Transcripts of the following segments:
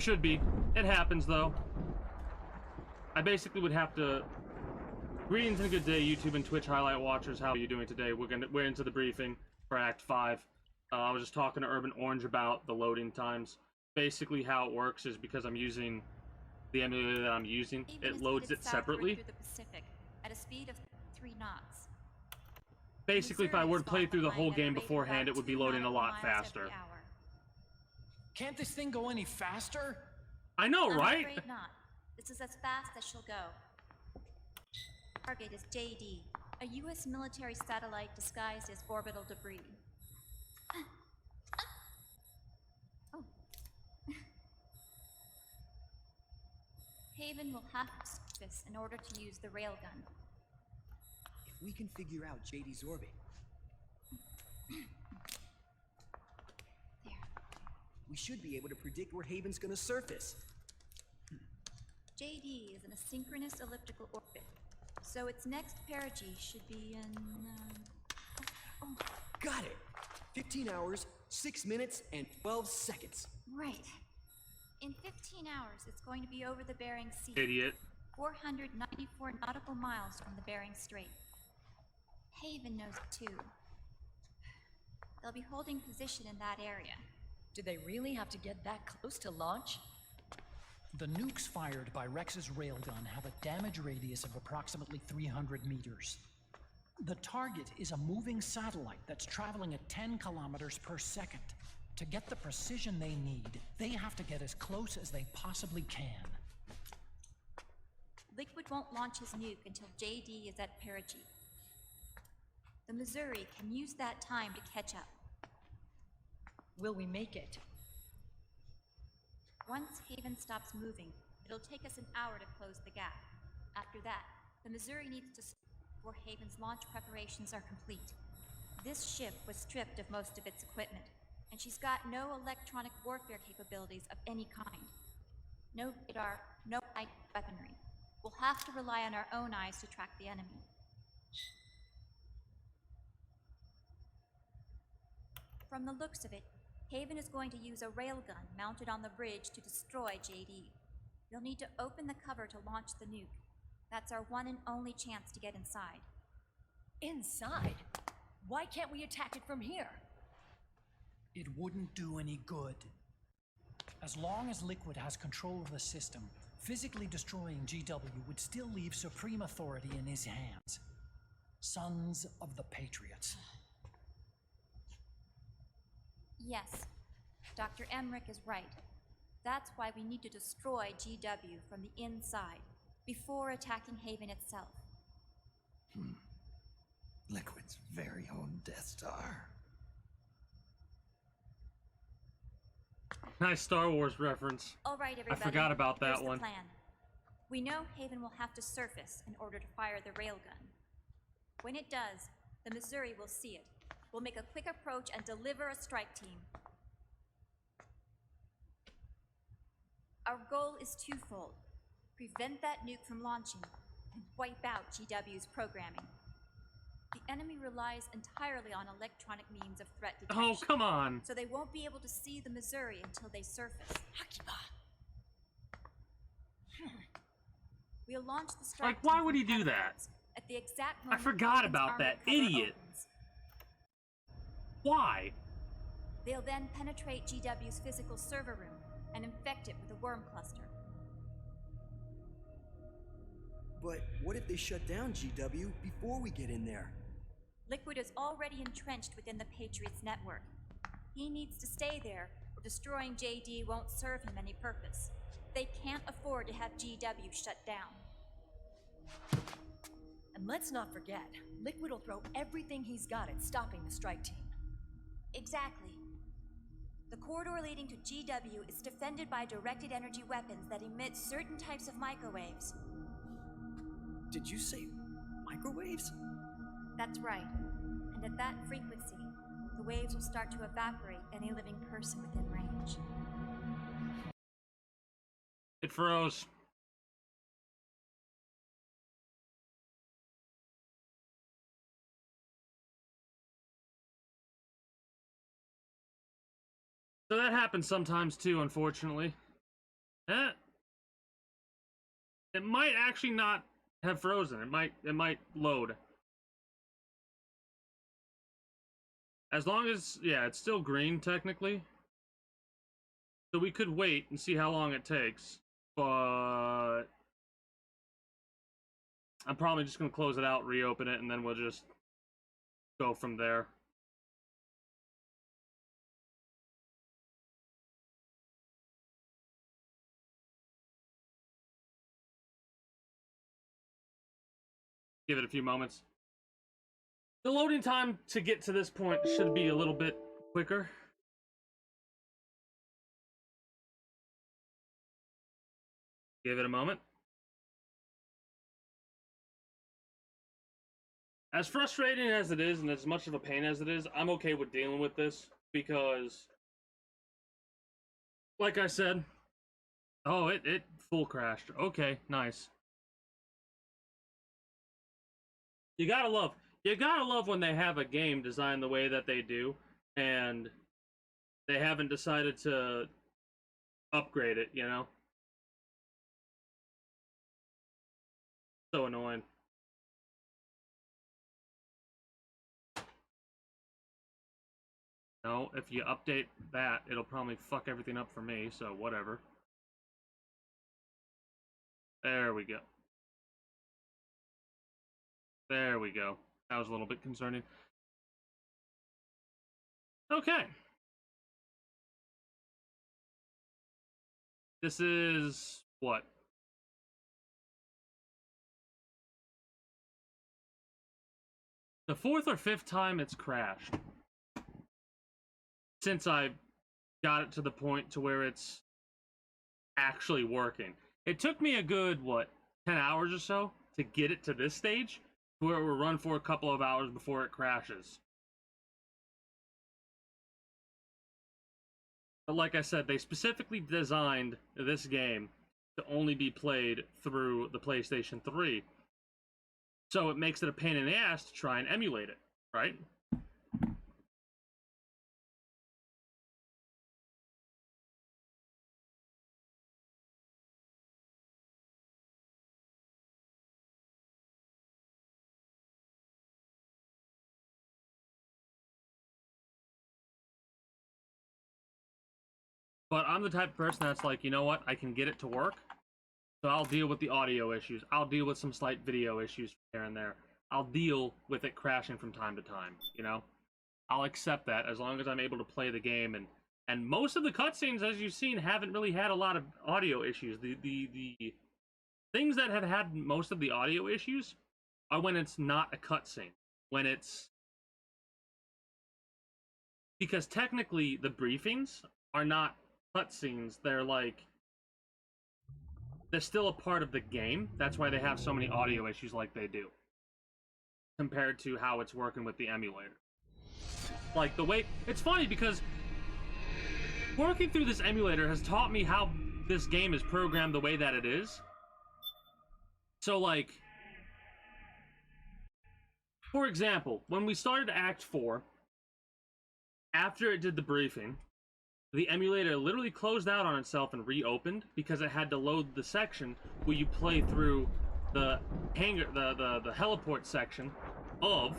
Should be. It happens, though. I basically would have to... Greetings and a good day, YouTube and Twitch highlight watchers. How are you doing today? We're into the briefing for Act 5. I was just talking to Urban Orange about the loading times. Basically, how it works is because I'm using the emulator that I'm using, it loads it separately. Through the Pacific at a speed of 3 knots. Basically, if I were to play through the whole game beforehand, it would be loading a lot faster. Can't this thing go any faster? I know, right? I'm afraid not. This is as fast as she'll go. Target is JD, a U.S. military satellite disguised as orbital debris. Oh. Haven will have to surface in order to use the railgun. If we can figure out JD's orbit. There. We should be able to predict where Haven's gonna surface. JD is in a synchronous elliptical orbit, so its next perigee should be in, Got it! 15 hours, 6 minutes, and 12 seconds. Right. In 15 hours, it's going to be over the Bering Sea. Idiot. 494 nautical miles from the Bering Strait. Haven knows it too. They'll be holding position in that area. Did they really have to get that close to launch? The nukes fired by Rex's railgun have a damage radius of approximately 300 meters. The target is a moving satellite that's traveling at 10 kilometers per second. To get the precision they need, they have to get as close as they possibly can. Liquid won't launch his nuke until JD is at perigee. The Missouri can use that time to catch up. Will we make it? Once Haven stops moving, it'll take us an hour to close the gap. After that, the Missouri needs to stop before Haven's launch preparations are complete. This ship was stripped of most of its equipment, and she's got no electronic warfare capabilities of any kind. No radar, no light weaponry. We'll have to rely on our own eyes to track the enemy. From the looks of it, Haven is going to use a railgun mounted on the bridge to destroy JD. You'll need to open the cover to launch the nuke. That's our one and only chance to get inside. Inside? Why can't we attack it from here? It wouldn't do any good. As long as Liquid has control of the system, physically destroying GW would still leave supreme authority in his hands. Sons of the Patriots. Yes, Dr. Emmerich is right. That's why we need to destroy GW from the inside, before attacking Haven itself. Liquid's very own Death Star. Nice Star Wars reference. All right, everybody. I forgot about that Here's one. The plan. We know Haven will have to surface in order to fire the railgun. When it does, the Missouri will see it. We'll make a quick approach and deliver a strike team. Our goal is twofold. Prevent that nuke from launching and wipe out GW's programming. The enemy relies entirely on electronic means of threat detection. Oh, come on. So they won't be able to see the Missouri until they surface. Akiba! We'll launch the strike Like, why team would from he do that? Patriots at the exact moment I forgot Haven's about armored that cover idiot. opens. Why? They'll then penetrate GW's physical server room and infect it with a worm cluster. But what if they shut down GW before we get in there? Liquid is already entrenched within the Patriots network. He needs to stay there, or destroying JD won't serve him any purpose. They can't afford to have GW shut down. And let's not forget, Liquid will throw everything he's got at stopping the strike team. Exactly. The corridor leading to GW is defended by directed energy weapons that emit certain types of microwaves. Did you say microwaves? That's right. And at that frequency, the waves will start to evaporate any living person within range. It froze. So that happens sometimes too, unfortunately. Eh, it might actually not have frozen. It might load. As long as, yeah, it's still green technically. So we could wait and see how long it takes. But I'm probably just going to close it out, reopen it, and then we'll just go from there. Give it a few moments. The loading time to get to this point should be a little bit quicker. Give it a moment. As frustrating as it is, and as much of a pain as it is, I'm okay with dealing with this because, like I said, oh, it full crashed. Okay, nice. You gotta love when they have a game designed the way that they do, and they haven't decided to upgrade it, you know? So annoying. No, if you update that, it'll probably fuck everything up for me, so whatever. There we go. There we go. That was a little bit concerning. Okay. This is what? The fourth or fifth time it's crashed since I got it to the point to where it's actually working. It took me a good, what, 10 hours or so to get it to this stage, where it will run for a couple of hours before it crashes. But like I said, they specifically designed this game to only be played through the PlayStation 3. So it makes it a pain in the ass to try and emulate it, right? But I'm the type of person that's like, you know what? I can get it to work. So I'll deal with the audio issues. I'll deal with some slight video issues here and there. I'll deal with it crashing from time to time, you know? I'll accept that as long as I'm able to play the game. And most of the cutscenes, as you've seen, haven't really had a lot of audio issues. The things that have had most of the audio issues are when it's not a cutscene. When it's... Because technically, the briefings are not cutscenes. They're like... They're still a part of the game. That's why they have so many audio issues like they do. Compared to how it's working with the emulator. Like, the way... It's funny because working through this emulator has taught me how this game is programmed the way that it is. So, like... For example, when we started Act 4, after it did the briefing, the emulator literally closed out on itself and reopened because it had to load the section where you play through the hangar, the heliport section of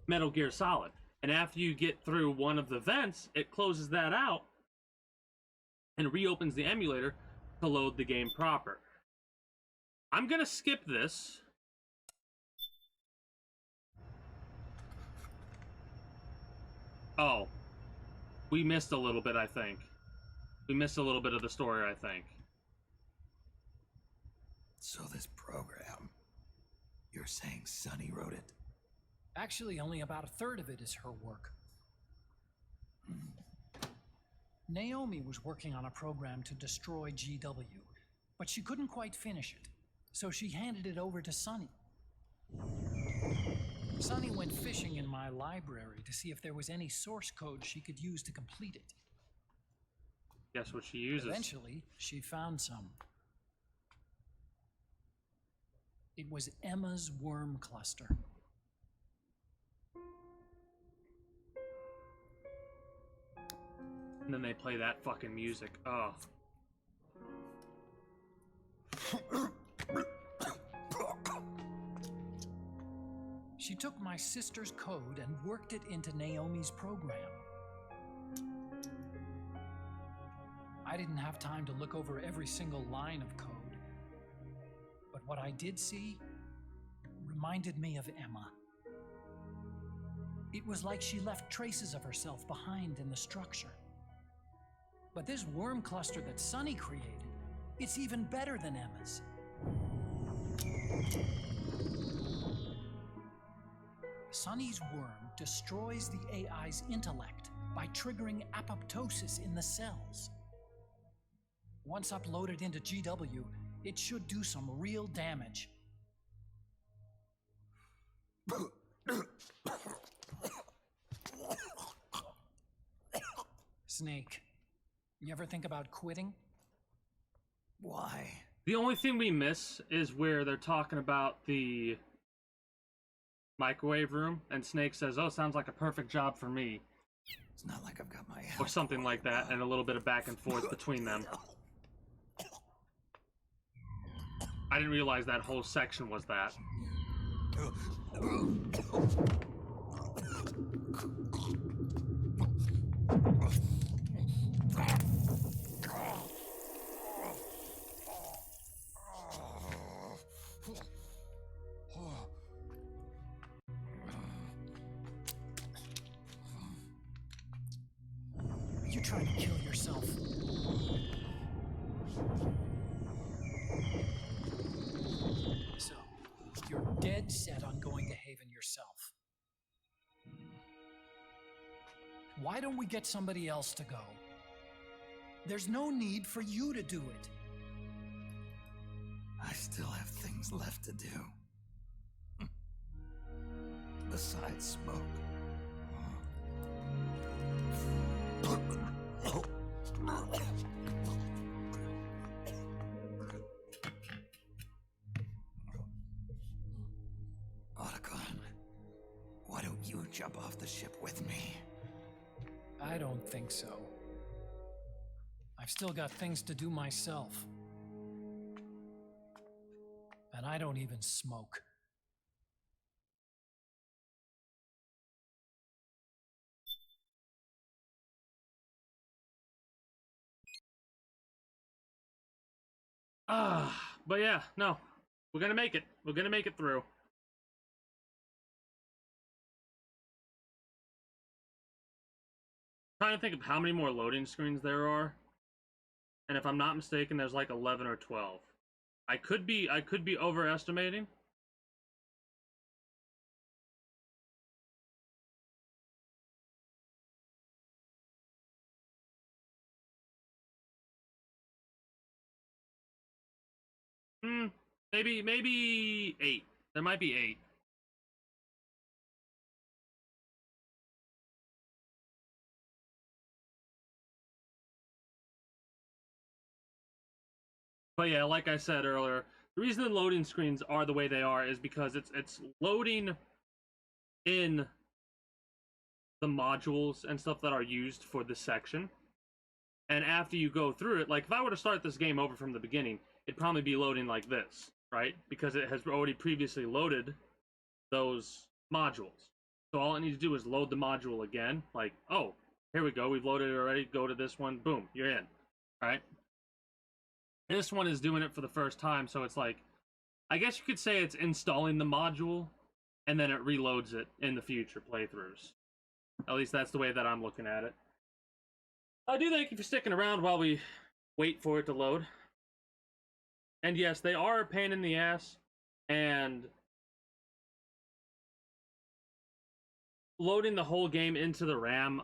Metal Gear Solid. And after you get through one of the vents, it closes that out and reopens the emulator to load the game proper. I'm gonna skip this. Oh. We missed a little bit, I think. We missed a little bit of the story, I think. So this program, you're saying Sunny wrote it? Actually, only about a third of it is her work. Naomi was working on a program to destroy GW, but she couldn't quite finish it, so she handed it over to Sunny. Sunny went fishing in my library to see if there was any source code she could use to complete it. Guess what she uses? Eventually, she found some. It was Emma's worm cluster. And then they play that fucking music. Oh. She took my sister's code and worked it into Naomi's program. I didn't have time to look over every single line of code, but what I did see reminded me of Emma. It was like she left traces of herself behind in the structure. But this worm cluster that Sunny created, it's even better than Emma's. Sunny's worm destroys the AI's intellect by triggering apoptosis in the cells. Once uploaded into GW, it should do some real damage. Snake, you ever think about quitting? Why? The only thing we miss is where they're talking about the microwave room, and Snake says, "Oh, sounds like a perfect job for me." It's not like I've got my health Or something like that, and a little bit of back and forth between them. I didn't realize that whole section was that. Are you trying to kill yourself? So, you're dead set on going to Haven yourself. Why don't we get somebody else to go? There's no need for you to do it. I still have things left to do. Besides smoke. Otacon, why don't you jump off the ship with me? I don't think so. I've still got things to do myself. And I don't even smoke. But yeah, no. We're gonna make it. We're gonna make it through. Trying to think of how many more loading screens there are. And if I'm not mistaken, there's like 11 or 12. I could be overestimating. Maybe 8. There might be 8. But yeah, like I said earlier, the reason the loading screens are the way they are is because it's loading in the modules and stuff that are used for this section. And after you go through it, like if I were to start this game over from the beginning, it'd probably be loading like this, right? Because it has already previously loaded those modules. So all it needs to do is load the module again. Like, oh, here we go. We've loaded it already. Go to this one. Boom, you're in, right? This one is doing it for the first time, so it's like, I guess you could say it's installing the module, and then it reloads it in the future playthroughs. At least that's the way that I'm looking at it. I do thank you for sticking around while we wait for it to load. And yes, they are a pain in the ass, and loading the whole game into the RAM,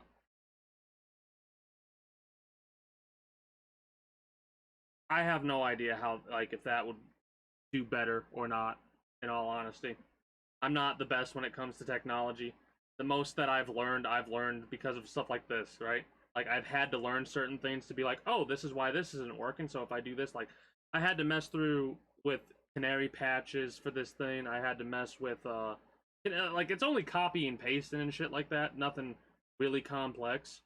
I have no idea how, like, if that would do better or not, in all honesty. I'm not the best when it comes to technology. The most that I've learned because of stuff like this, right? Like, I've had to learn certain things to be like, oh, this is why this isn't working, so if I do this, like, I had to mess through with canary patches for this thing. I had to mess with, like, it's only copy and pasting and shit like that. Nothing really complex.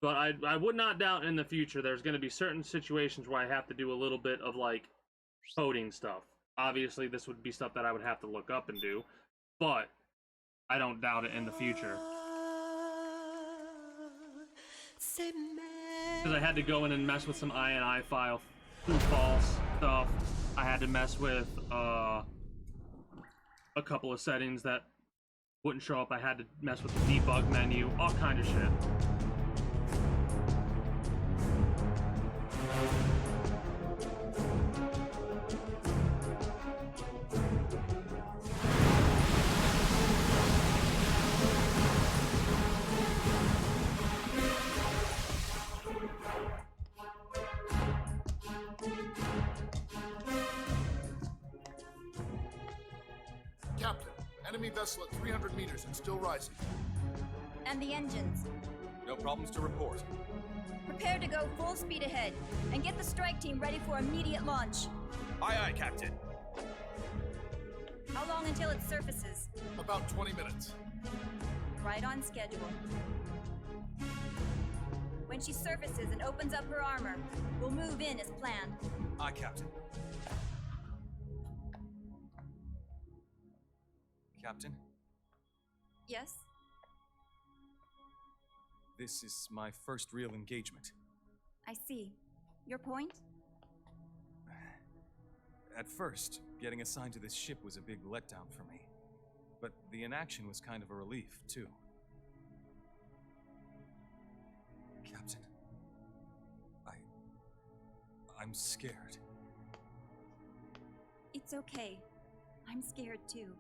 But I would not doubt in the future there's going to be certain situations where I have to do a little bit of, like, coding stuff. Obviously, this would be stuff that I would have to look up and do, but I don't doubt it in the future. Because I had to go in and mess with some INI file true false stuff. I had to mess with a couple of settings that wouldn't show up. I had to mess with the debug menu, all kind of shit. Captain, enemy vessel at 300 meters and still rising. And the engines. No problems to report. Prepare to go full speed ahead, and get the strike team ready for immediate launch. Aye, aye, Captain. How long until it surfaces? About 20 minutes. Right on schedule. When she surfaces and opens up her armor, we'll move in as planned. Aye, Captain. Captain, Yes? this is my first real engagement. I see. Your point? At first, getting assigned to this ship was a big letdown for me. But the inaction was kind of a relief, too. Captain, I'm scared. It's okay. I'm scared too.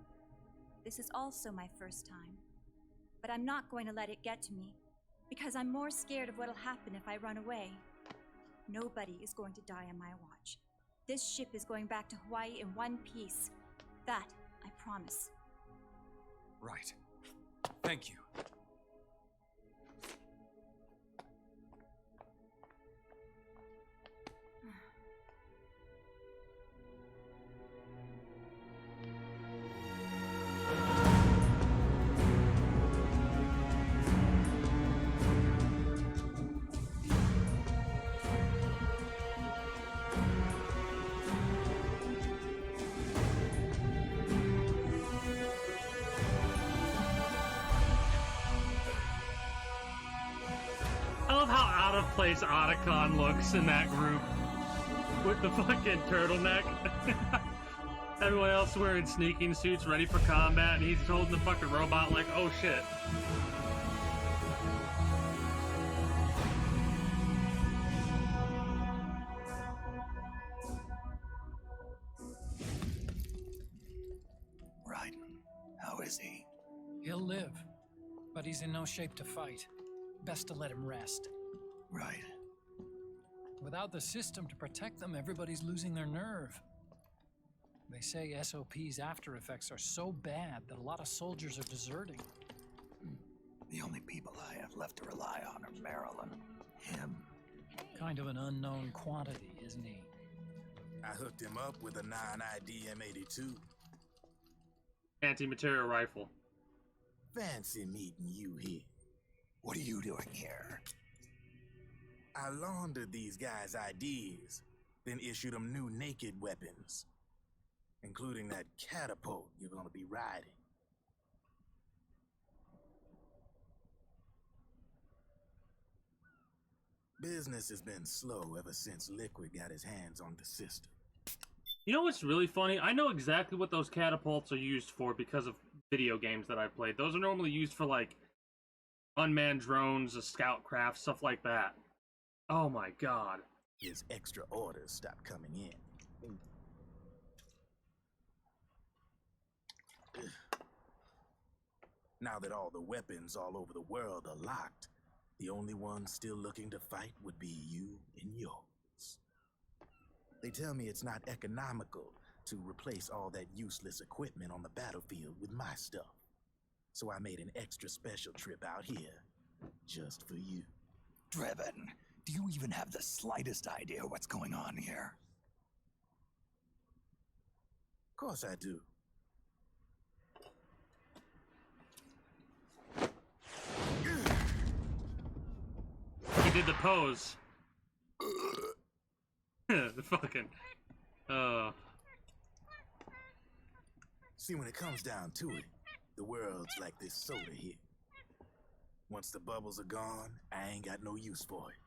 This is also my first time. But I'm not going to let it get to me, because I'm more scared of what'll happen if I run away. Nobody is going to die on my watch. This ship is going back to Hawaii in one piece. That, I promise. Right. Thank you. I love how out of place Otacon looks in that group with the fucking turtleneck. Everyone else wearing sneaking suits ready for combat, and he's holding the fucking robot like, oh shit. Right. How is he? He'll live, but he's in no shape to fight. Best to let him rest. Right. Without the system to protect them, everybody's losing their nerve. They say SOP's after effects are so bad that a lot of soldiers are deserting. The only people I have left to rely on are Marilyn, him. Kind of an unknown quantity, isn't he? I hooked him up with a 9ID M82. Anti-material rifle. Fancy meeting you here. What are you doing here? I laundered these guys' ideas, then issued them new naked weapons, including that catapult you're gonna be riding. Business has been slow ever since Liquid got his hands on the system. You know what's really funny? I know exactly what those catapults are used for because of video games that I've played. Those are normally used for, like, unmanned drones, scout craft, stuff like that. Oh my god. His extra orders stopped coming in. Now that all the weapons all over the world are locked, the only one still looking to fight would be you and yours. They tell me it's not economical to replace all that useless equipment on the battlefield with my stuff. So I made an extra special trip out here, just for you. Drebin, do you even have the slightest idea what's going on here? Of course I do. did the pose. The fucking. See, when it comes down to it, the world's like this soda here. Once the bubbles are gone, I ain't got no use for it.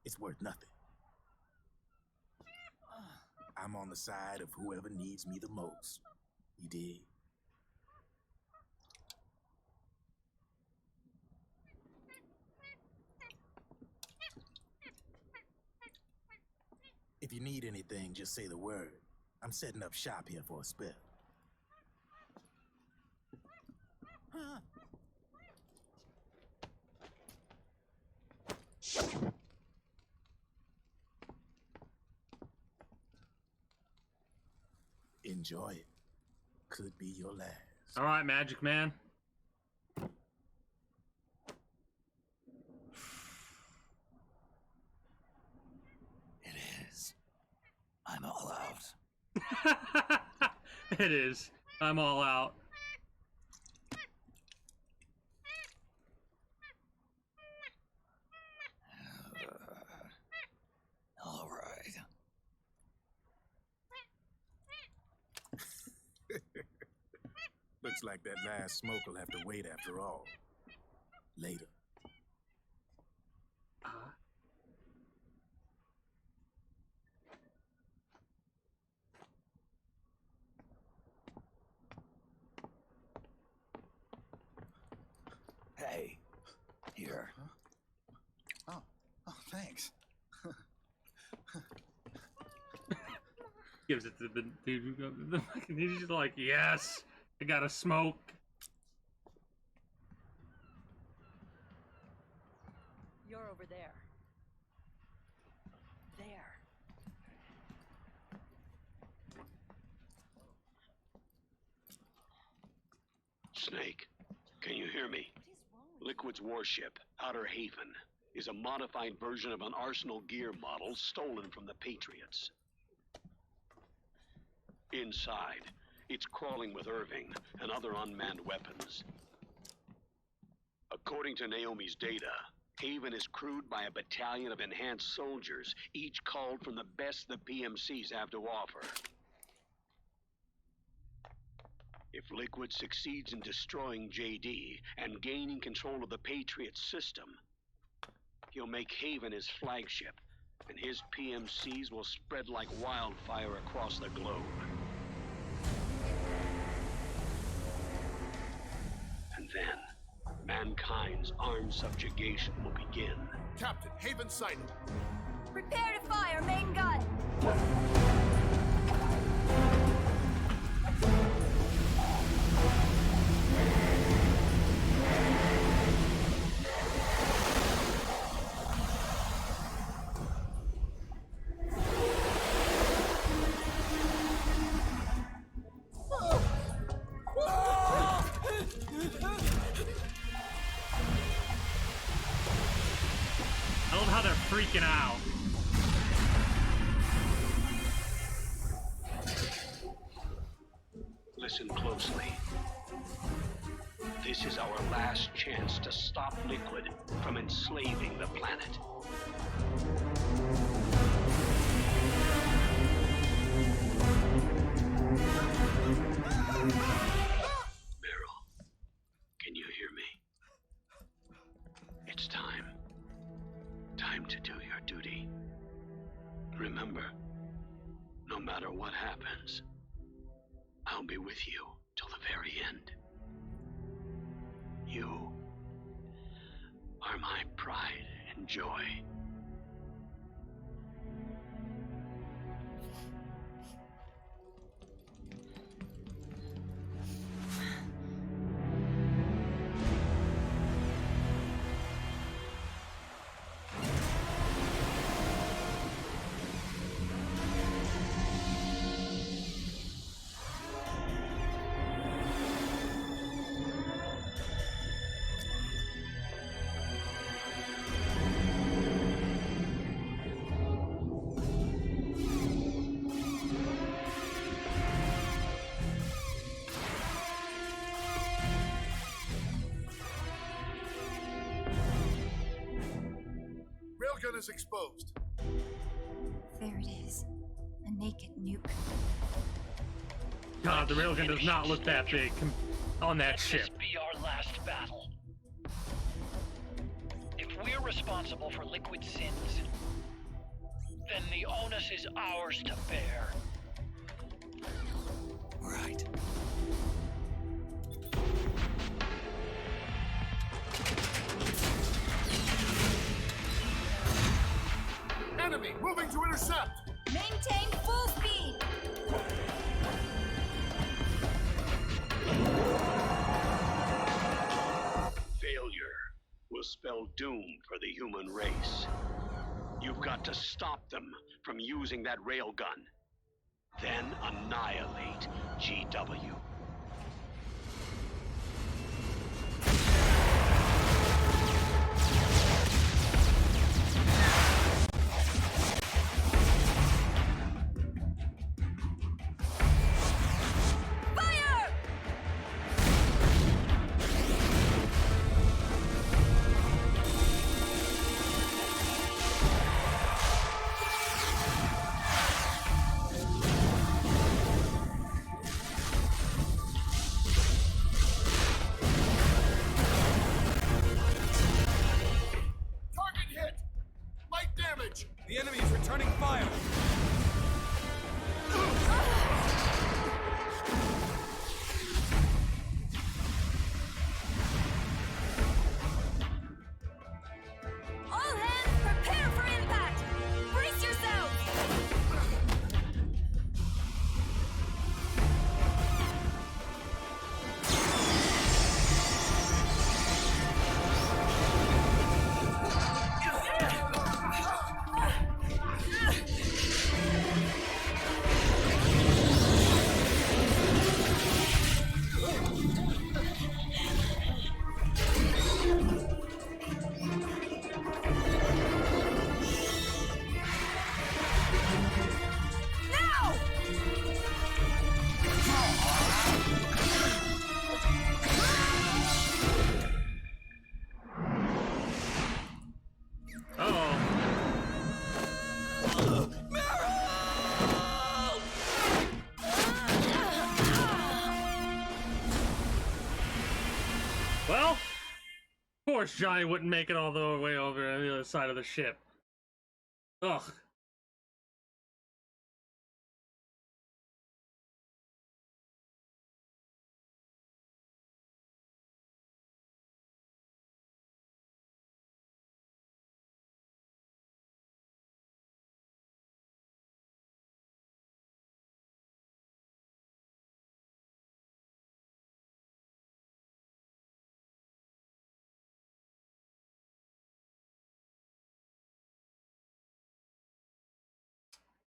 It's worth nothing. I'm on the side of whoever needs me the most. You dig? If you need anything, just say the word. I'm setting up shop here for a spell. Enjoy it. Could be your last. All right, Magic Man. It is. I'm all out. It is. I'm all out. All right. Looks like that last smoke will have to wait after all. Later. Hey, here. Oh, thanks. Gives it to the dude who goes. He's just like, yes, I got a smoke. You're over there. There. Snake, can you hear me? Liquid's warship, Outer Haven, is a modified version of an Arsenal gear model stolen from the Patriots. Inside, it's crawling with Irving and other unmanned weapons. According to Naomi's data, Haven is crewed by a battalion of enhanced soldiers, each called from the best the PMCs have to offer. If Liquid succeeds in destroying JD and gaining control of the Patriots system, he'll make Haven his flagship, and his PMCs will spread like wildfire across the globe. And then, mankind's armed subjugation will begin. Captain, Haven sighted. Prepare to fire, main gun! I love how they're freaking out. Listen closely. This is our last chance to stop Liquid from enslaving the planet. Meryl, can you hear me? It's time. Time to do your duty. Remember, no matter what happens, I'll be with you till the very end. You are my pride and joy. railgun is exposed. There it is. A naked nuke. God, the railgun does not look that big on that ship. Let this be our last battle. If we're responsible for Liquid's sins, then the onus is ours to bear. Right. Enemy moving to intercept. Maintain full speed! Failure will spell doom for the human race. You've got to stop them from using that railgun. Then annihilate GW. Fire! Target hit. Light damage. The enemy is returning fire. All hands, prepare for impact! Brace yourselves! Now! Uh-oh. Well, of course Johnny wouldn't make it all the way over on the other side of the ship. Ugh.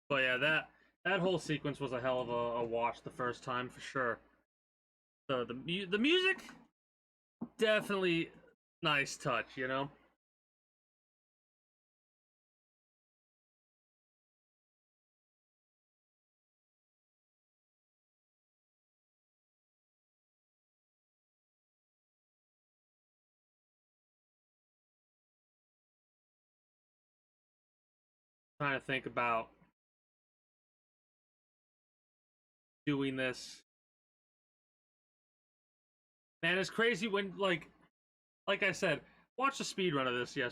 But yeah, that whole sequence was a hell of a watch the first time for sure. The music, definitely nice touch, you know. Trying to think about doing this. Man, it's crazy when like I said, watched a speed run of this the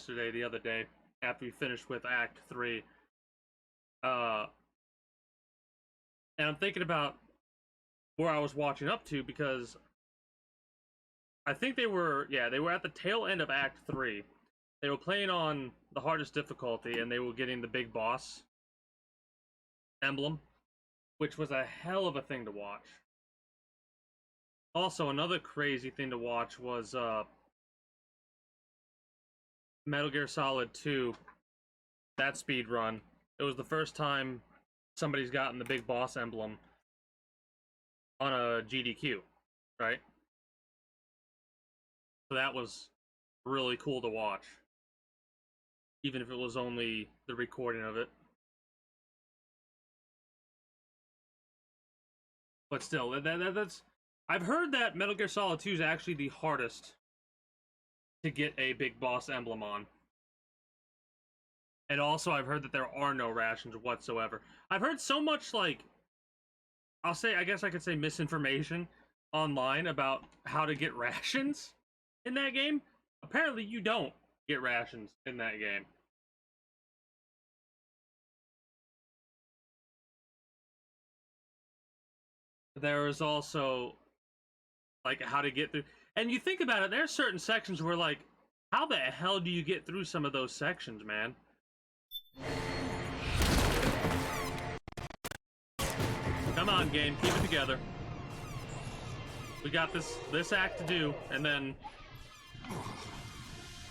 other day after we finished with Act 3. And I'm thinking about where I was watching up to because I think they were at the tail end of Act 3. They were playing on the hardest difficulty and they were getting the big boss emblem, which was a hell of a thing to watch. Also, another crazy thing to watch was Metal Gear Solid 2, that speed run. It was the first time somebody's gotten the big boss emblem on a GDQ, right? So that was really cool to watch, even if it was only the recording of it. But still, that's... I've heard that Metal Gear Solid 2 is actually the hardest to get a big boss emblem on. And also, I've heard that there are no rations whatsoever. I've heard so much, like, I guess I could say misinformation online about how to get rations in that game. Apparently, you don't get rations in that game. There is also, like, how to get through. And you think about it, there's certain sections where, like, how the hell do you get through some of those sections, man? Come on, game, keep it together. We got this act to do, and then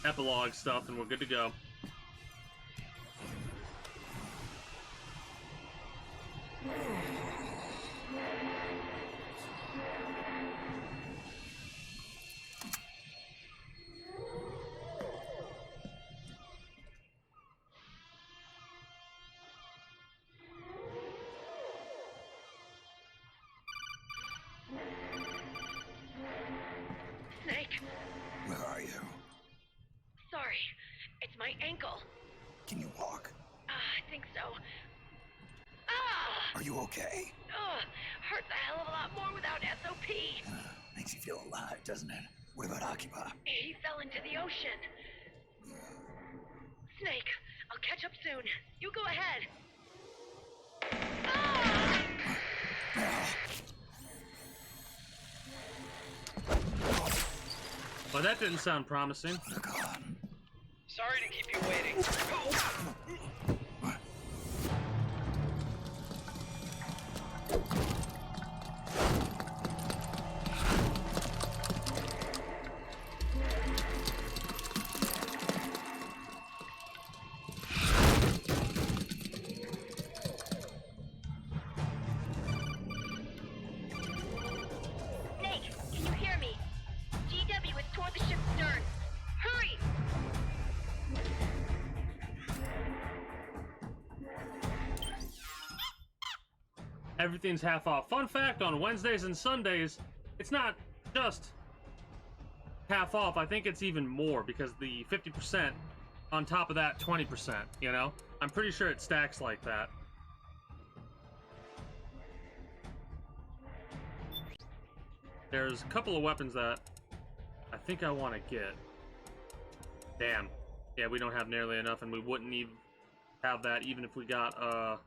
epilogue stuff, and we're good to go. Snake, Where are you? sorry. It's my ankle. Can you walk? I think so. Ah! Are you okay? Hurts a hell of a lot more without SOP. Makes you feel alive, doesn't it? What about Occupy? He fell into the ocean. Snake, I'll catch up soon. You go ahead. Ah! Well, that didn't sound promising. Sorry to keep you waiting. Snake, can you hear me? GW is toward the ship's stern. Hurry! Everything's half off. Fun fact, on Wednesdays and Sundays, it's not just half off. I think it's even more, because the 50% on top of that 20%, you know? I'm pretty sure it stacks like that. There's a couple of weapons that I think I want to get. Damn. Yeah, we don't have nearly enough, and we wouldn't even have that even if we got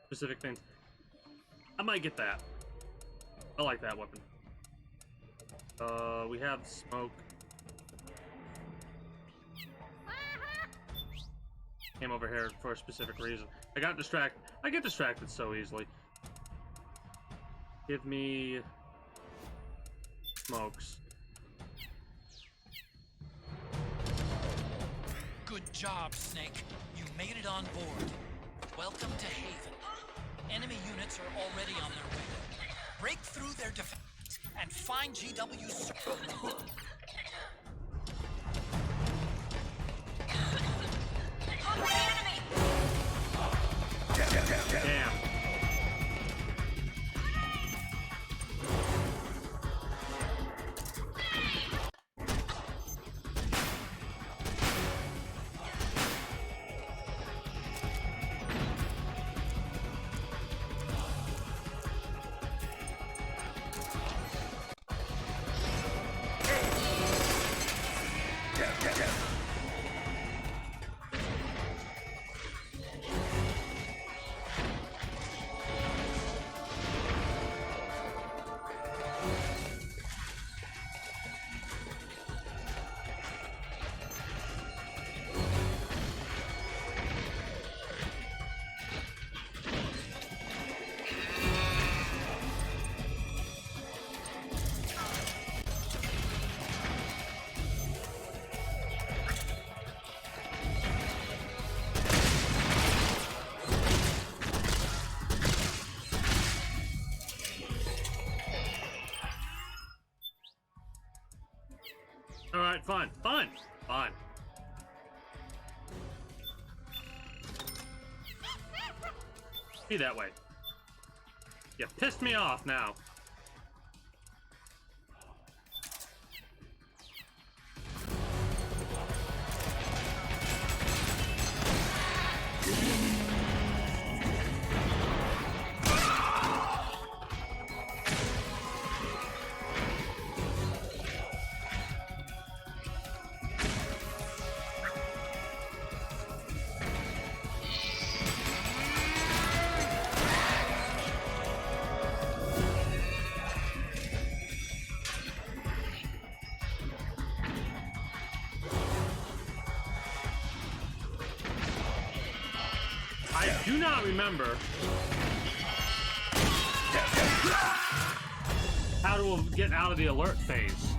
specific things. I might get that. I like that weapon. We have smoke. Came over here for a specific reason. I got distracted. I get distracted so easily. Give me smokes. Good job, Snake. You made it on board. Welcome to Haven. Enemy units are already on their way. Break through their defense and find GW's... Damn. Alright, fine. Be that way. You pissed me off now. I do not remember how to get out of the alert phase.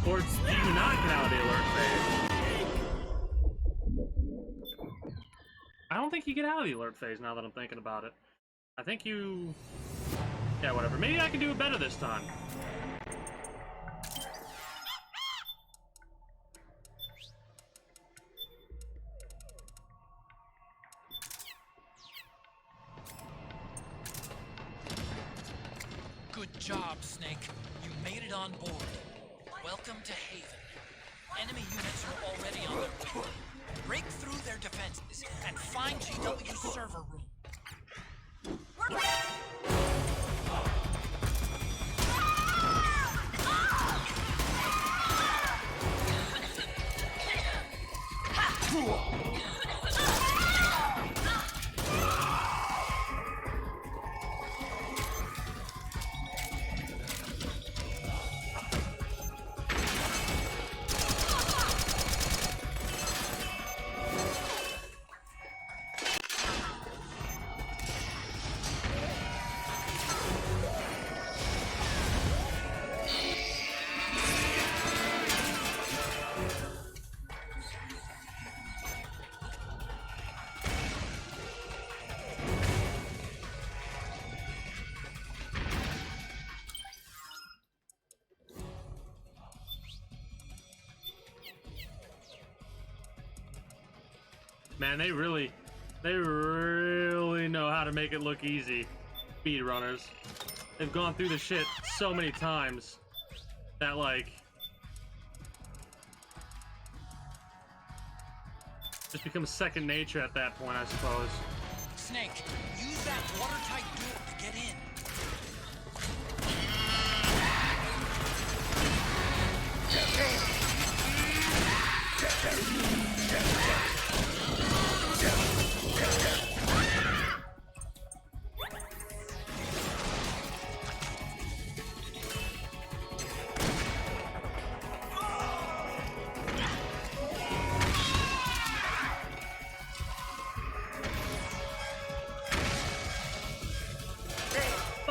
Or do you not get out of the alert phase? I don't think you get out of the alert phase now that I'm thinking about it. I think you... Yeah, whatever. Maybe I can do it better this time. Good job, Snake. You made it on board. Welcome to Haven. Enemy units are already on their way. Break through their defenses and find GW's server room. Man, they really know how to make it look easy. Speedrunners. They've gone through the shit so many times that, like, just becomes second nature at that point, I suppose. Snake, use that watertight door to get in.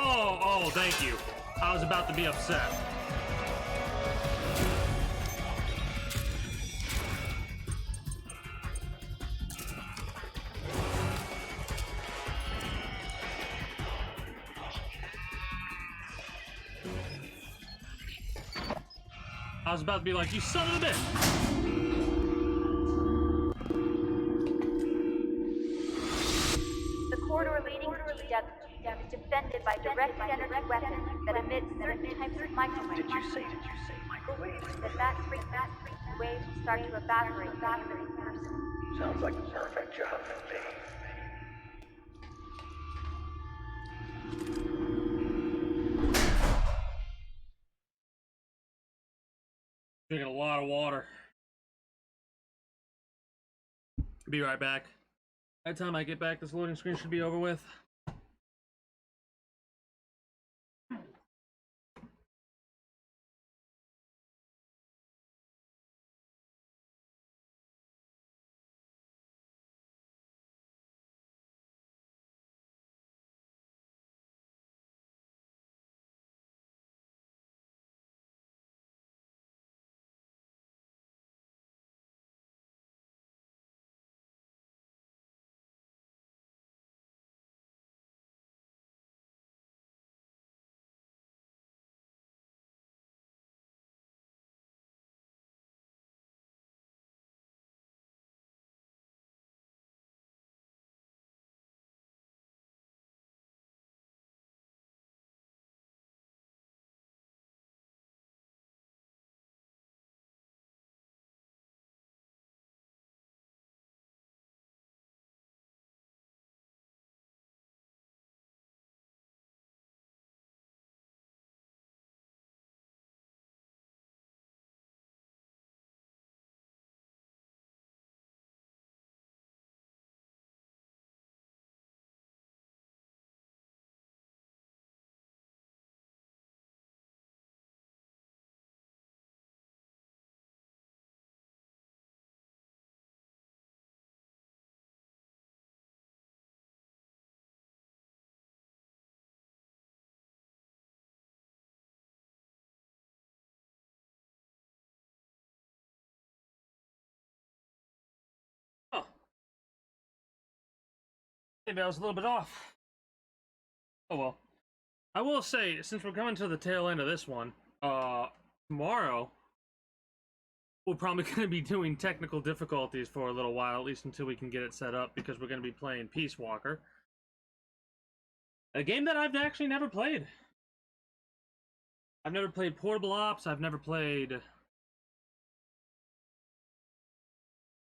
Oh, thank you. I was about to be upset. I was about to be like, you son of a bitch! The corridor leading to GW is defended by directed energy weapons that emit certain types of microwaves. Did you say microwaves? That waves will start to evaporate after each person. Sounds like a perfect job for me. Drinking a lot of water. Be right back. By the time I get back, this loading screen should be over with. Maybe I was a little bit off. Oh well. I will say, since we're coming to the tail end of this one, tomorrow we're probably going to be doing technical difficulties for a little while, at least until we can get it set up, because we're going to be playing Peace Walker. A game that I've actually never played. I've never played Portable Ops, I've never played...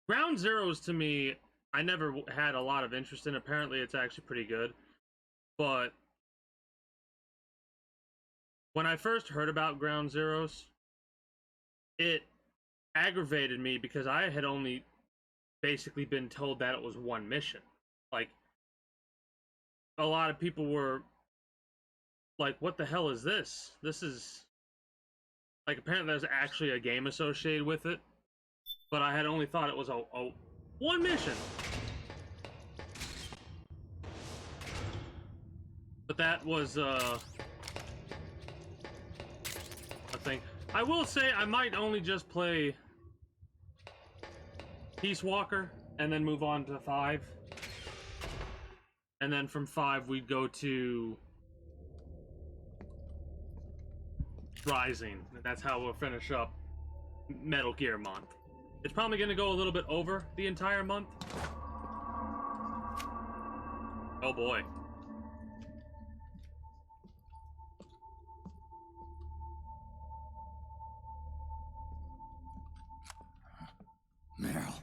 Ground Zeroes, to me, I never had a lot of interest in. Apparently it's actually pretty good. But when I first heard about Ground Zeroes, it aggravated me because I had only basically been told that it was one mission. Like, a lot of people were like, what the hell is this? This is... Like, apparently there's actually a game associated with it. But I had only thought it was a one mission. But that was, a thing. I will say I might only just play Peace Walker and then move on to 5. And then from 5 we'd go to Rising. And that's how we'll finish up Metal Gear month. It's probably going to go a little bit over the entire month. Oh boy. Meryl.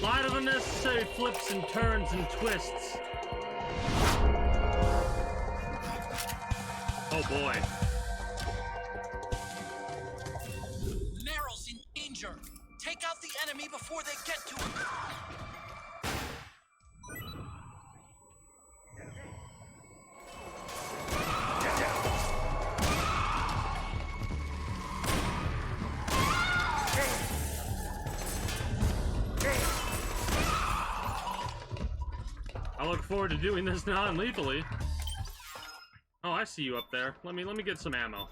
Lot of unnecessary flips and turns and twists. Oh boy. Meryl's in danger. Take out the enemy before they get to him. I look forward to doing this non-lethally. Oh, I see you up there. Let me get some ammo.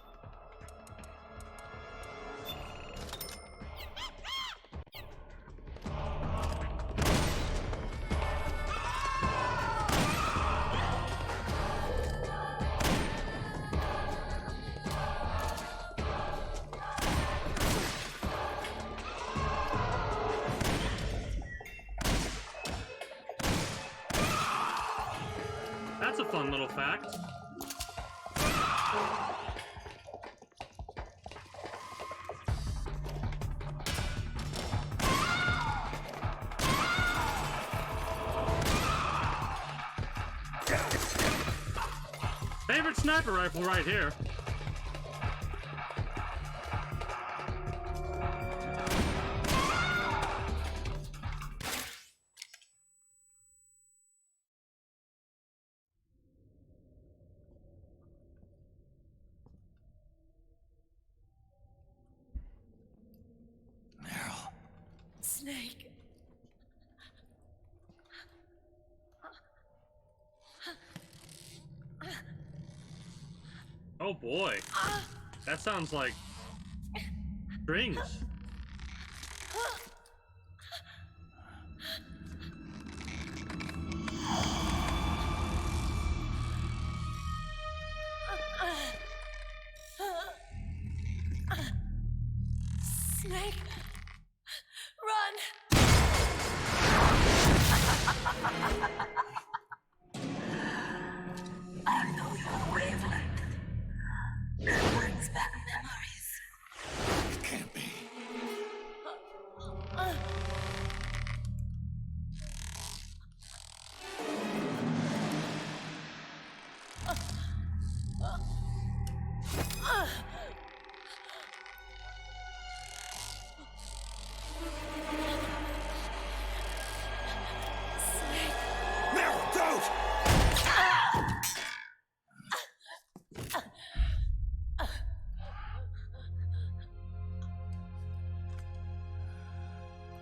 That's a fun little fact. Favorite sniper rifle right here. Snake. Oh boy. That sounds like strings. Snake. Run! I know your wavelength. It brings back memories. It can't be.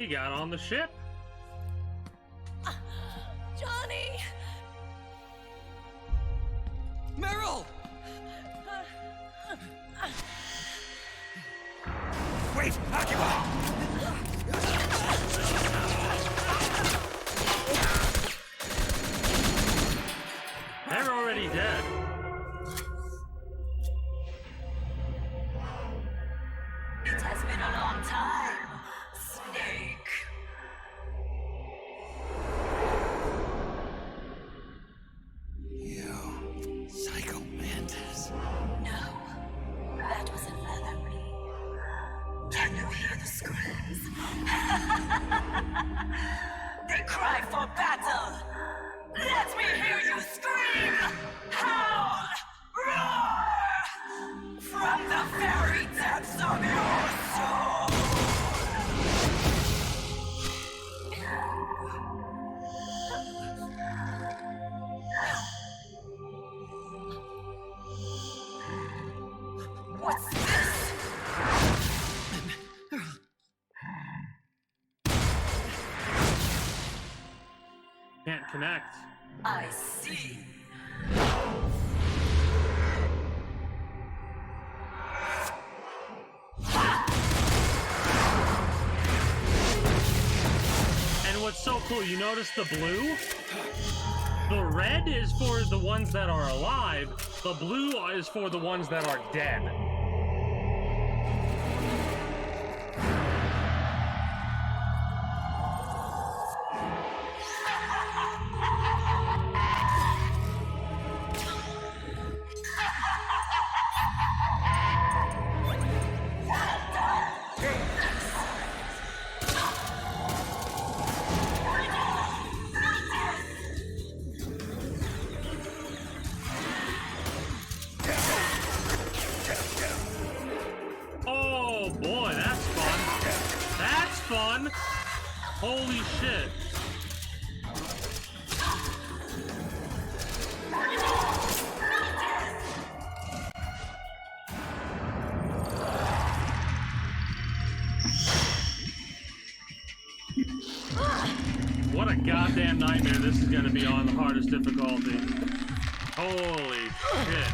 got on the ship. Johnny! Meryl! Wait, Akiba! They're already dead. It has been a long time, Snake. You psycho mantis. No, that was another me. Can you hear the screams? They cry for battle. Let me hear you scream! Howl! Roar! From the very depths of your soul! What's this? Can't connect. I see. And what's so cool, you notice the blue? The red is for the ones that are alive. The blue is for the ones that are dead. Oh boy, that's fun. That's fun. Holy shit. What a goddamn nightmare this is gonna be on the hardest difficulty. Holy shit.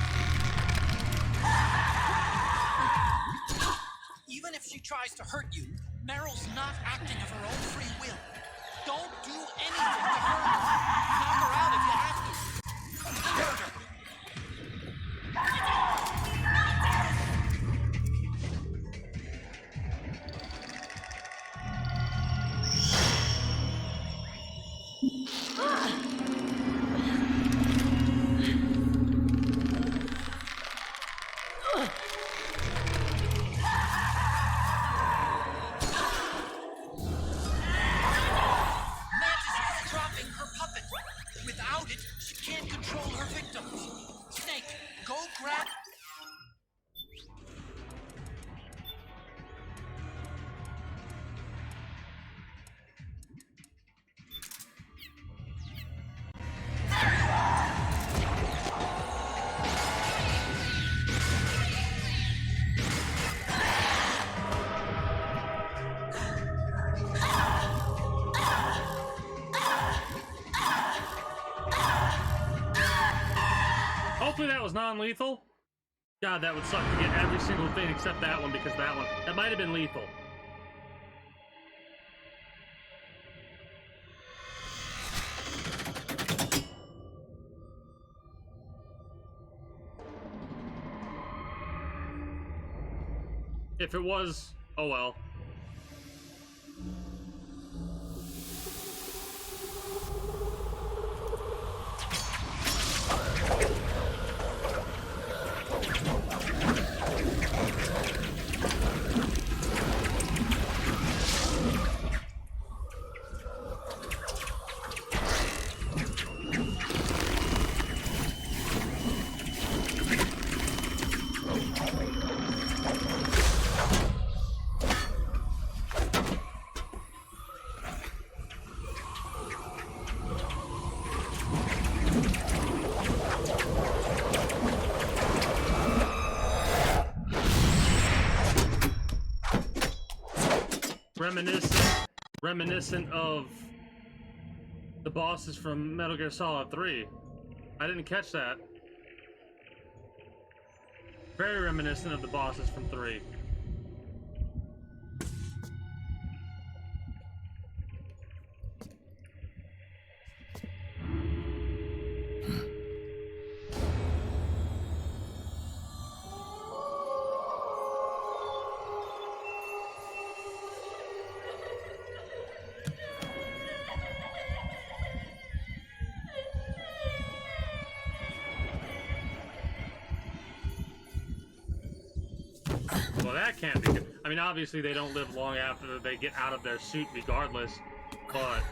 Even if she tries to hurt you, Meryl's not acting of her own free will. Don't do anything to hurt her. Knock her out if you have to. Hurt her. Without it, she can't control her victims. Snake, go grab... Hopefully that was non-lethal. God, that would suck to get every single thing except that one, because that might have been lethal. If it was, oh well. reminiscent of the bosses from Metal Gear Solid 3. I didn't catch that. Very reminiscent of the bosses from 3. Well, that can't be good. I mean, obviously they don't live long after they get out of their suit regardless, but...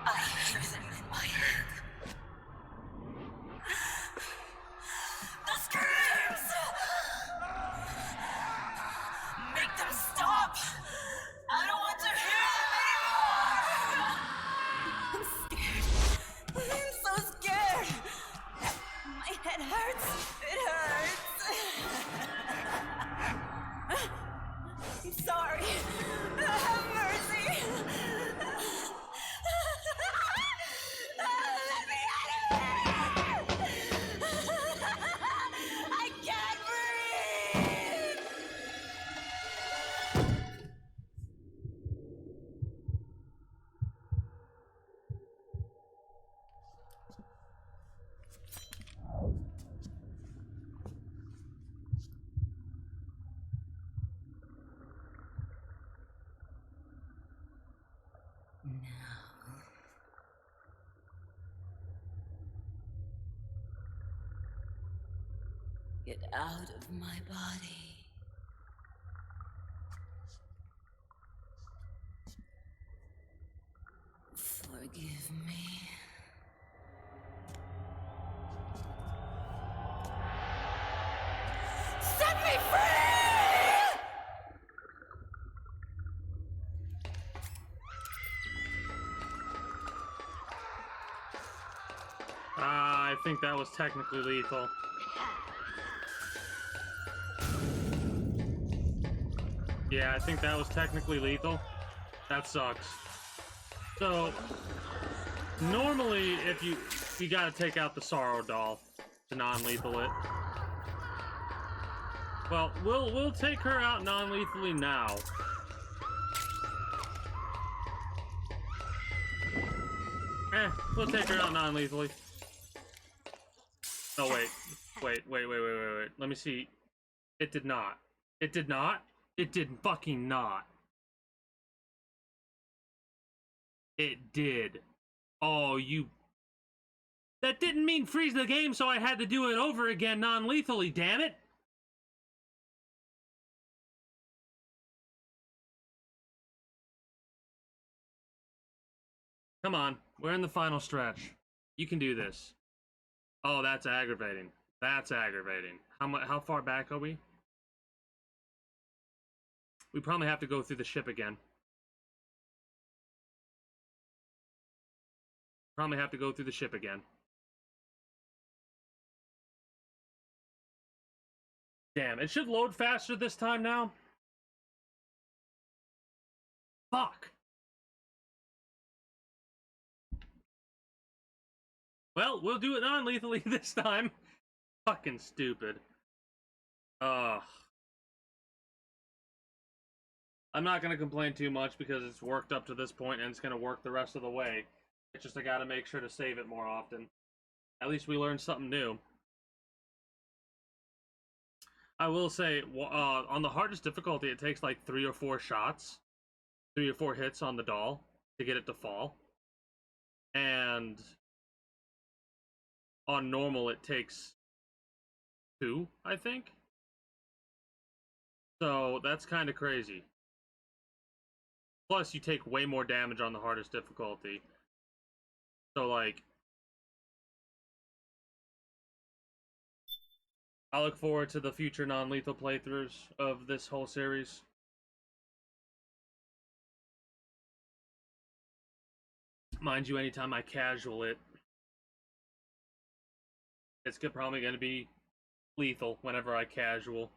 I hear them in my head. The screams! Make them stop! I don't want to hear them anymore! I'm scared. I'm so scared. My head hurts. It hurts. I'm sorry. Have mercy. Let me out of here! I can't breathe! Get out of my body. Forgive me. Set me free! I think that was technically lethal. Yeah, I think that was technically lethal. That sucks. So, normally, if you gotta take out the Sorrow Doll to non-lethal it. Well, we'll take her out non-lethally now. We'll take her out non-lethally. Oh, wait. Wait. Let me see. It did not. It did not? It did fucking not. It did. Oh, you... That didn't mean freeze the game, so I had to do it over again non-lethally, damn it! Come on, we're in the final stretch. You can do this. Oh, that's aggravating. That's aggravating. How far back are we? We probably have to go through the ship again. Probably have to go through the ship again. Damn, it should load faster this time now. Fuck. Well, we'll do it non-lethally this time. Fucking stupid. Ugh. I'm not gonna complain too much because it's worked up to this point and it's gonna work the rest of the way. It's just I gotta make sure to save it more often. At least we learned something new. I will say, on the hardest difficulty, it takes like 3 or 4 shots, 3 or 4 hits on the doll to get it to fall. And on normal, it takes 2, I think. So that's kind of crazy. Plus, you take way more damage on the hardest difficulty. So, like, I look forward to the future non-lethal playthroughs of this whole series. Mind you, anytime I casual it, it's probably going to be lethal whenever I casual.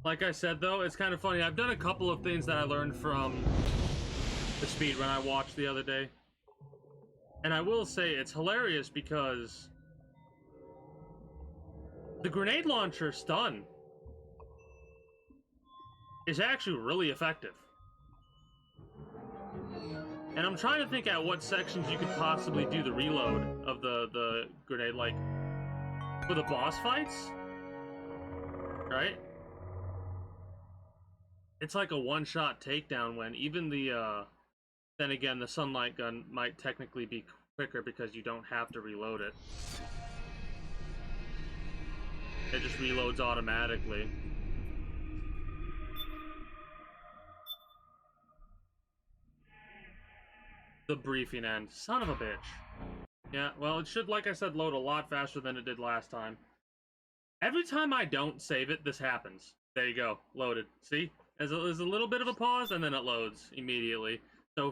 Like I said, though, it's kind of funny. I've done a couple of things that I learned from the speedrun I watched the other day. And I will say, it's hilarious because the grenade launcher stun is actually really effective. And I'm trying to think at what sections you could possibly do the reload of the grenade, like, for the boss fights, right? It's like a one-shot takedown when even the, then again, the sunlight gun might technically be quicker because you don't have to reload it. It just reloads automatically. The briefing end. Son of a bitch. Yeah, well, it should, like I said, load a lot faster than it did last time. Every time I don't save it, this happens. There you go. Loaded. See? There's a little bit of a pause, and then it loads immediately.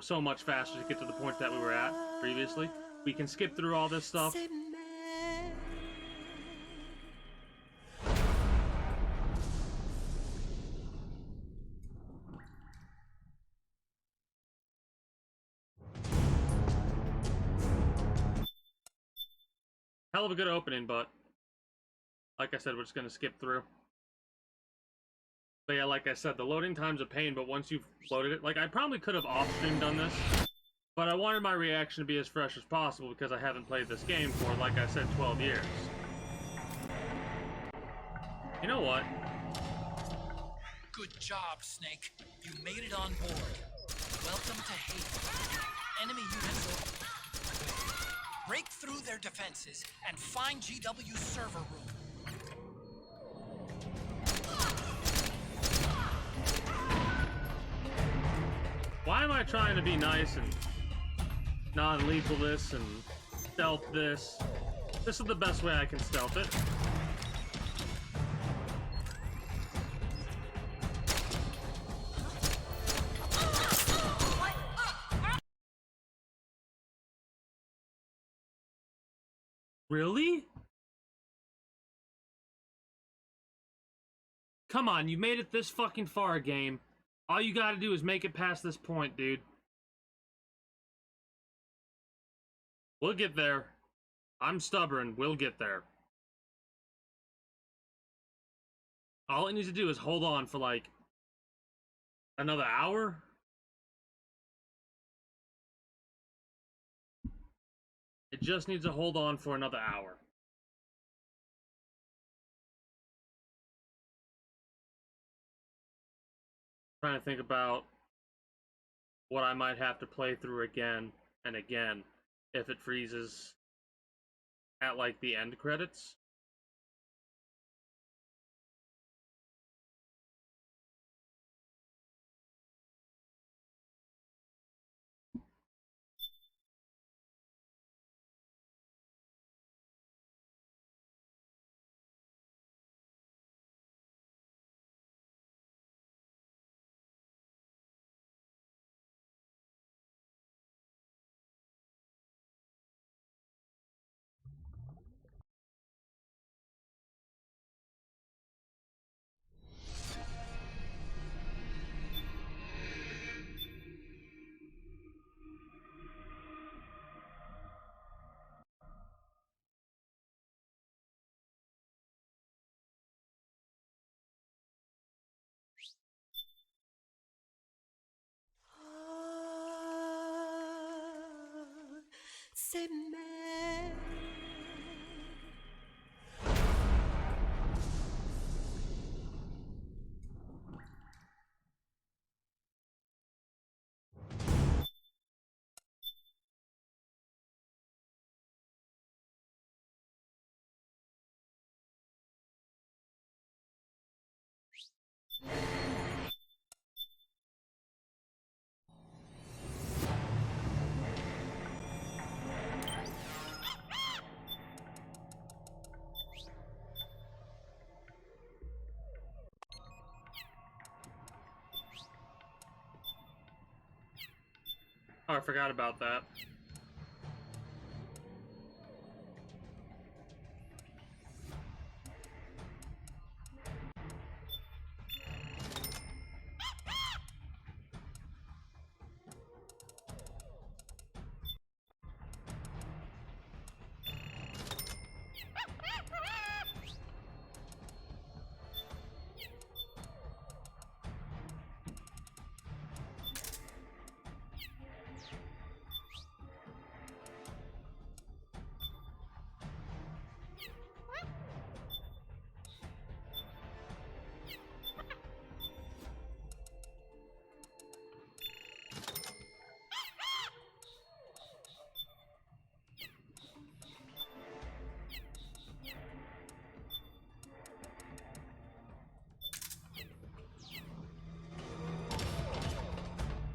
So much faster to get to the point that we were at previously. We can skip through all this stuff. Hell of a good opening, but like I said, we're just going to skip through. But yeah, like I said, the loading time's a pain, but once you've loaded it, like I probably could have off-stream done this, but I wanted my reaction to be as fresh as possible because I haven't played this game for, like I said, 12 years. You know what? Good job, Snake. You made it on board. Welcome to Haven. Enemy units. Break through their defenses and find GW's server room. Why am I trying to be nice and non-lethal this and stealth this? This is the best way I can stealth it. Really? Come on, you made it this fucking far, game. All you gotta do is make it past this point, dude. We'll get there. I'm stubborn. We'll get there. All it needs to do is hold on for, like, another hour? It just needs to hold on for another hour. Trying to think about what I might have to play through again and again if it freezes at, like, the end credits. C'est Oh, I forgot about that.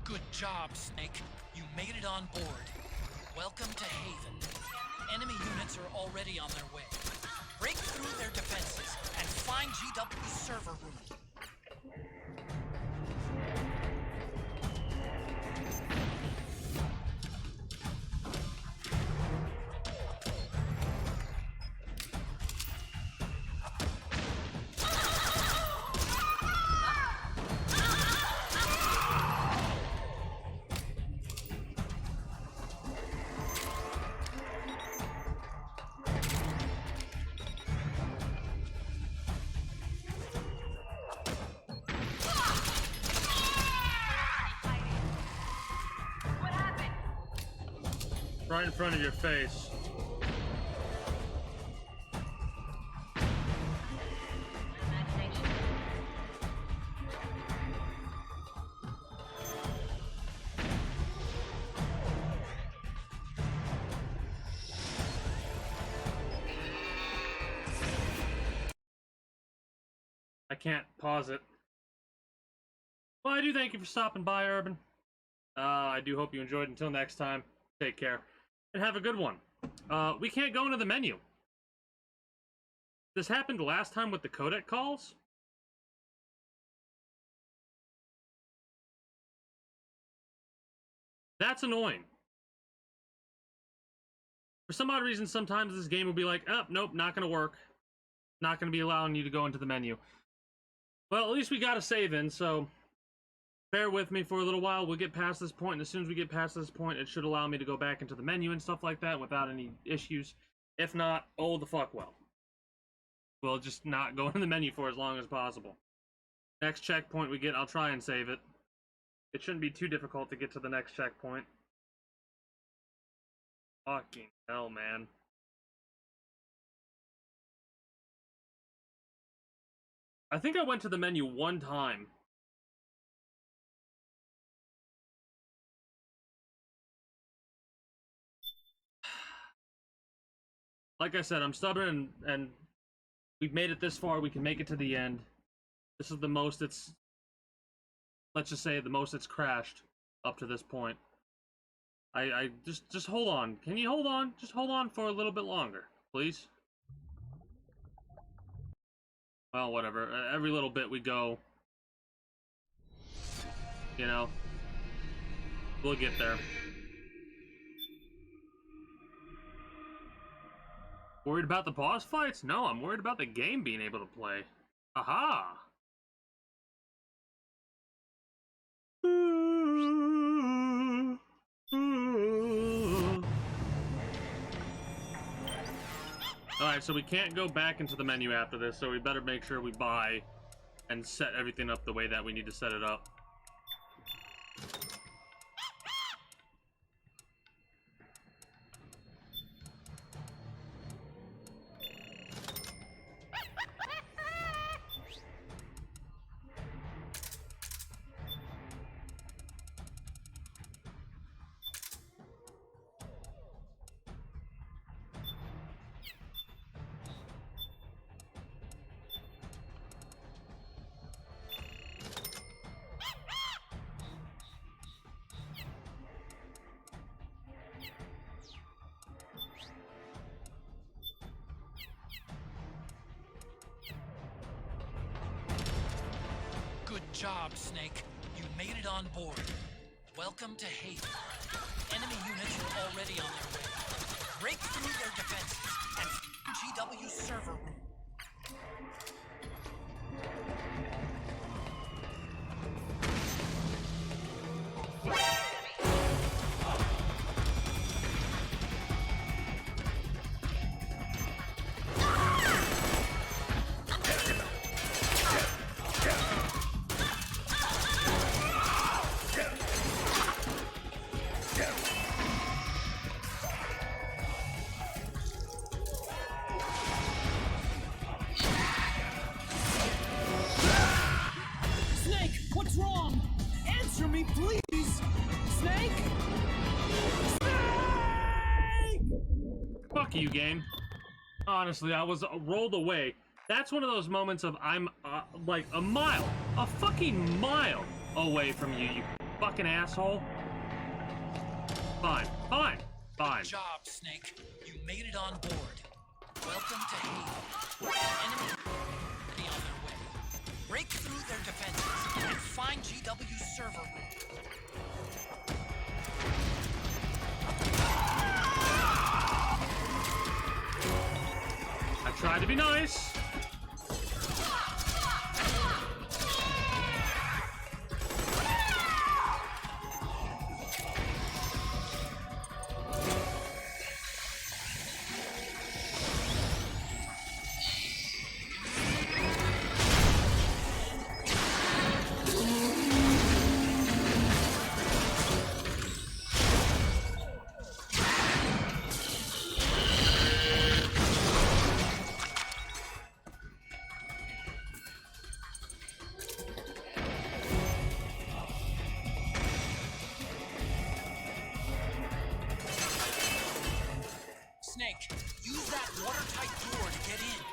Good job, Snake. You made it on board. Welcome to Haven. Enemy units are already on their way. Break through their defenses and find GW's server room. Right in front of your face. I can't pause it. Well, I do thank you for stopping by, Urban. I do hope you enjoyed. Until next time, take care. And have a good one. We can't go into the menu. This happened last time with the codec calls. That's annoying. For some odd reason, sometimes this game will be like, oh, nope, not going to work. Not going to be allowing you to go into the menu. Well, at least we got a save in, so bear with me for a little while. We'll get past this point, and as soon as we get past this point, it should allow me to go back into the menu and stuff like that without any issues. If not, oh the fuck well. We'll just not go into the menu for as long as possible. Next checkpoint we get, I'll try and save it. It shouldn't be too difficult to get to the next checkpoint. Fucking hell, man. I think I went to the menu one time. Like I said, I'm stubborn, and we've made it this far. We can make it to the end. This is the most it's... Let's just say the most it's crashed up to this point. I just hold on. Can you hold on? Just hold on for a little bit longer, please. Well, whatever. Every little bit we go, you know, we'll get there. Worried about the boss fights? No, I'm worried about the game being able to play. Aha! Alright, so we can't go back into the menu after this, so we better make sure we buy and set everything up the way that we need to set it up. Good job, Snake. You made it on board. Welcome to Haven. Enemy units are already on their way. Break through their defenses and GW server room. What's wrong? Answer me, please! Snake? Snake! Fuck you, game. Honestly, I was rolled away. That's one of those moments of I'm like a fucking mile away from you, you fucking asshole. Fine. Good job, Snake. You made it on board. Welcome to Haven. Enemy on their way. Break through their defenses and find GW's server room. I tried to be nice. Snake, use that watertight door to get in.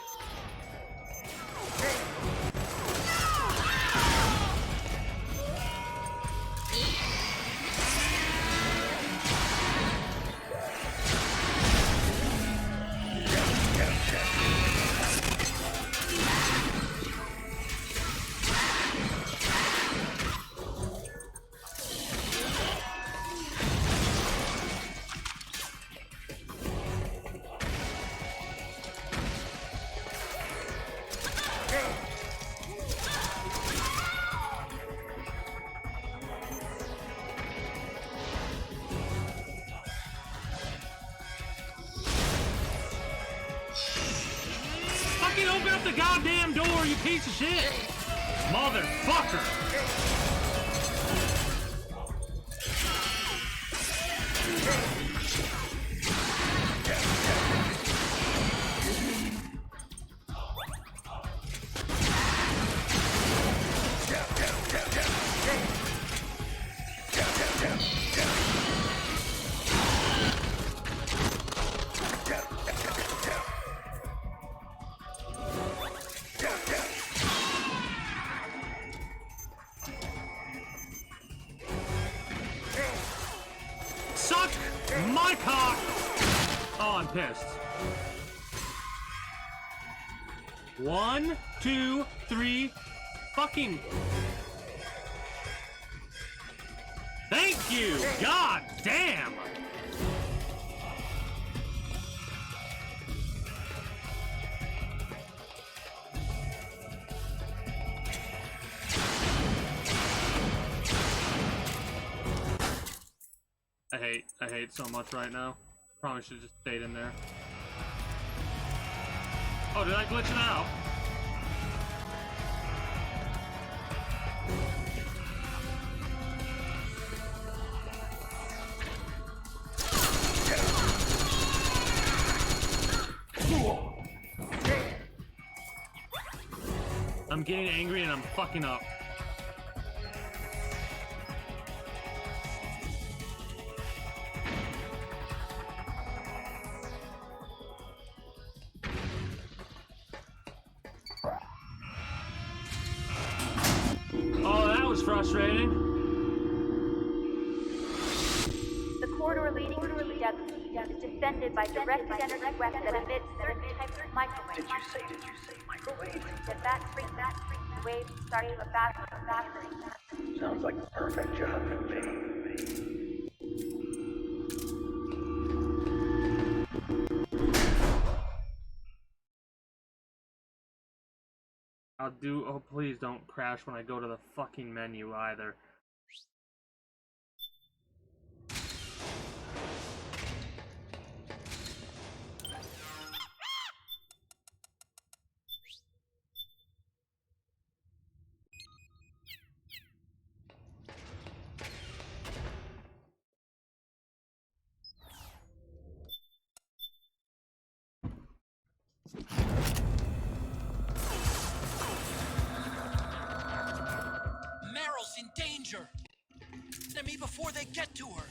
Fucking open up the goddamn door, you piece of shit! Motherfucker! Suck my cock! Oh, I'm pissed. 1, 2, 3, fucking... Thank you! God damn! I hate so much right now. Probably should have just stayed in there. Oh, did I glitch it out? I'm getting angry and I'm fucking up. Oh, that was frustrating. The corridor leading to GW is defended by directed energy weapons that emit certain types of microwaves. Did you say microwave? That frequency waves start to battery. Sounds like the perfect job for me. I'll do. Oh, please don't crash when I go to the fucking menu either. Meryl's in danger. Enemy before they get to her.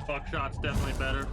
Buckshot's definitely better.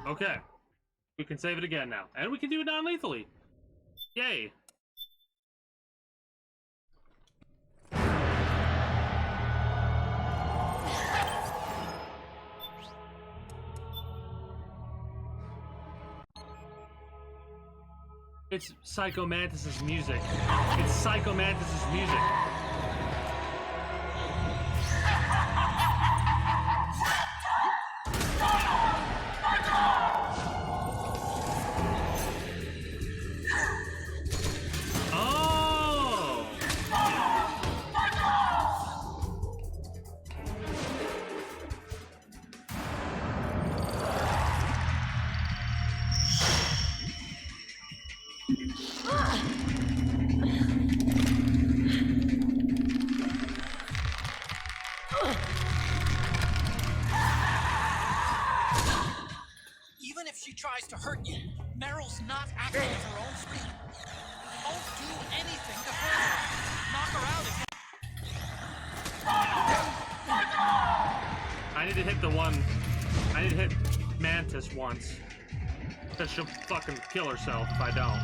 Okay. We can save it again now. And we can do it non-lethally. Yay. It's Psycho Mantis's music. It's Psycho Mantis's music. Even if she tries to hurt you, Meryl's not acting at her own speed. Don't do anything to hurt her. Knock her out again. I need to hit the one. I need to hit Mantis once. Because she'll fucking kill herself if I don't.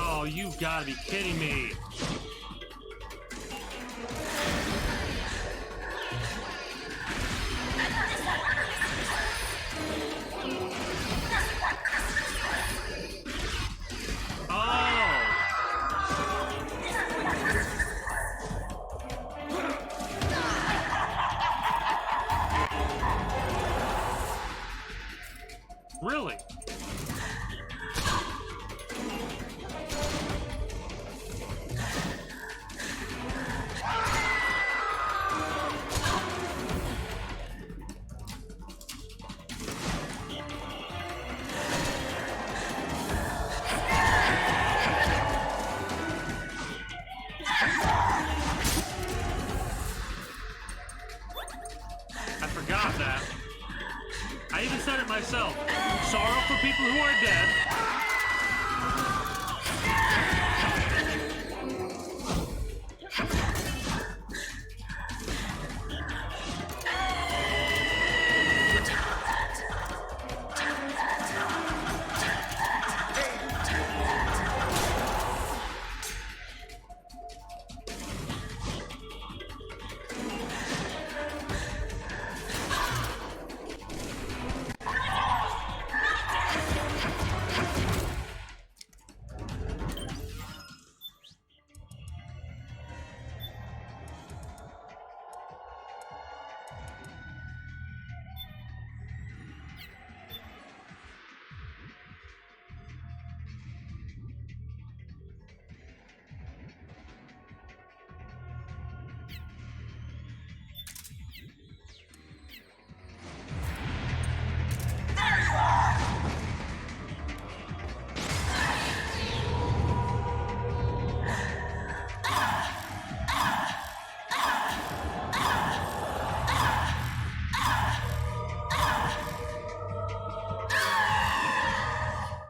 Oh, you gotta be kidding me. really? I forgot that. I even said it myself. Sorrow for people who are dead.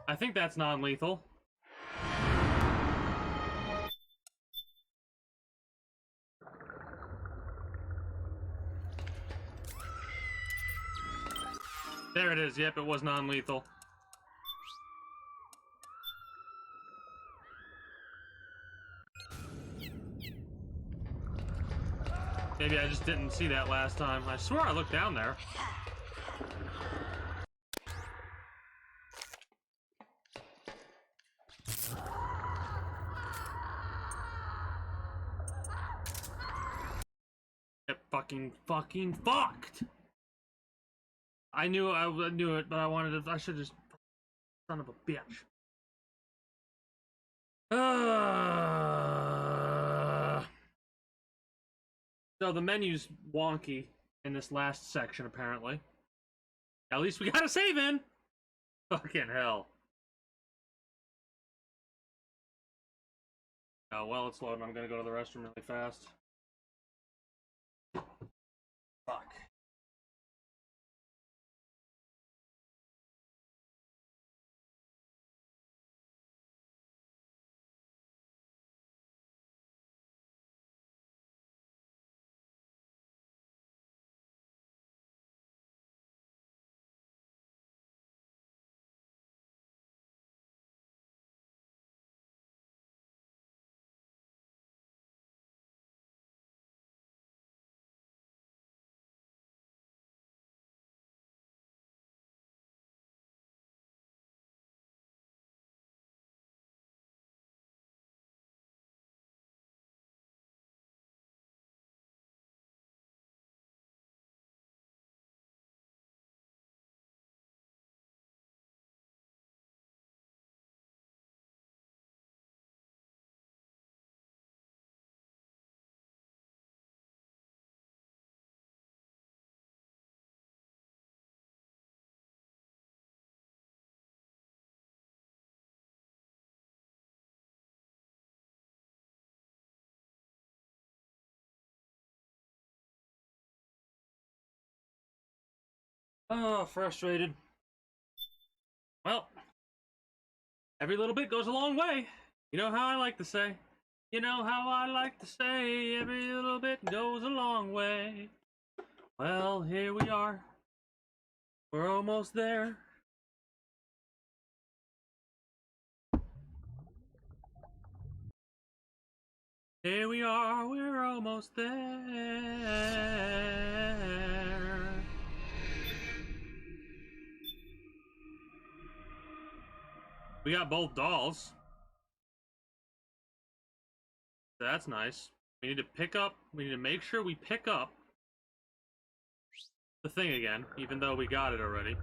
I think that's non-lethal. There it is. Yep, it was non-lethal. Maybe I just didn't see that last time. I swear I looked down there. Get fucking fucked! I knew it, but I should just... Son of a bitch. So the menu's wonky in this last section, apparently. At least we got a save in! Fucking hell. Oh, well, it's loading. I'm gonna go to the restroom really fast. Fuck. Oh, frustrated. Well, every little bit goes a long way. You know how I like to say. You know how I like to say, every little bit goes a long way. Well, here we are. We're almost there. Here we are, we're almost there. We got both dolls. That's nice. We need to make sure we pick up the thing again, even though we got it already.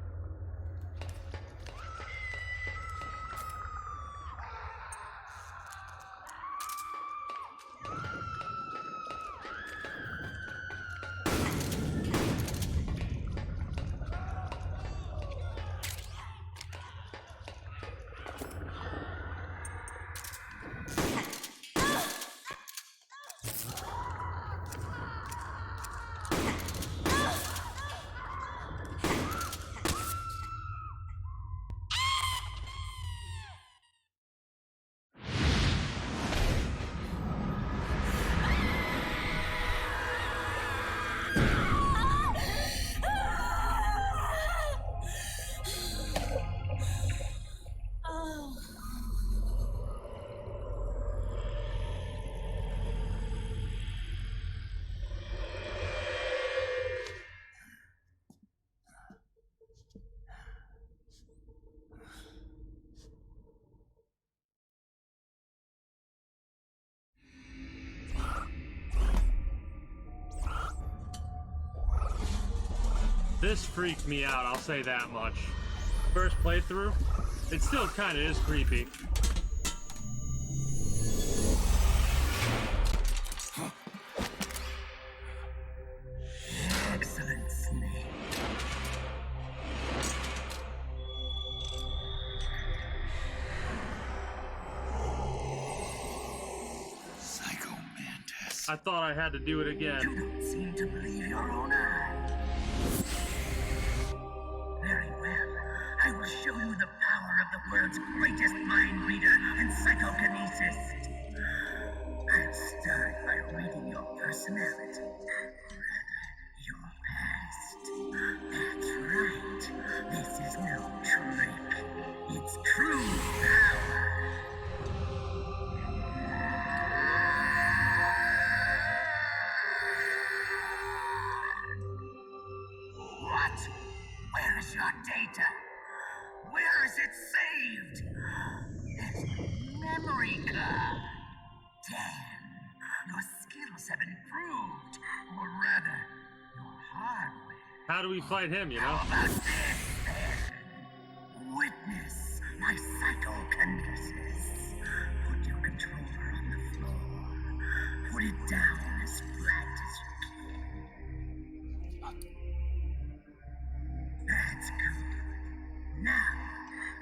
This freaked me out, I'll say that much. First playthrough, it still kind of is creepy. Excellent, Snake. Psycho Mantis. I thought I had to do it again. You don't seem to believe your own eyes. Very well. I will show you the power of the world's greatest mind reader and psychokinesis. I'll start by reading your personality. Your past. That's right. This is no trick. It's true power. What? Where is your data? Where is it saved? There's memory card. Damn. Your skills have improved. Or rather, your hardware. How do we fight him, you know? How about this, then? Witness my psychokinesis. Put your controller on the floor. Put it down as flat as you can. That's good. Now,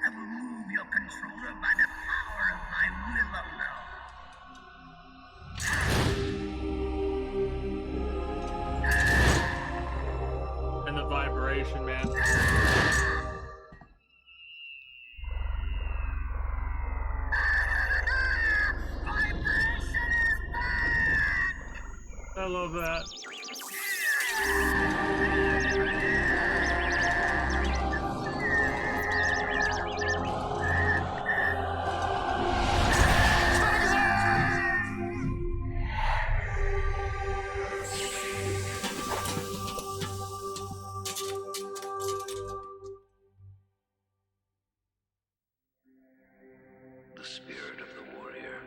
I will move your controller by the power of my will alone. And the vibration, man. I love that. The spirit of the warrior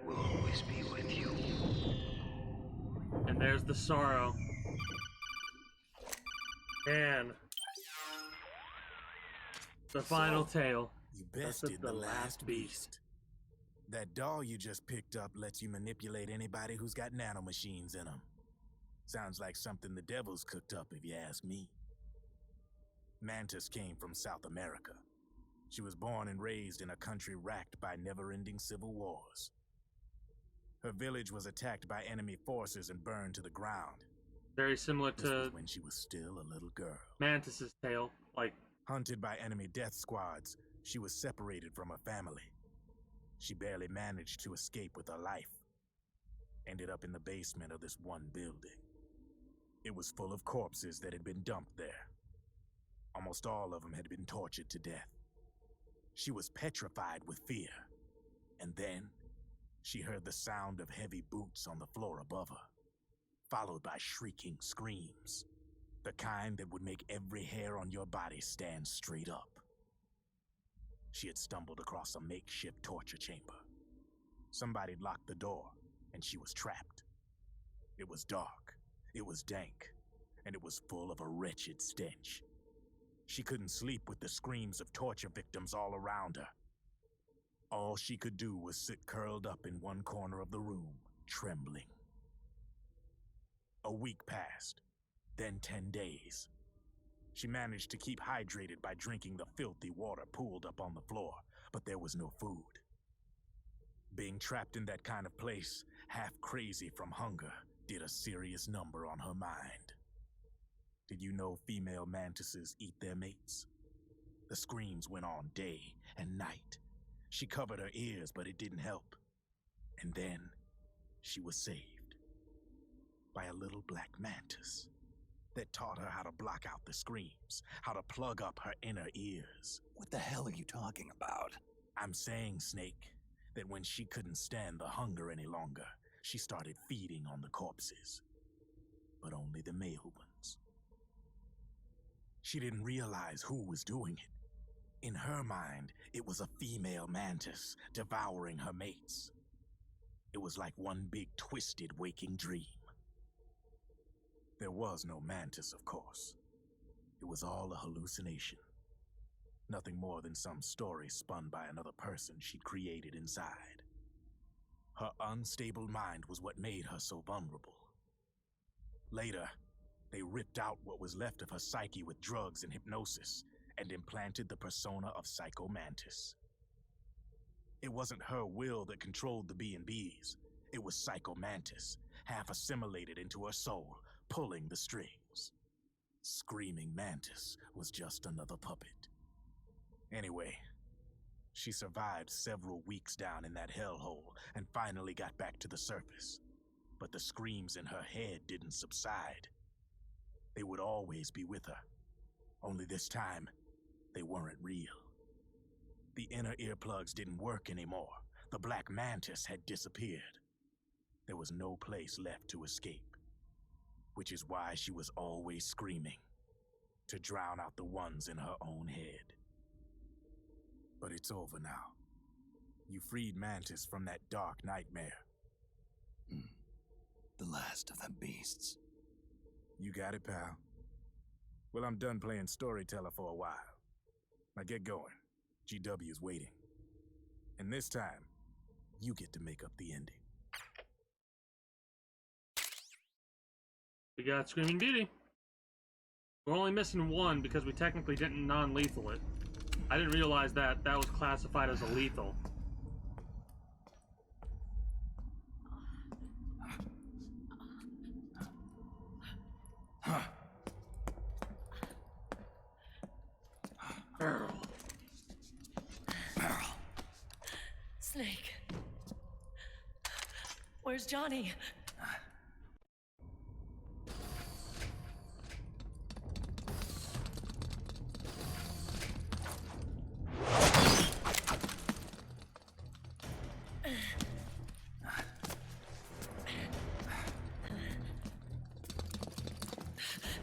will always be with you. And there's the sorrow. And the final tale. You bested the last beast. That doll you just picked up lets you manipulate anybody who's got nanomachines in them. Sounds like something the devil's cooked up, if you ask me. Mantis came from South America. She was born and raised in a country racked by never-ending civil wars. Her village was attacked by enemy forces and burned to the ground. Very similar This was to when she was still a little girl. Mantis's tale. Like, hunted by enemy death squads, she was separated from her family. She barely managed to escape with her life. Ended up in the basement of this one building. It was full of corpses that had been dumped there. Almost all of them had been tortured to death. She was petrified with fear. And then, she heard the sound of heavy boots on the floor above her, followed by shrieking screams. The kind that would make every hair on your body stand straight up. She had stumbled across a makeshift torture chamber. Somebody locked the door, and she was trapped. It was dark, it was dank, and it was full of a wretched stench. She couldn't sleep with the screams of torture victims all around her. All she could do was sit curled up in one corner of the room, trembling. A week passed, then 10 days. She managed to keep hydrated by drinking the filthy water pooled up on the floor, but there was no food. Being trapped in that kind of place, half crazy from hunger, did a serious number on her mind. Did you know female mantises eat their mates? The screams went on day and night. She covered her ears, but it didn't help. And then, she was saved by a little black mantis that taught her how to block out the screams, how to plug up her inner ears. What the hell are you talking about? I'm saying, Snake, that when she couldn't stand the hunger any longer, she started feeding on the corpses. But only the male ones. She didn't realize who was doing it. In her mind, it was a female mantis devouring her mates. It was like one big twisted waking dream. There was no mantis, of course. It was all a hallucination. Nothing more than some story spun by another person she'd created inside. Her unstable mind was what made her so vulnerable. Later, they ripped out what was left of her psyche with drugs and hypnosis and implanted the persona of Psycho Mantis. It wasn't her will that controlled the B&Bs. It was Psycho Mantis, half assimilated into her soul, pulling the strings. Screaming Mantis was just another puppet. Anyway, she survived several weeks down in that hellhole and finally got back to the surface. But the screams in her head didn't subside. They would always be with her. Only this time, they weren't real. The inner earplugs didn't work anymore. The Black Mantis had disappeared. There was no place left to escape. Which is why she was always screaming, to drown out the ones in her own head. But it's over now. You freed Mantis from that dark nightmare. The last of them beasts. You got it, pal. Well, I'm done playing storyteller for a while. Now get going. GW's waiting. And this time, you get to make up the ending. We got Screaming Beauty. We're only missing one because we technically didn't non-lethal it. I didn't realize that that was classified as a lethal. Earl. Snake. Where's Johnny?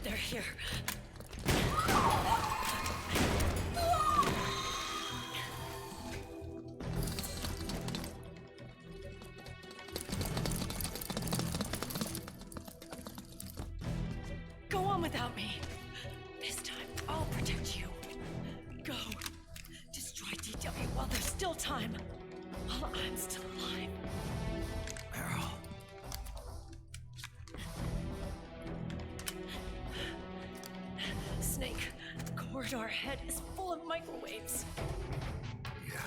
They're here. Go on without me. This time, I'll protect you. Go. Destroy DW while there's still time. While I'm still alive. Meryl. Snake, the corridor ahead is full of microwaves. Yeah.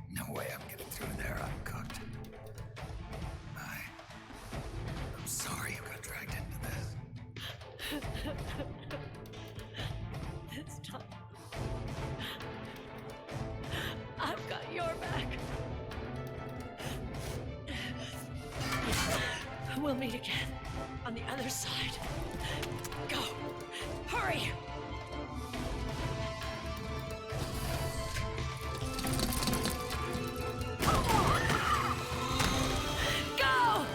No way I'm getting through there uncooked. I'm sorry you got dragged into this. This time, I've got your back. We'll meet again on the other side. Go! Hurry! Go!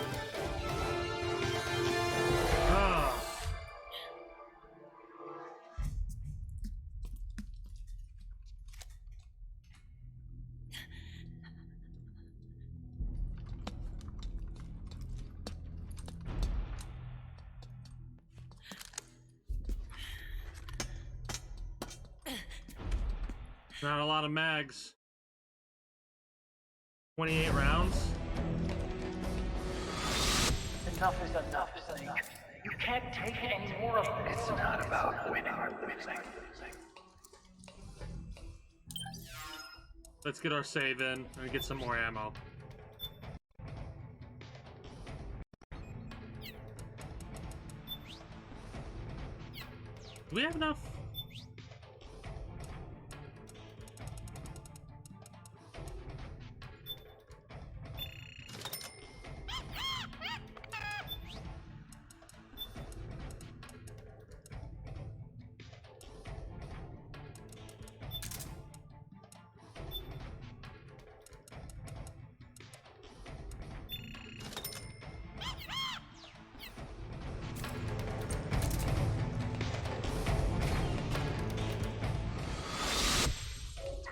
Not a lot of mags. 28 rounds. Enough is enough, Snake. You can't take any more of this. It's not about winning or losing. Let's get our save in and get some more ammo. Do we have enough?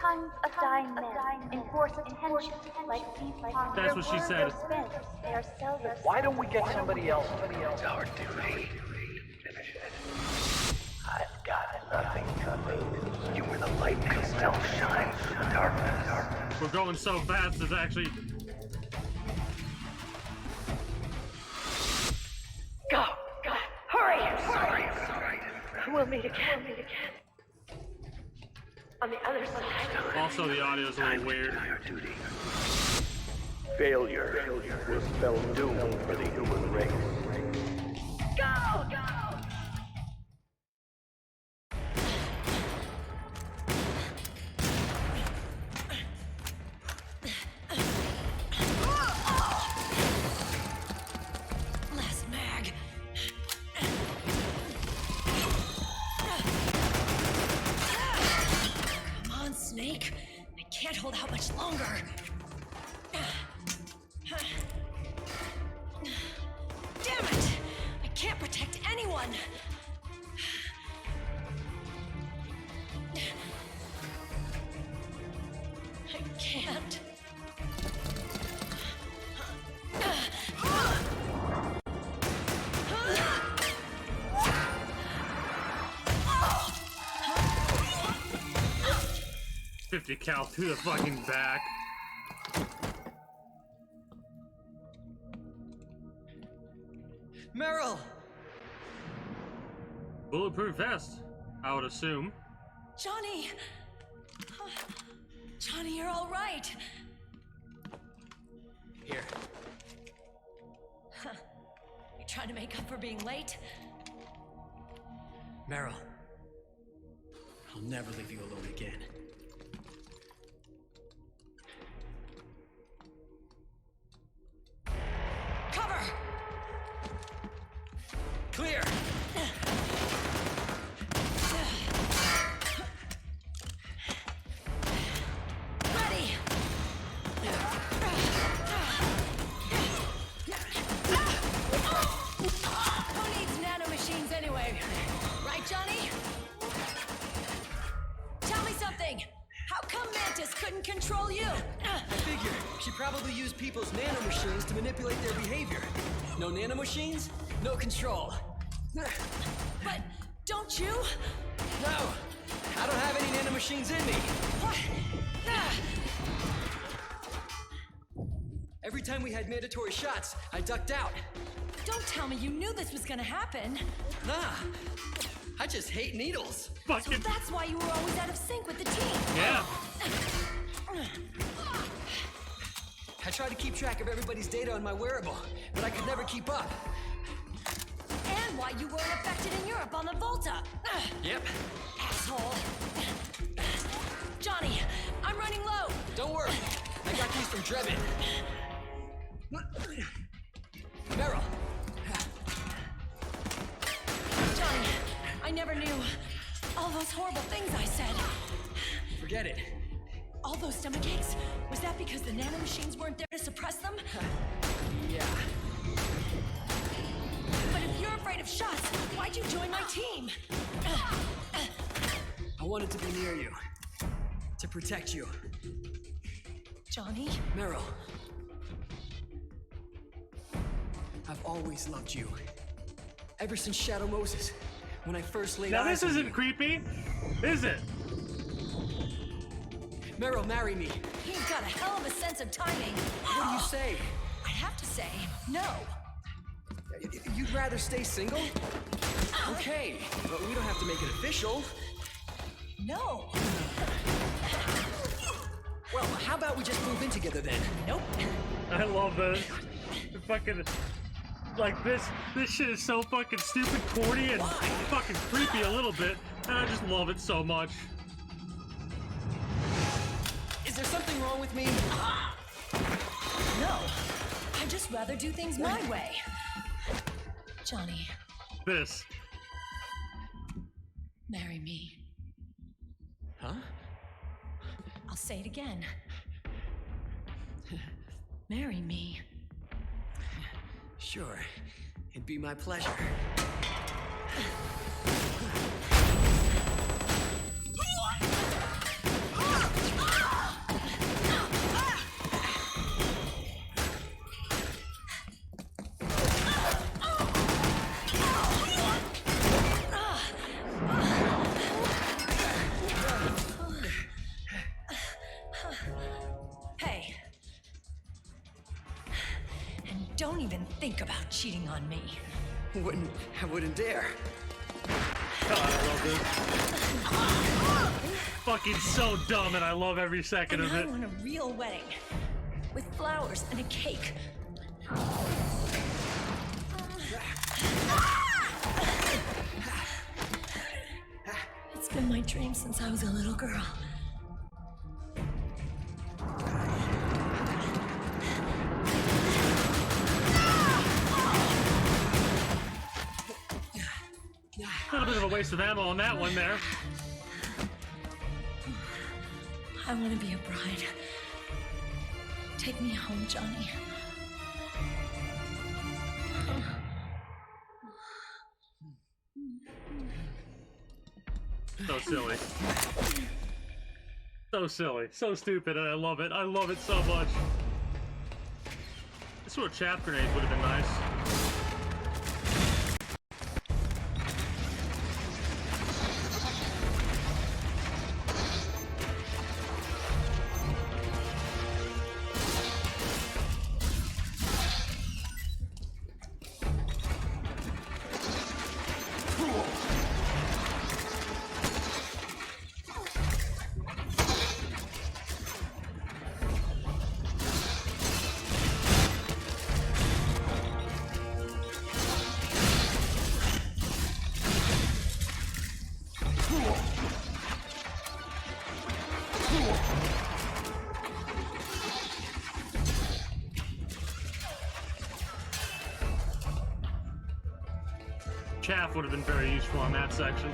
Tons of dying men enforce attention like deep That's what she said. They are seldom. Why don't we get somebody else? It's our duty. Finish it. going so fast, it's actually... Go! Hurry! Sorry. We'll meet again. On the other side. Also, the audio's a little weird. Failure will spell doom for the human race. Go! Last mag. Come on, Snake. I can't hold out much longer. Damn it! I can't protect anyone! I can't. 50 cal to the fucking back. Meryl! Bulletproof vest, I would assume. Johnny! Johnny, you're all right. Here. You trying to make up for being late? Meryl. I'll never leave you alone again. Cover! Clear! Ready! Who needs nanomachines anyway? Right, Johnny? Tell me something! How come Mantis couldn't control you? I figure she probably used people's nanomachines to manipulate their behavior. No nanomachines, no control. But don't you? No! I don't have any nanomachines in me! What? Every time we had mandatory shots, I ducked out. Don't tell me you knew this was gonna happen. Nah, I just hate needles. So that's why you were always out of sync with the team. Yeah. I tried to keep track of everybody's data on my wearable, but I could never keep up. And why you weren't affected in Europe on the Volta. Yep. Asshole. Johnny, I'm running low. Don't worry, I got these from Drebin. Meryl. Johnny, I never knew all those horrible things I said. Forget it. All those stomach aches, was that because the nanomachines weren't there to suppress them? Yeah. But if you're afraid of shots, why'd you join my team? I wanted to be near you. To protect you. Johnny? Meryl. I've always loved you. Ever since Shadow Moses, when I first laid Now eyes this on isn't you. creepy, is it? Meryl, marry me. He's got a hell of a sense of timing. What do you say? I'd have to say no. You'd rather stay single? Okay, but we don't have to make it official. No. Well, how about we just move in together then? Nope. I love this. The fucking, like this shit is so fucking stupid, corny, and fucking creepy a little bit, and I just love it so much. Is there something wrong with me? No. I'd just rather do things my way. Johnny. This. Marry me. Huh? I'll say it again. Marry me. Sure. It'd be my pleasure. Don't even think about cheating on me. I wouldn't dare. God, I love this. Fucking so dumb, and I love every second And of I it. want a real wedding. With flowers and a cake. It's been my dream since I was a little girl. A little bit of a waste of ammo on that one there. I want to be a bride. Take me home, Johnny. So silly. So silly. So stupid, and I love it. I love it so much. This sort of chaff grenades would have been nice. Chaff would have been very useful on that section.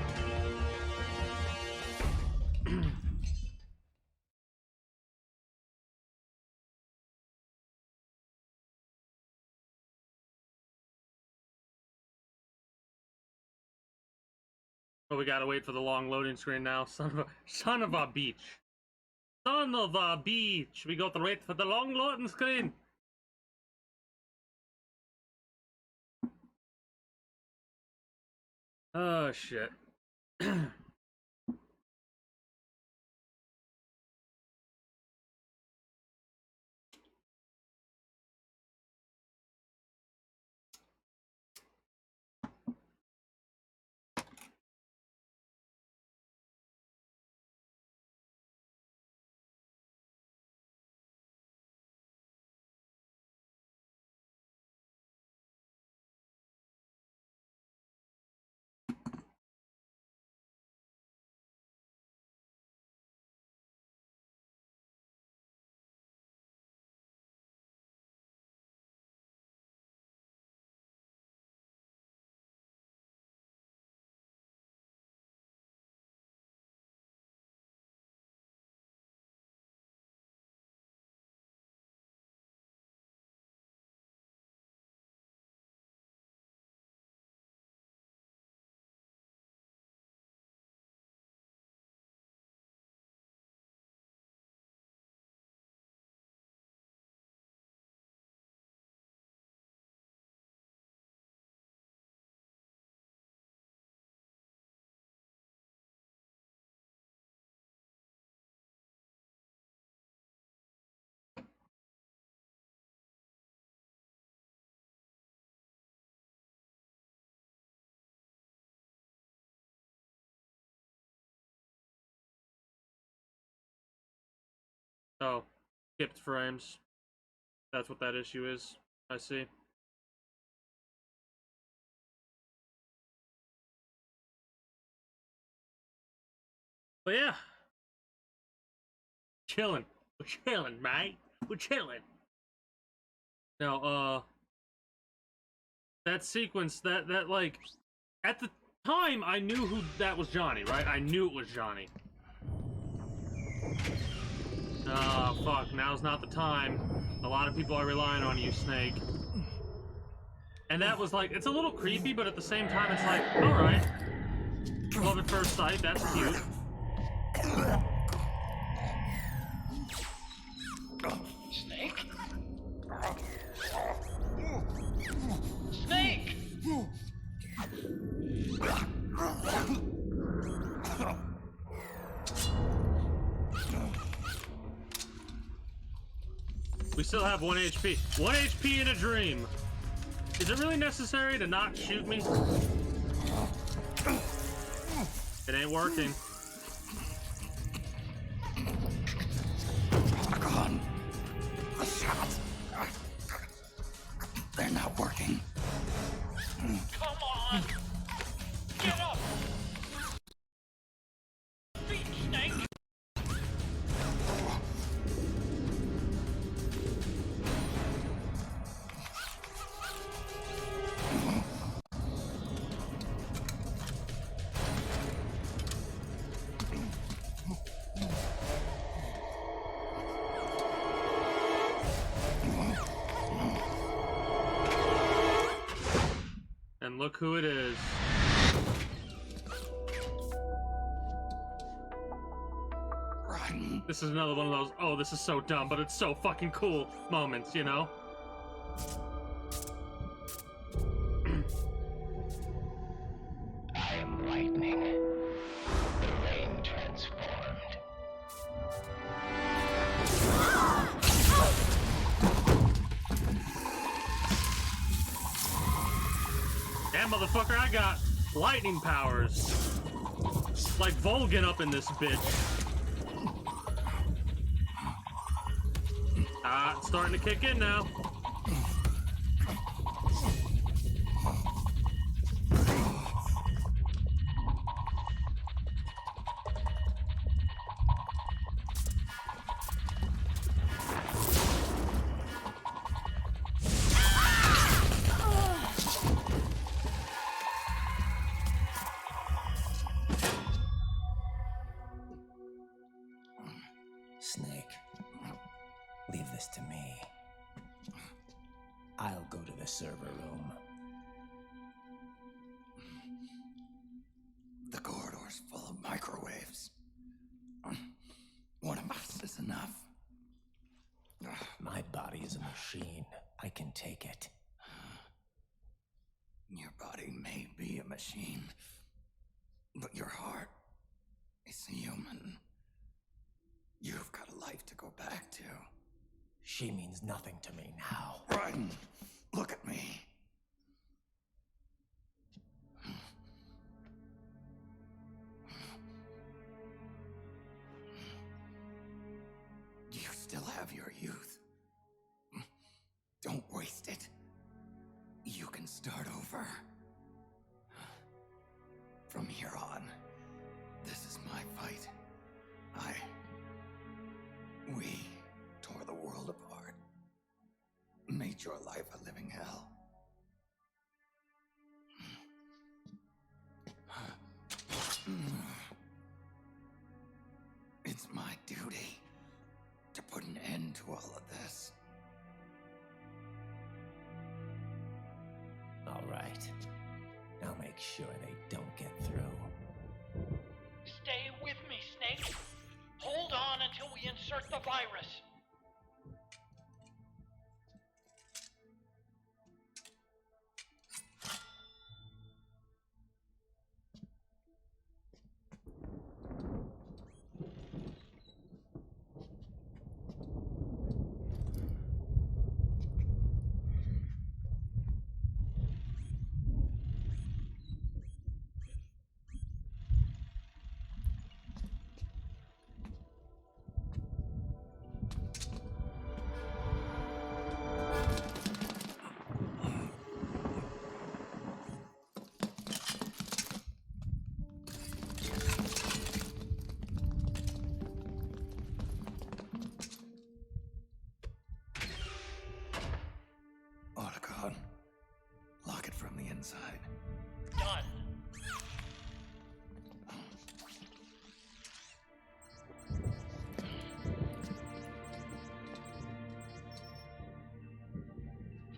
But we gotta wait for the long loading screen now. Son of a beach. Son of a beach. We got to wait for the long loading screen. Oh shit. Oh, skipped frames. That's what that issue is. I see. But yeah. Chilling. We're chilling, mate. We're chilling. Now, that sequence, that like, at the time, I knew who that was Johnny, right? I knew it was Johnny. Oh, fuck, now's not the time. A lot of people are relying on you, Snake. And that was like, it's a little creepy, but at the same time, it's like, alright. Love at first sight, that's cute. Snake? Snake! We still have 1 HP. 1 HP in a dream. Is it really necessary to not shoot me? It ain't working. Gone. The shots. They're not working. Come on! Get up! Beat Snake! And look who it is. Run. This is another one of those, oh, this is so dumb, but it's so fucking cool moments, you know? I am lightning. The rain transformed. Damn, motherfucker, I got lightning powers. Like Volgan up in this bitch. Ah, it's starting to kick in now. Snake, leave this to me. I'll go to the server room. The corridor's full of microwaves. One of us is enough. My body is a machine. I can take it. Your body may be a machine, but your heart is human. You've got a life to go back to. She means nothing to me now. Run! Look at me. You still have your youth. Don't waste it. You can start over. From here on, this is my fight. We tore the world apart. Made your life a living hell. It's my duty to put an end to all of this. All right. I'll make sure they don't get through. Stay with me, Snake. Hold on until we insert the virus. Lock it from the inside. Done.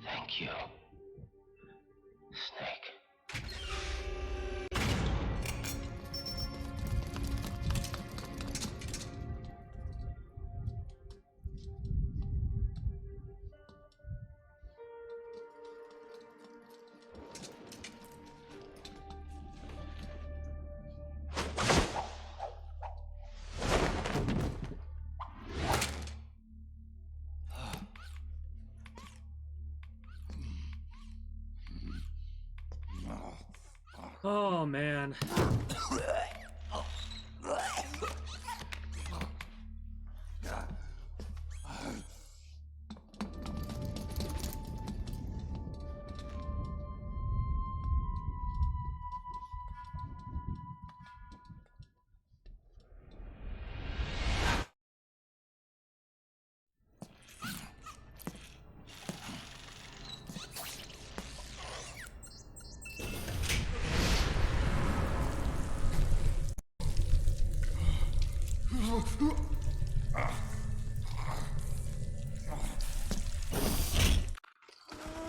Thank you, Snake. Oh man.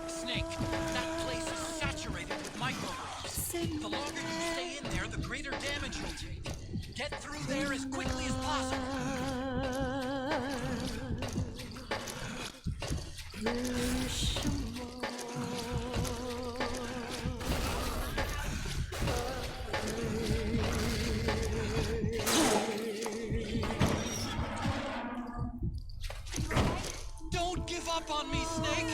Snake, that place is saturated with microwaves. The longer you stay in there, the greater damage you'll take. Get through there as quickly as possible. Don't give up on me, Snake!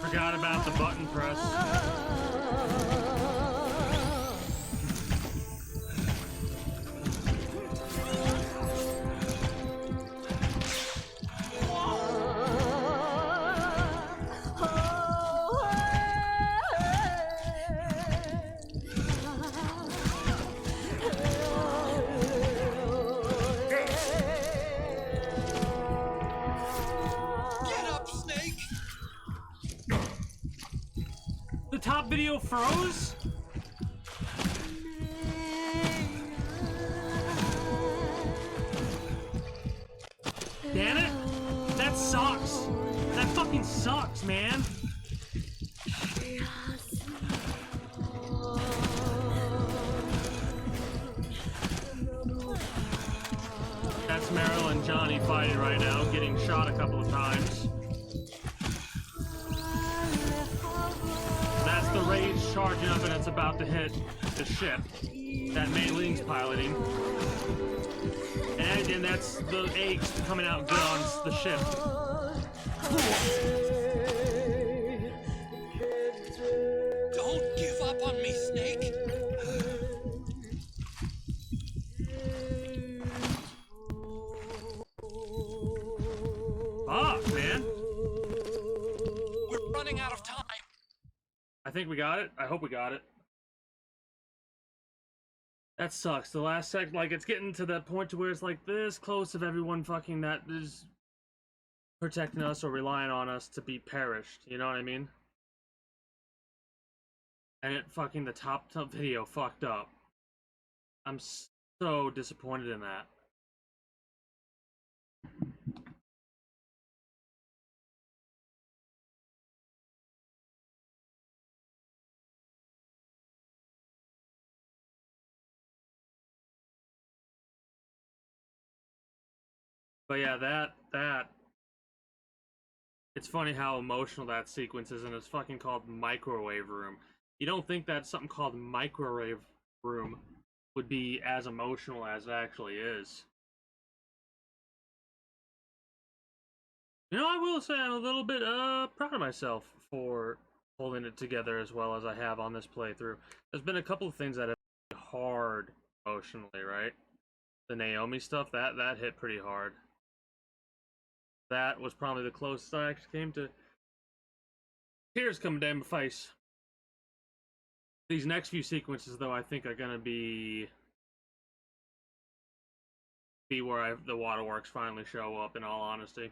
Forgot about the button press. Get up, Snake! The top video froze? Damn it! That sucks! That fucking sucks, man! That's Meryl and Johnny fighting right now, getting shot a couple of times. That's the rage charging up and it's about to hit the ship that Mei Ling's piloting. And again, that's the eggs coming out good on the ship. Don't give up on me, Snake! Fuck, man. We're running out of time. I think we got it. I hope we got it. That sucks. The last sec, like, it's getting to that point to where it's like this close of everyone fucking that is protecting us or relying on us to be perished. You know what I mean? And it fucking, the top video fucked up. I'm so disappointed in that. But yeah, that it's funny how emotional that sequence is, and it's fucking called Microwave Room. You don't think that something called Microwave Room would be as emotional as it actually is. You know, I will say I'm a little bit proud of myself for holding it together as well as I have on this playthrough. There's been a couple of things that have been hard emotionally, right? The Naomi stuff, that hit pretty hard. That was probably the closest I actually came to tears coming down my face. These next few sequences, though, I think are gonna be where the waterworks finally show up, in all honesty.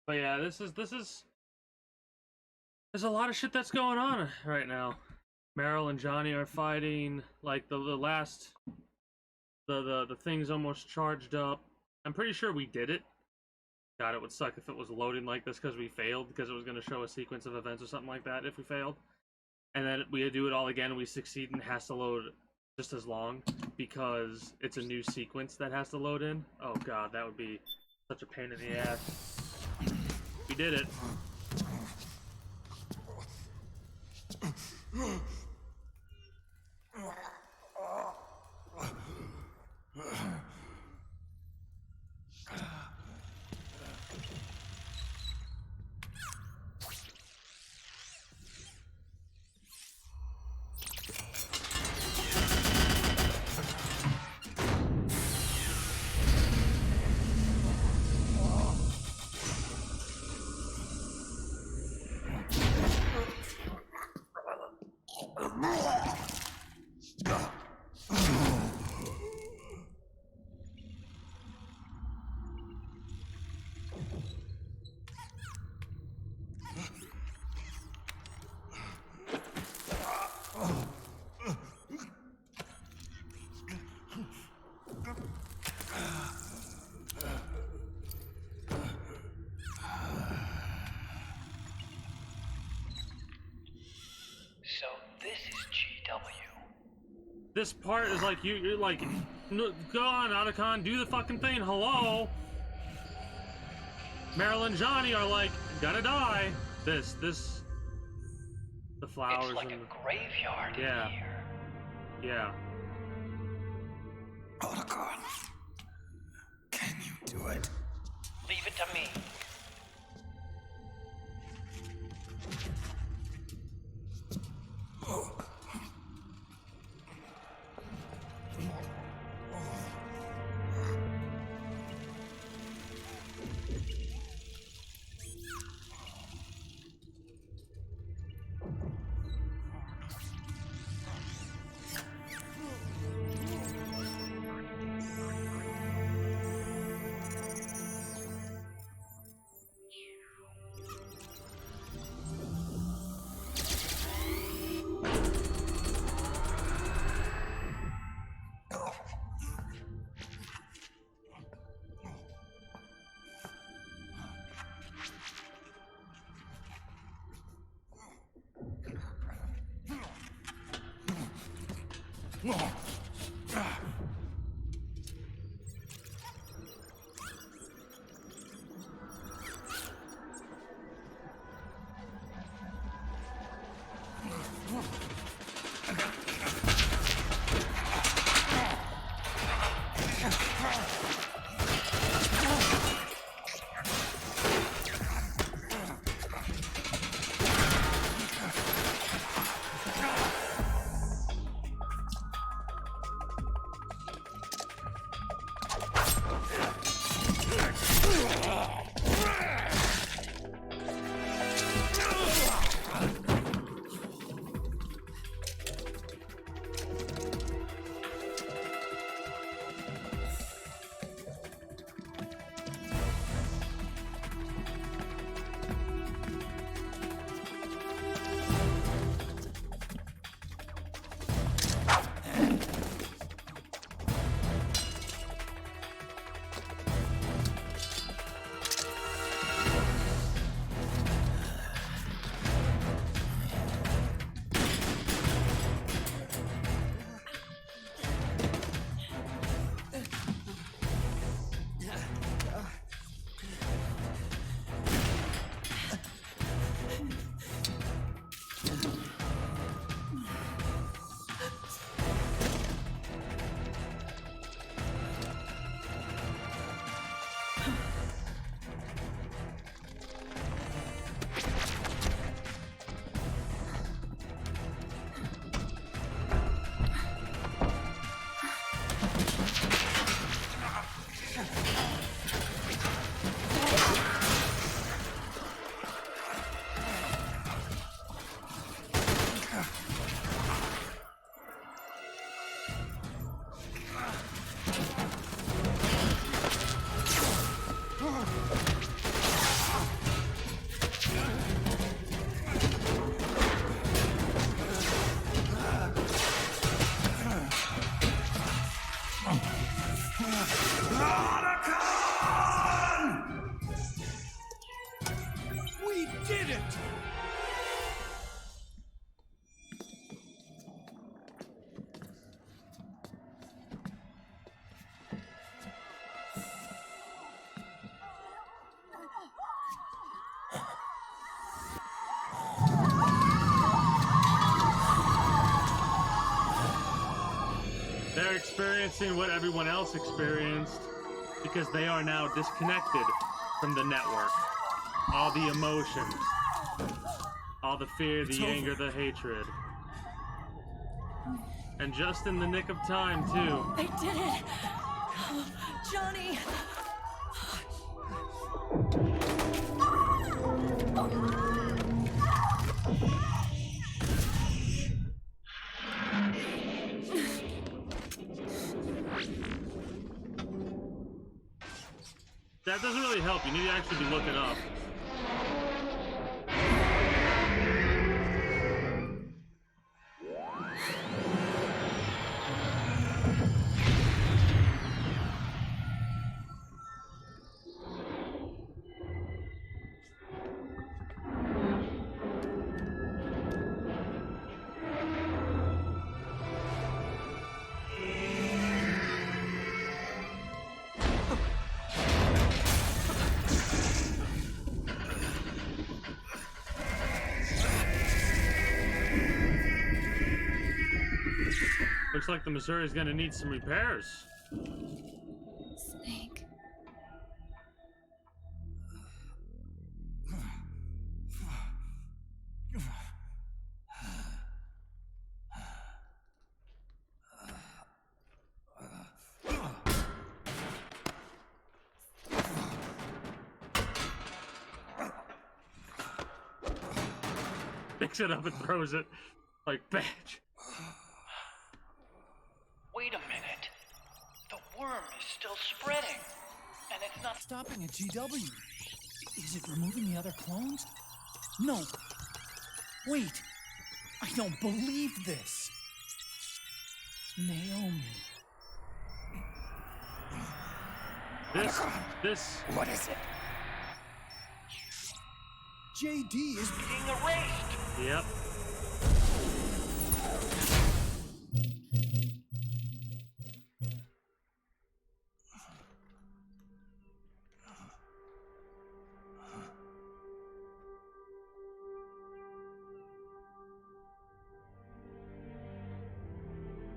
But yeah, this is there's a lot of shit that's going on right now. Meryl and Johnny are fighting, like the last the thing's almost charged up. I'm pretty sure we did it. God, it would suck if it was loading like this because we failed, because it was going to show a sequence of events or something like that if we failed. And then we do it all again and we succeed, and it has to load just as long because it's a new sequence that has to load in. Oh god, that would be such a pain in the ass. We did it. So this is GW. This part is like you're like, no, go on, Otacon, do the fucking thing. Hello. Meryl and Johnny are like gonna die. The flowers. It's like and a graveyard yeah, in here. yeah. Otacon, can you do it? Leave it to me. We did it! They're experiencing what everyone else experienced because they are now disconnected from the network. All the emotions, all the fear, the anger, the hatred. And just in the nick of time, too. They did it! Oh, Johnny! That doesn't really help. You need to actually be looking up. Looks like the Missouri's gonna need some repairs. Snake. Picks it up and throws it like badge. Wait a minute. The worm is still spreading. And it's not Stopping at GW. Is it removing the other clones? No. Wait. I don't believe this. Naomi. This. What is it? JD is being erased. Yep.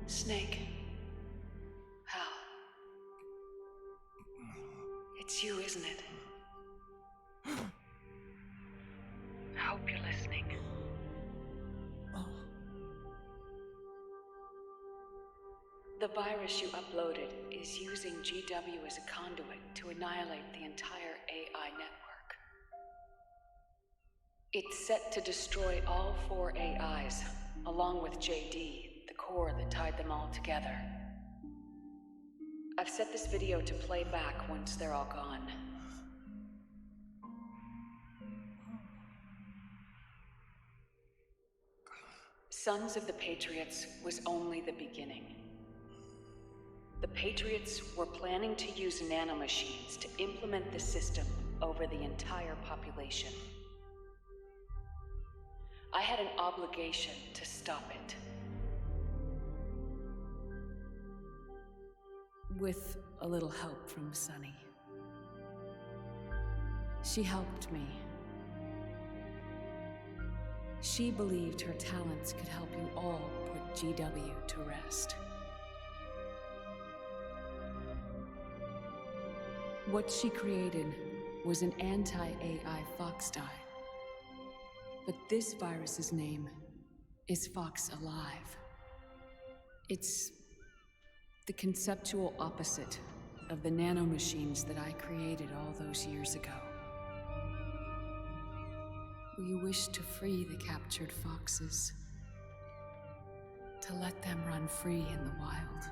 Snake. Hal. It's you, isn't it? I hope you're listening. The virus you uploaded is using GW as a conduit to annihilate the entire AI network. It's set to destroy all 4 AIs, along with JD, the core that tied them all together. I've set this video to play back once they're all gone. Sons of the Patriots was only the beginning. The Patriots were planning to use nanomachines to implement the system over the entire population. I had an obligation to stop it. With a little help from Sunny. She helped me. She believed her talents could help you all put GW to rest. What she created was an anti-AI fox dye. But this virus's name is Fox Alive. It's the conceptual opposite of the nanomachines that I created all those years ago. We wish to free the captured foxes, to let them run free in the wild.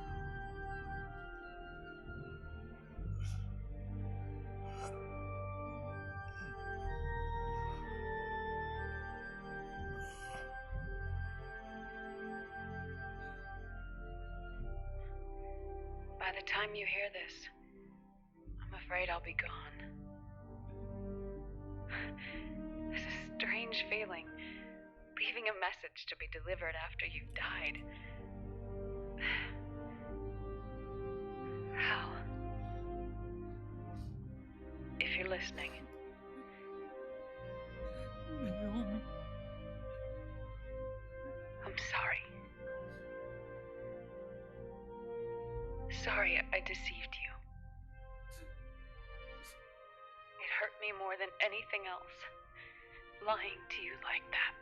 By the time you hear this, I'm afraid I'll be gone. It's a strange feeling, leaving a message to be delivered after you've died. Hal, if you're listening, I'm sorry. Sorry I deceived you. It hurt me more than anything else, lying to you like that.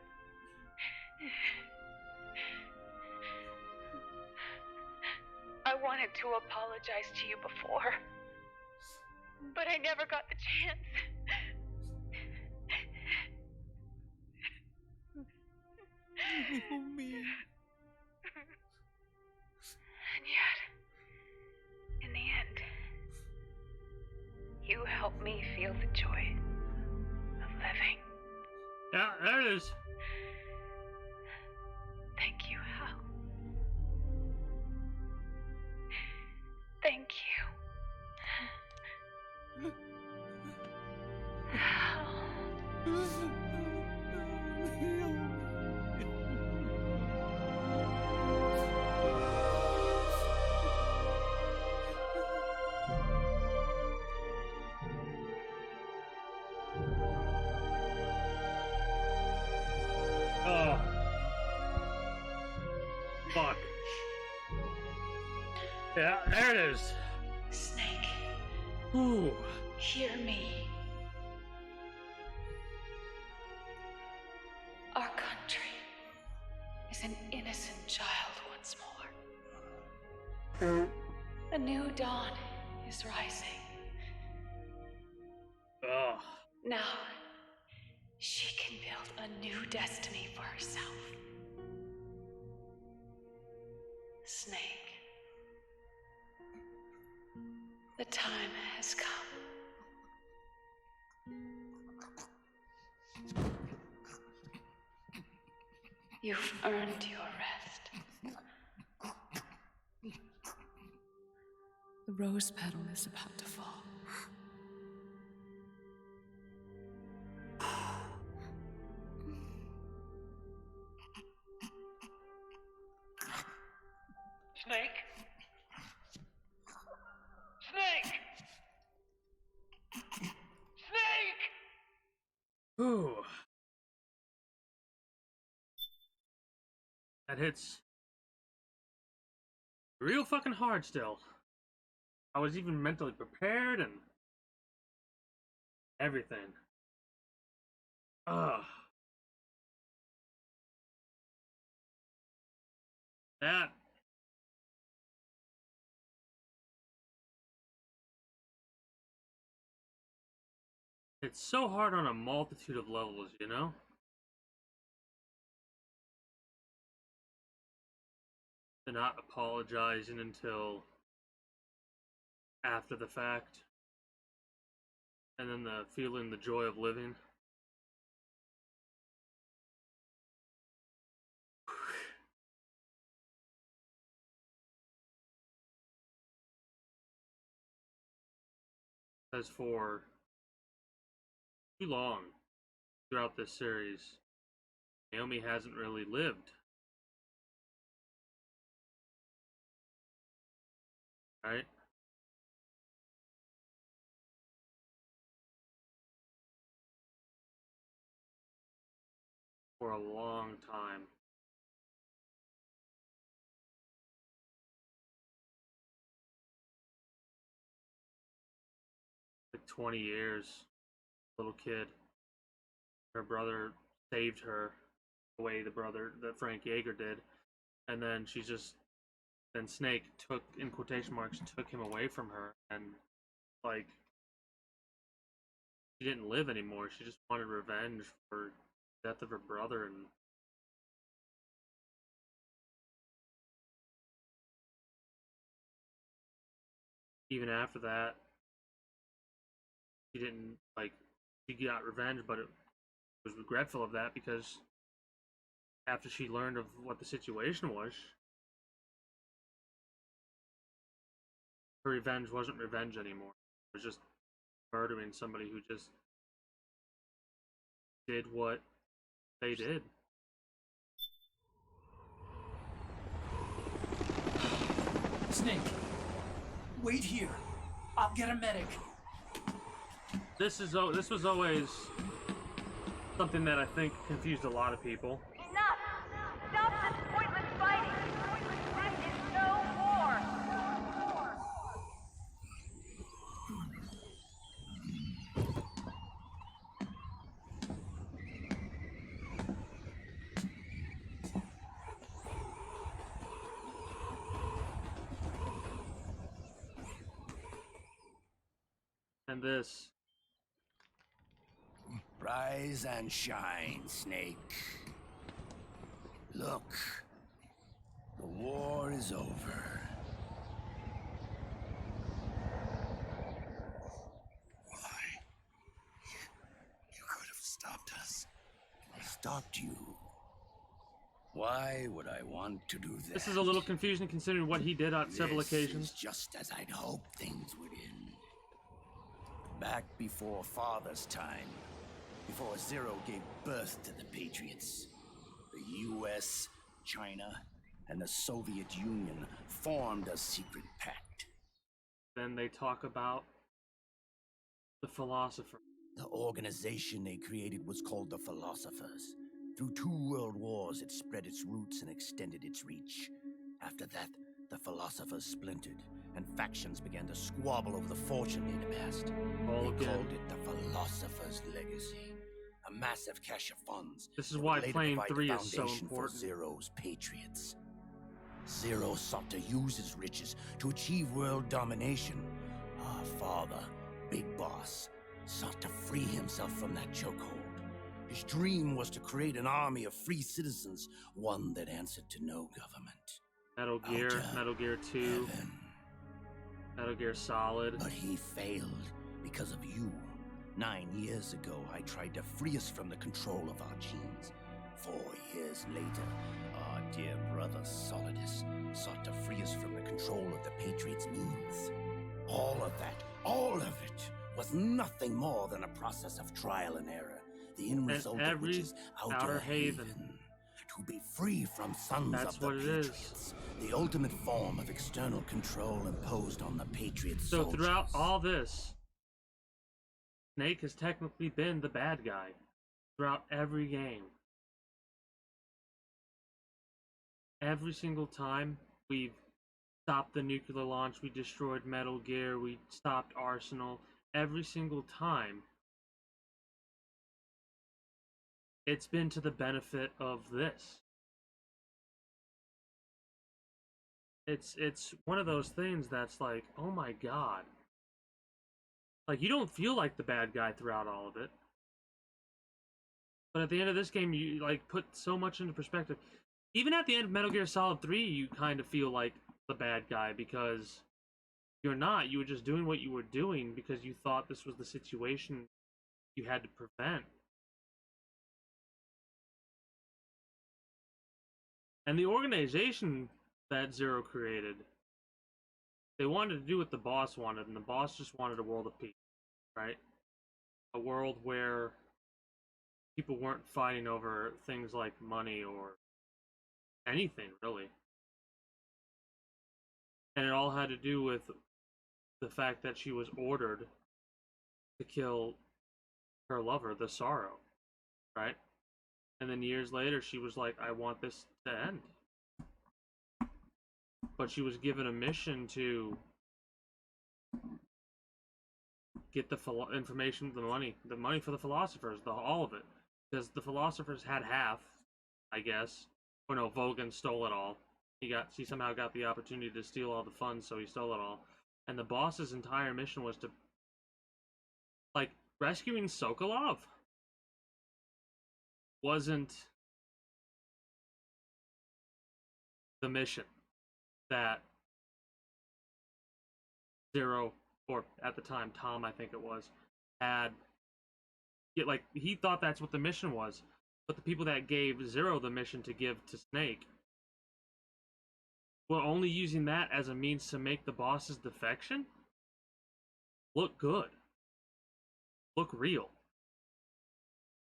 I wanted to apologize to you before, but I never got the chance. And yet, in the end, you helped me feel the joy of living. Yeah, there it is. Thank you, Hal. Thank you. Hal. Oh. Fuck. Yeah, there it is. Snake. Ooh. Hear me. Our country is an innocent child once more. A new dawn is rising. Ugh. Now, she can build a new destiny for herself. Snake, the time has come. You've earned your rest. The rose petal is about to fall. Snake? Snake! Snake! Ooh. That hits real fucking hard still. I was even mentally prepared and everything. Ugh. That. It's so hard on a multitude of levels, you know? To not apologizing until after the fact. And then the feeling the joy of living. As for too long throughout this series, Naomi hasn't really lived. Right? For a long time. Like 20 years. Little kid. Her brother saved her the way the brother that Frank Yeager did. And then she just then Snake took, in quotation marks, took him away from her, and like she didn't live anymore. She just wanted revenge for the death of her brother, and even after that she didn't like she got revenge, but it was regretful of that because after she learned of what the situation was, her revenge wasn't revenge anymore. It was just murdering somebody who just did what they did. Snake, wait here. I'll get a medic. This was always something that I think confused a lot of people. Enough! Stop this pointless fighting! This is no war! And this. Rise and shine, Snake. Look, the war is over. Why? You could have stopped us. I stopped you. Why would I want to do that? This is a little confusing considering what he did on several occasions. This is just as I'd hoped things would end. Back before Father's time, before Zero gave birth to the Patriots, the US, China, and the Soviet Union formed a secret pact. Then they talk about the philosopher. The organization they created was called the Philosophers. Through 2 world wars, it spread its roots and extended its reach. After that, the Philosophers splintered, and factions began to squabble over the fortune they'd amassed. They called it the Philosopher's Legacy, a massive cache of funds. This is why Plane 3 is so For important. Zero's Patriots. Zero sought to use his riches to achieve world domination. Our father, Big Boss, sought to free himself from that chokehold. His dream was to create an army of free citizens, one that answered to no government. Metal Gear, Metal Gear 2, Metal Gear Solid. But he failed because of you. 9 years ago, I tried to free us from the control of our genes. 4 years later, our dear brother Solidus sought to free us from the control of the Patriots' means. All of it was nothing more than a process of trial and error. The end result of which is Outer Haven. To be free from sons of the Patriots. The ultimate form of external control imposed on the Patriots. So throughout all this, Snake has technically been the bad guy throughout every game. Every single time we've stopped the nuclear launch, we destroyed Metal Gear, we stopped Arsenal. Every single time, it's been to the benefit of this. It's one of those things that's like, oh my god. Like, you don't feel like the bad guy throughout all of it. But at the end of this game, you like put so much into perspective. Even at the end of Metal Gear Solid 3, you kind of feel like the bad guy because you're not. You were just doing what you were doing because you thought this was the situation you had to prevent. And the organization that Zero created, they wanted to do what the boss wanted, and the boss just wanted a world of peace, right? A world where people weren't fighting over things like money or anything, really. And it all had to do with the fact that she was ordered to kill her lover, the Sorrow, right? And then years later, she was like, I want this to end. But she was given a mission to get the information, the money for the philosophers, all of it. Because the philosophers had half, I guess. Or no, Vogan stole it all. He somehow got the opportunity to steal all the funds, so he stole it all. And the boss's entire mission was to, like, rescuing Sokolov wasn't the mission that Zero, or at the time Tom, I think it was, had. Like, he thought that's what the mission was, but the people that gave Zero the mission to give to Snake we're only using that as a means to make the boss's defection look good, look real,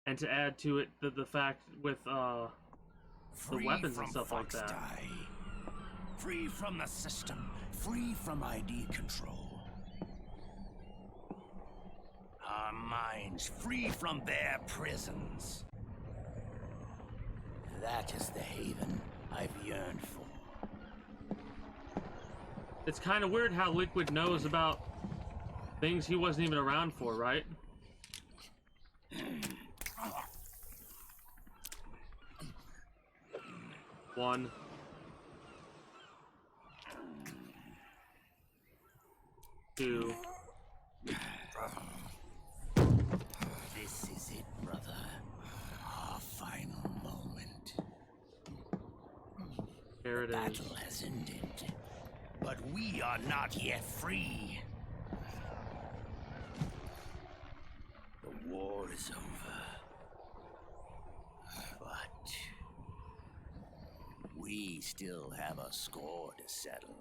and to add to it the fact with the weapons and stuff like that. Free from the system, free from ID control. Our minds free from their prisons. That is the haven I've yearned for. It's kind of weird how Liquid knows about things he wasn't even around for, right? One. Two. This is it, brother. Our final moment. There it is. The battle has ended, but we are not yet free. The war is over, but we still have a score to settle.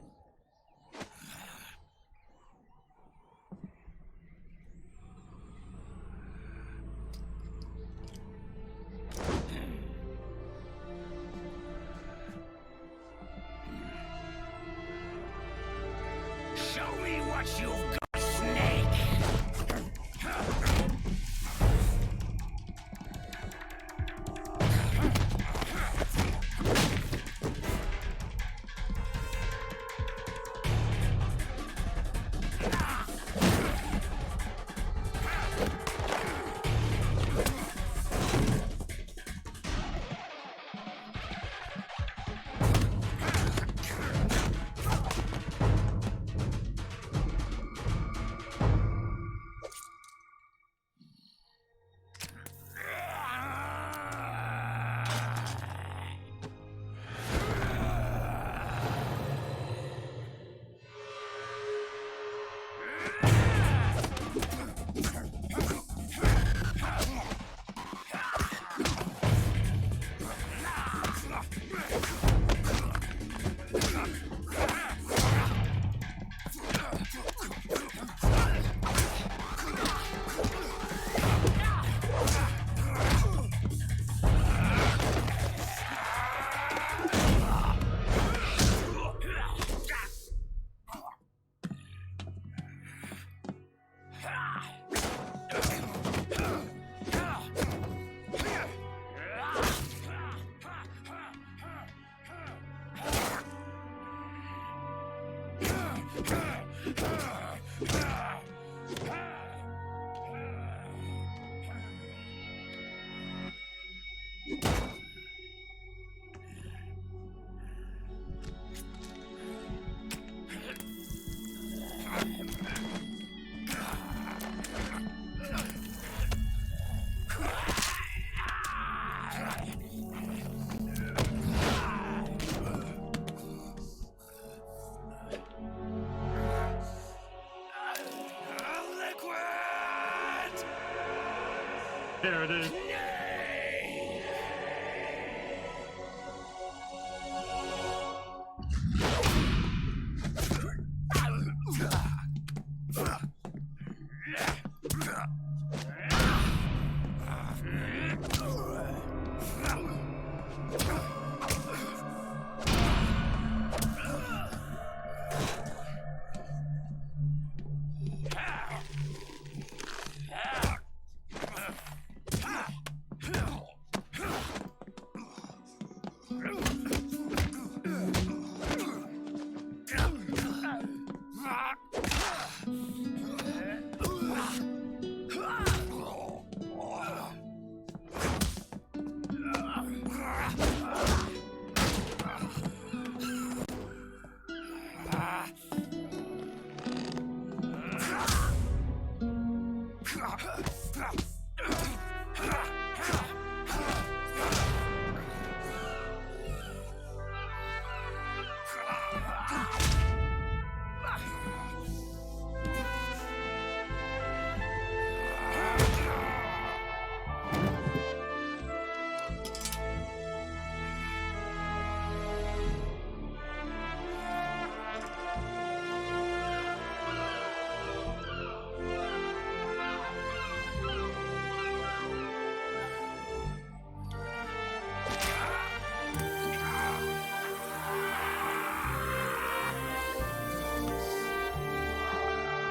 Show me what you've got, Snake! There it is.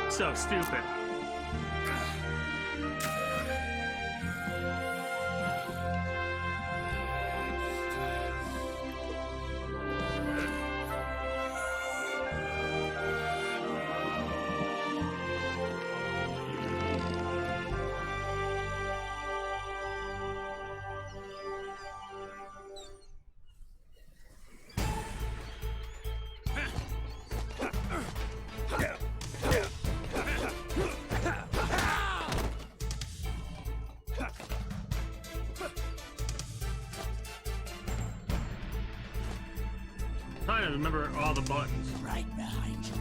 So stupid. Trying to remember all the buttons. Right behind you.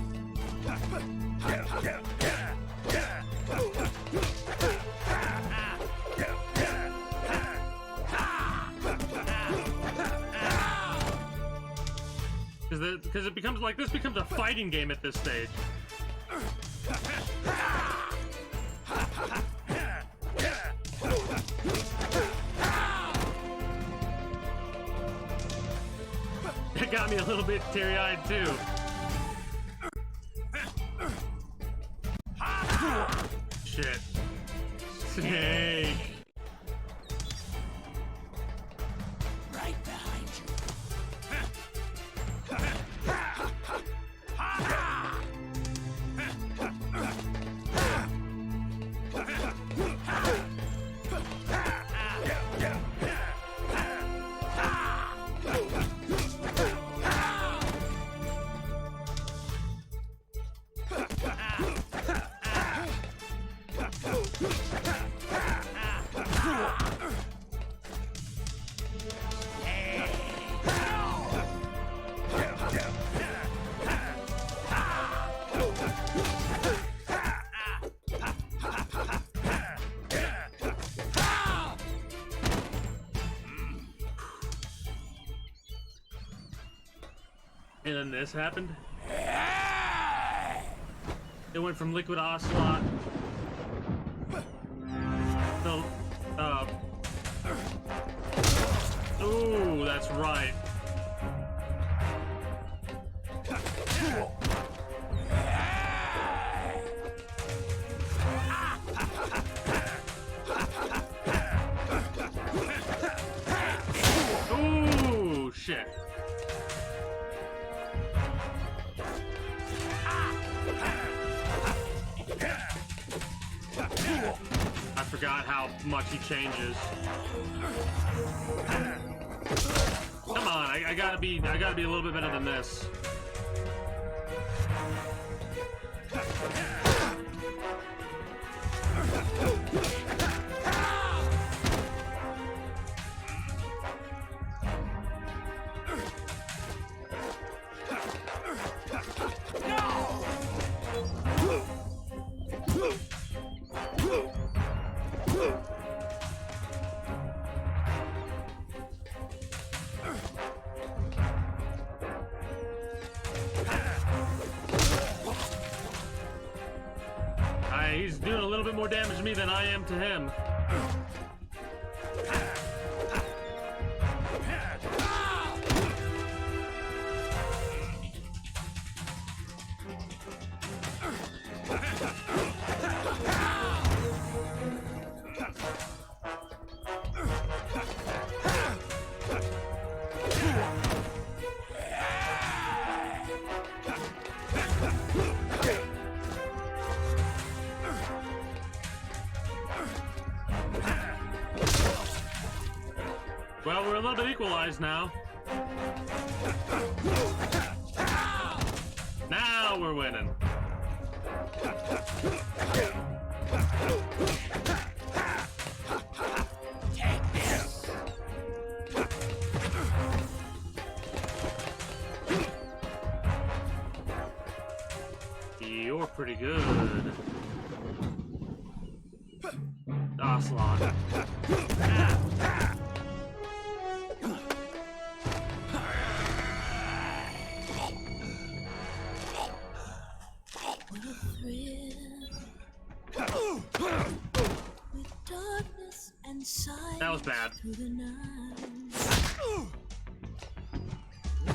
Because it becomes like this becomes a fighting game at this stage. That got me a little bit teary-eyed too. Shit. Snake. Right behind you. And then this happened. It went from Liquid Ocelot to, ooh, that's right. Ooh, shit. I forgot how much he changes. Come on, I gotta be a little bit better than this. He's doing a little bit more damage to me than I am to him. Well, we're a little bit equalized now. Now we're winning. Take this. You're pretty good. Ocelot. That was bad.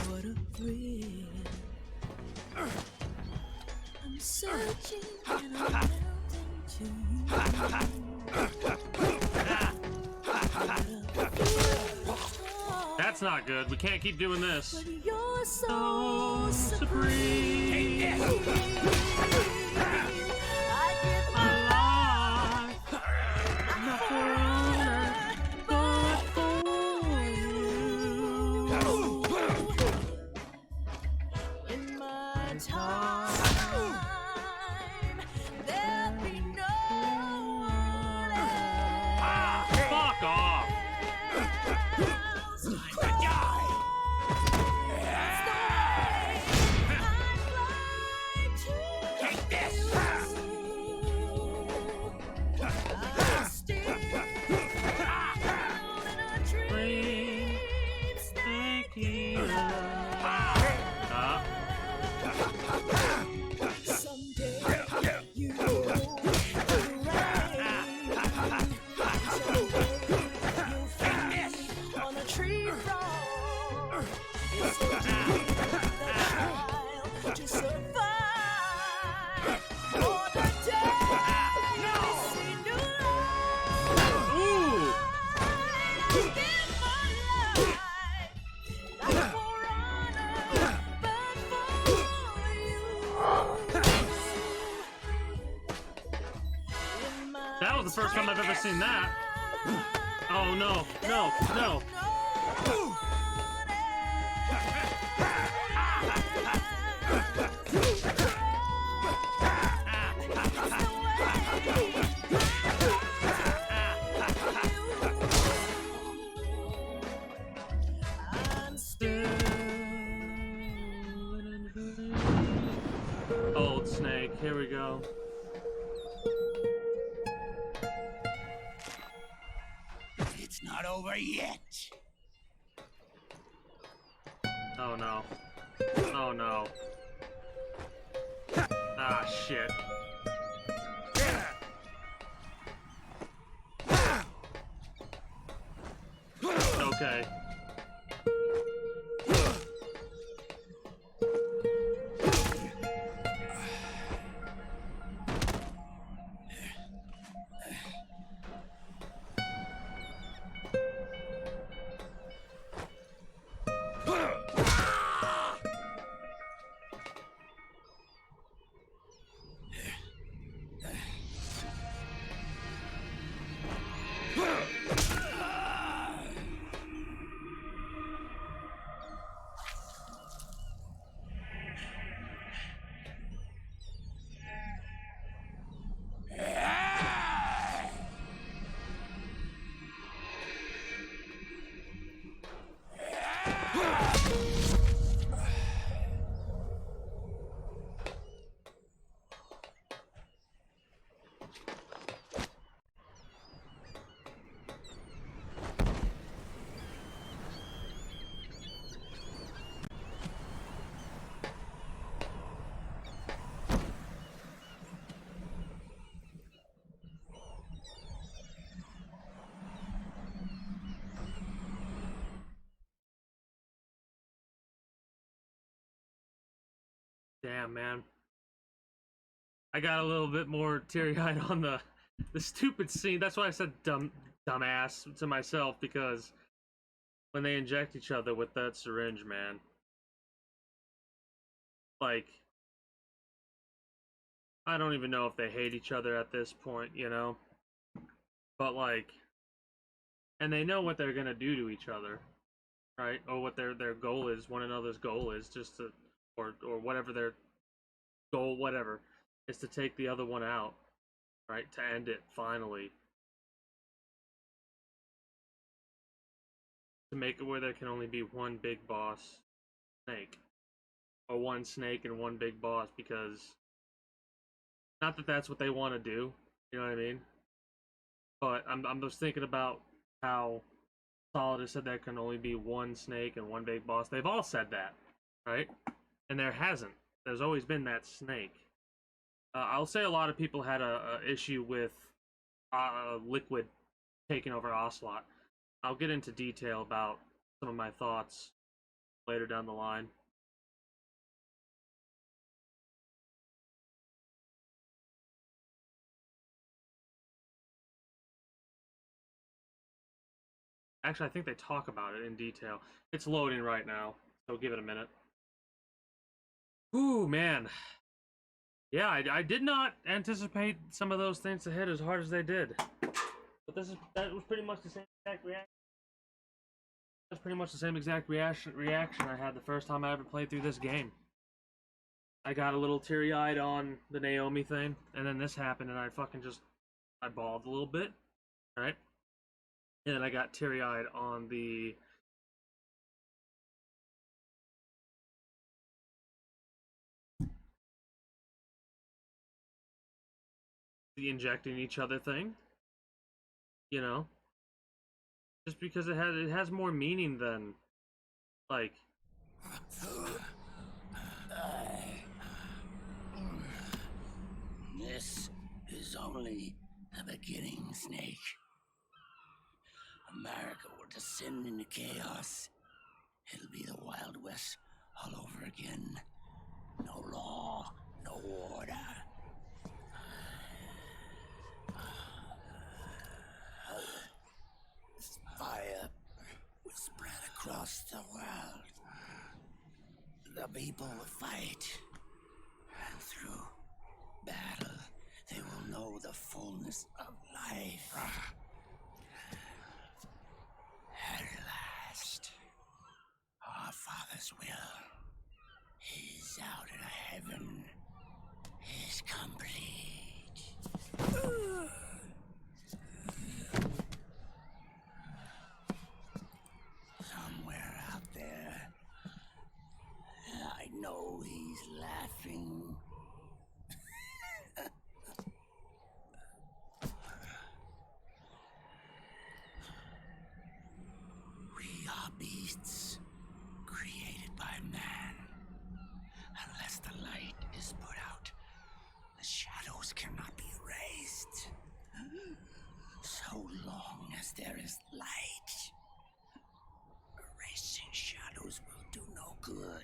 What a thrill. I'm Searching and I'm That's not good. We can't keep doing this. but you're so supreme. Take this. I give my life, not for honor, but for you. In my time, there'll be no one else. Fuck off. Take this! Someday you will on a tree frog. It's so deep that to survive. On the day you see new life, I give my life, not for honor, but for you. That was the first time I've ever seen that. Oh no, no, no. Old Snake, here we go. It's not over yet. Oh no. Oh no. Ah, shit. Okay. Damn, man. I got a little bit more teary-eyed on the stupid scene. That's why I said dumbass to myself, because when they inject each other with that syringe, man. Like, I don't even know if they hate each other at this point, you know? But like, and they know what they're gonna do to each other, right? Or what their goal is, one another's goal is, just to, or whatever their goal, whatever, is to take the other one out, right? To end it, finally. To make it where there can only be one big boss snake. Or one snake and one big boss, because not that that's what they want to do, you know what I mean? But I'm just thinking about how Solid has said there can only be one snake and one big boss. They've all said that, right? And there hasn't. There's always been that snake. I'll say a lot of people had a issue with Liquid taking over Ocelot. I'll get into detail about some of my thoughts later down the line. Actually, I think they talk about it in detail. It's loading right now, so give it a minute. Ooh, man. Yeah, I did not anticipate some of those things to hit as hard as they did. But that was pretty much the same exact reaction. That's pretty much the same exact reaction I had the first time I ever played through this game. I got a little teary-eyed on the Naomi thing, and then this happened, and I bawled a little bit, right? And then I got teary-eyed on the injecting each other thing, you know, just because it has more meaning than like. This is only the beginning, Snake. America will descend into chaos. It'll be the Wild West all over again. No law, no order. Fire will spread across the world. The people will fight. And through battle, they will know the fullness of life. At last, our Father's will is out of heaven is complete. Somewhere out there, I know he's laughing. We are beasts created by man. Unless the light is put out, the shadows cannot be erased. So long as there is light, erasing shadows will do no good.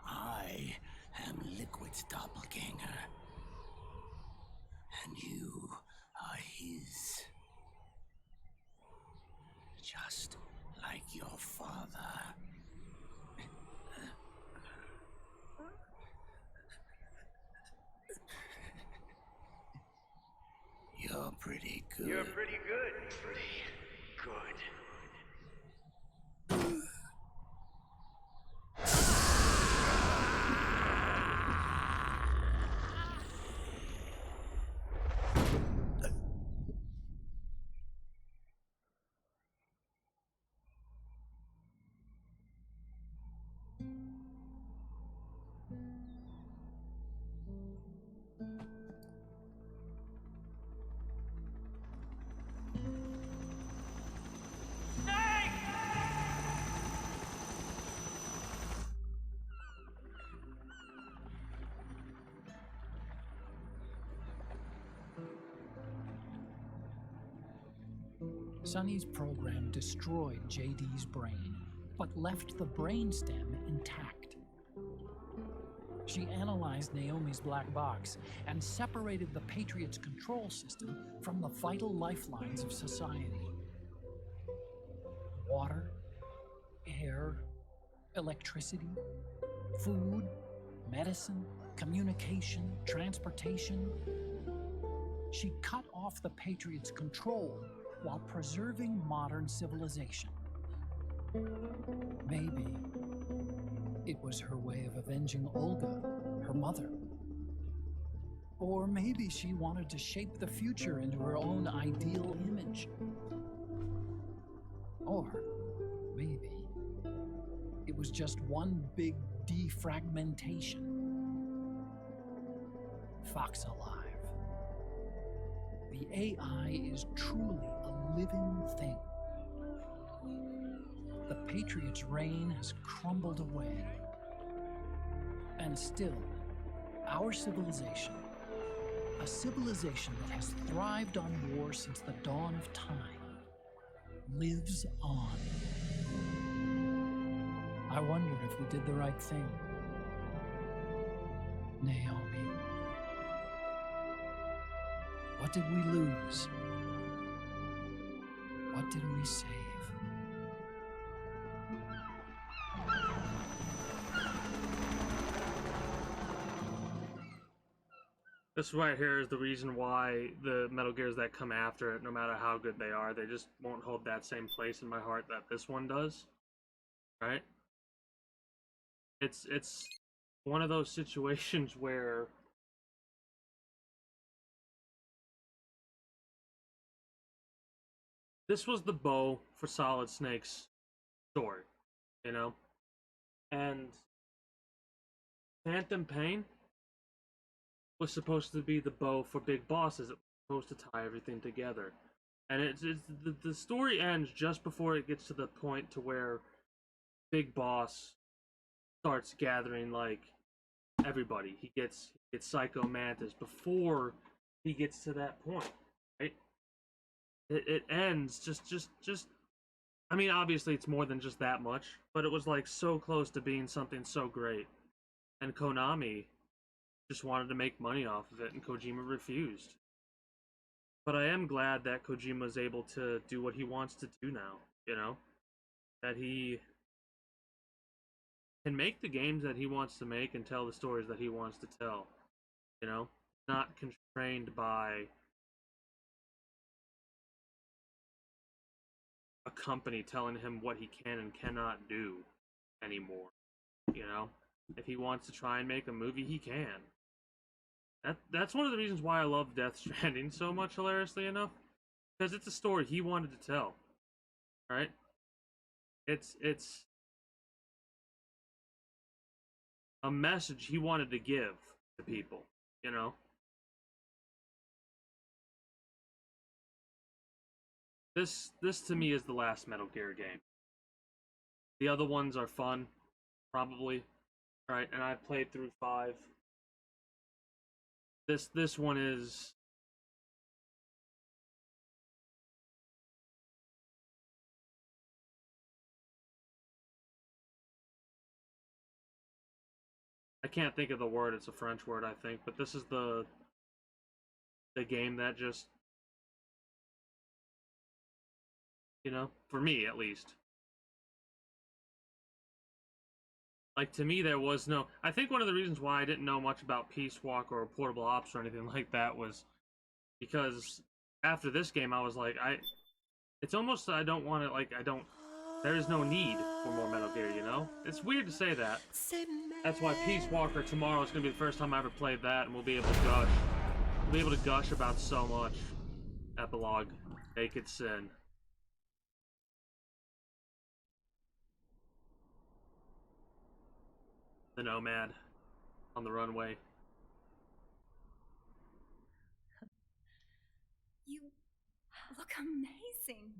I am Liquid's doppelganger, and you are his. Just like your father. You're pretty good. You're pretty good. Pretty good. Sonny's program destroyed JD's brain, but left the brainstem intact. She analyzed Naomi's black box and separated the Patriots' control system from the vital lifelines of society. Water, air, electricity, food, medicine, communication, transportation. She cut off the Patriots' control while preserving modern civilization. Maybe it was her way of avenging Olga, her mother. Or maybe she wanted to shape the future into her own ideal image. Or maybe it was just one big defragmentation. Fox alive. The AI is truly a living thing. The Patriots' reign has crumbled away. And still, our civilization, a civilization that has thrived on war since the dawn of time, lives on. I wonder if we did the right thing. Naomi. What did we lose? What did we save? This right here is the reason why the Metal Gears that come after it, no matter how good they are, they just won't hold that same place in my heart that this one does. Right? It's one of those situations where this was the bow for Solid Snake's story, you know? And Phantom Pain was supposed to be the bow for Big Bosses. It was supposed to tie everything together. And it's the story ends just before it gets to the point to where Big Boss starts gathering, like, everybody. He gets Psycho Mantis before he gets to that point, right? It ends just I mean, obviously it's more than just that much, but it was like so close to being something so great. And Konami just wanted to make money off of it, and Kojima refused. But I am glad that Kojima is able to do what he wants to do now, you know? That he can make the games that he wants to make and tell the stories that he wants to tell, you know? Not constrained by a company telling him what he can and cannot do anymore, you know? If he wants to try and make a movie, he can. That's one of the reasons why I love Death Stranding so much, hilariously enough. Because it's a story he wanted to tell. Right? It's a message he wanted to give to people, you know? This to me is the last Metal Gear game. The other ones are fun, probably. Right, and I've played through 5. This one is I can't think of the word, it's a French word, I think, but this is the game that just, you know, for me at least. Like, to me, there was no... I think one of the reasons why I didn't know much about Peace Walk or Portable Ops or anything like that was because after this game, I was like, it's almost I don't want to, like, there is no need for more Metal Gear, you know? It's weird to say that. That's why Peace Walker tomorrow is going to be the first time I ever played that, and we'll be able to gush. We'll be able to gush about so much. Epilogue. Naked Sin. The Nomad. On the runway. You look amazing.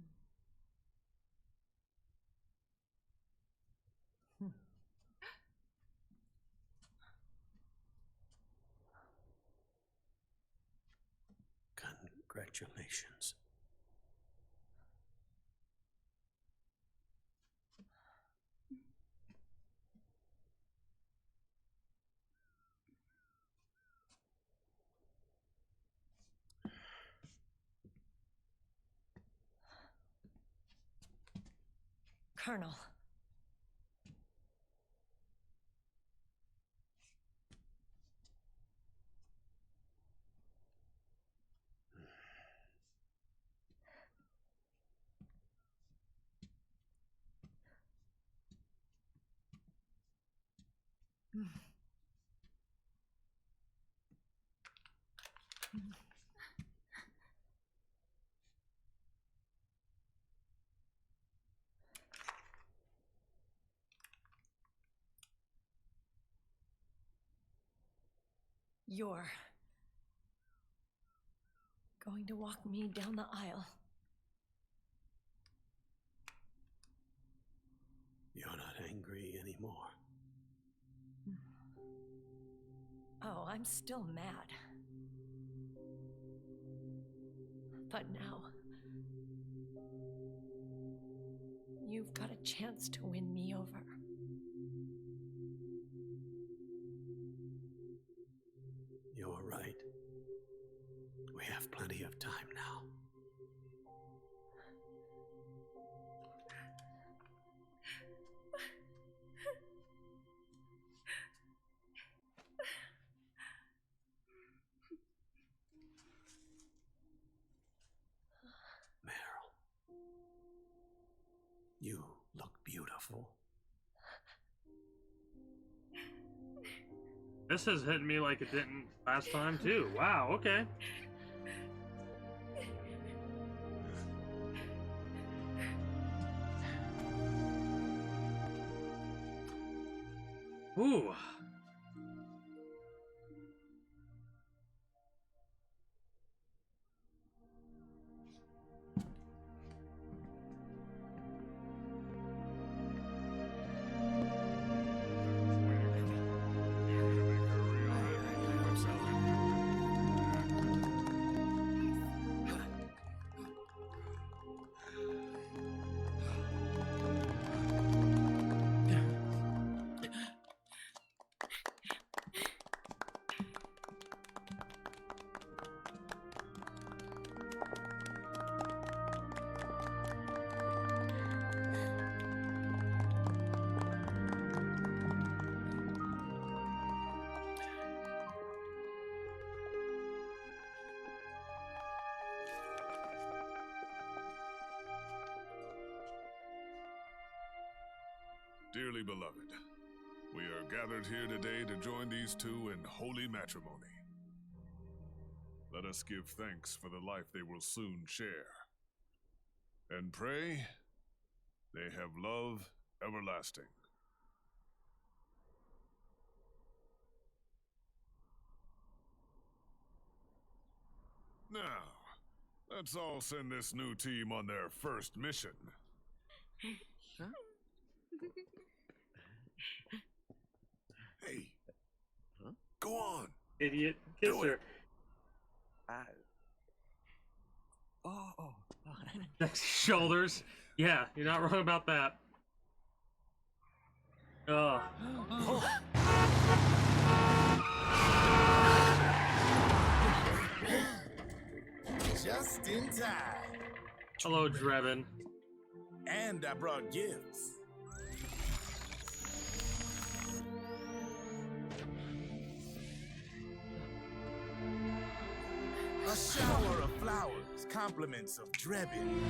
Congratulations. Colonel. You're going to walk me down the aisle. You're not angry anymore. Oh, I'm still mad. But now, you've got a chance to win me over. You're right. We have plenty This is hitting me like it didn't last time too. Wow, okay. Ooh. Dearly beloved, we are gathered here today to join these two in holy matrimony. Let us give thanks for the life they will soon share, and pray they have love everlasting. Now, let's all send this new team on their first mission. Huh? Hey, go on. Idiot. Kiss her. Next shoulders. Yeah, you're not wrong about that. Ugh. Just in time. Hello, Drebin. And I brought gifts. A shower of flowers, compliments of Drebin.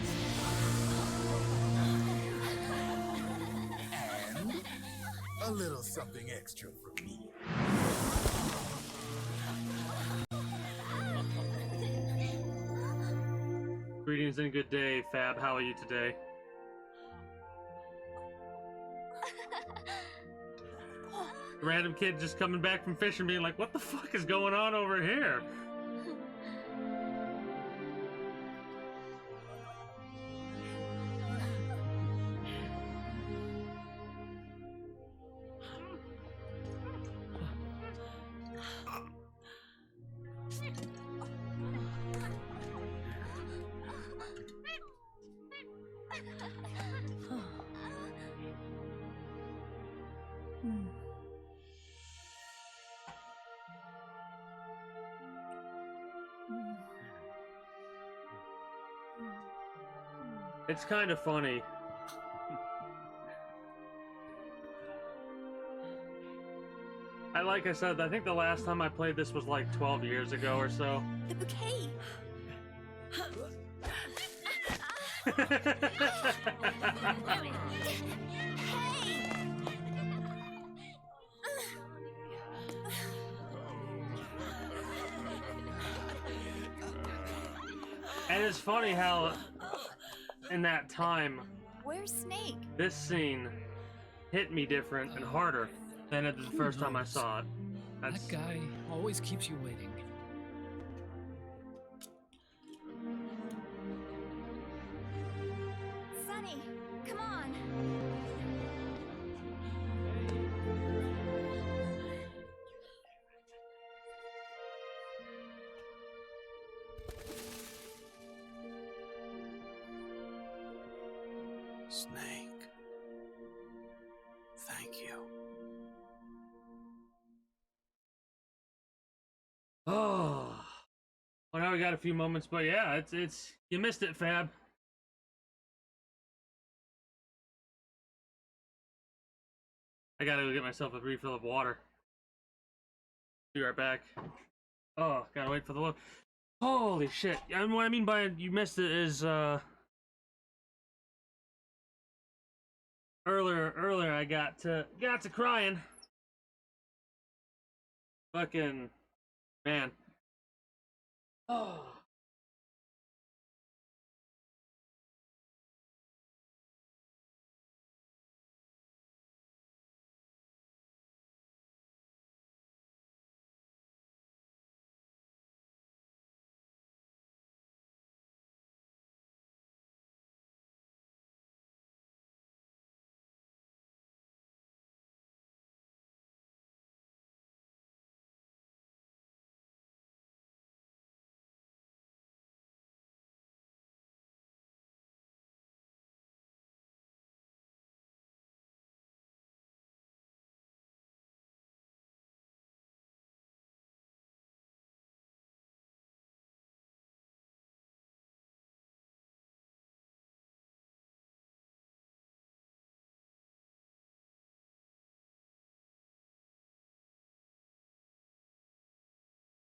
And a little something extra from me. Greetings and good day, Fab. How are you today? Random kid just coming back from fishing being like, what the fuck is going on over here? It's kind of funny. Like I said, I think the last time I played this was like 12 years ago or so. The bouquet! And it's funny how in that time, where's Snake? This scene hit me different and harder than it did the first time I saw it. That guy always keeps you waiting. Sunny, come on. Snake. Thank you. Oh, well, now we got a few moments, but yeah, it's you missed it, Fab. I gotta go get myself a refill of water. Be right back. Oh, gotta wait for the load. Holy shit! And what I mean by you missed it is earlier I got to crying. Fucking man. Oh.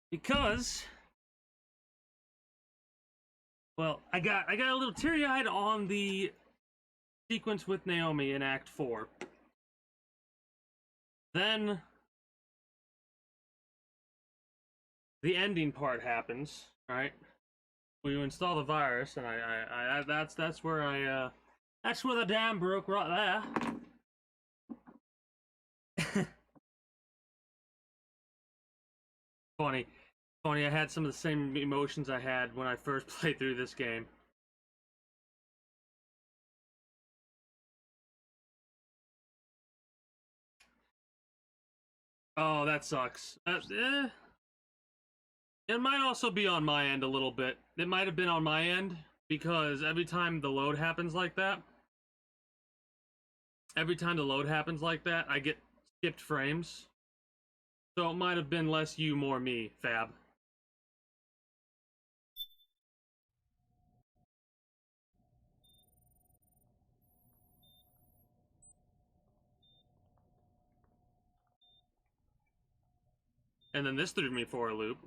Because, well, I got a little teary-eyed on the sequence with Naomi in Act 4. Then the ending part happens, right? We install the virus, and that's where that's where the dam broke right there. Funny, I had some of the same emotions I had when I first played through this game. Oh, that sucks. It might also be on my end a little bit. It might have been on my end because every time the load happens like that, I get skipped frames. So it might have been less you, more me, Fab. And then this threw me for a loop.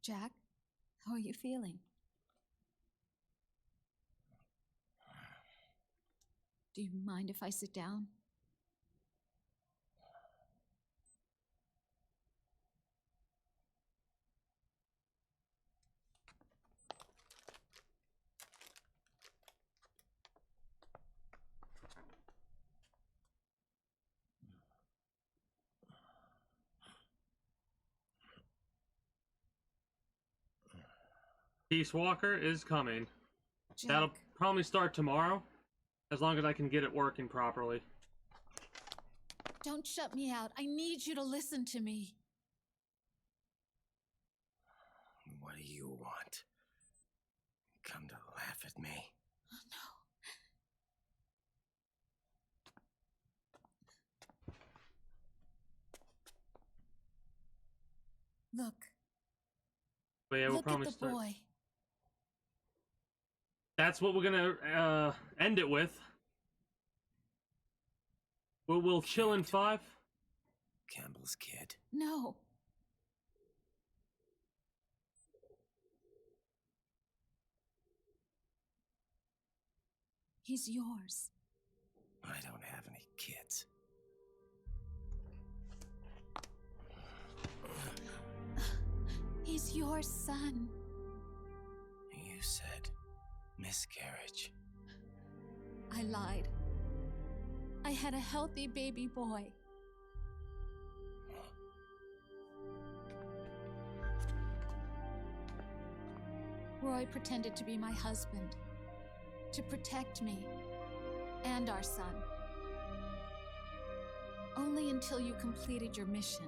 Jack, how are you feeling? Do you mind if I sit down? Peace Walker is coming. Jack. That'll probably start tomorrow, as long as I can get it working properly. Don't shut me out. I need you to listen to me. What do you want? Come to laugh at me? Oh, no. Look. But yeah, we'll Look probably at the start. boy. That's what we're gonna end it with. We'll chill in 5. Campbell's kid. No. He's yours. I don't have any kids. He's your son. You said miscarriage. I lied. I had a healthy baby boy. Roy pretended to be my husband, to protect me and our son. Only until you completed your mission,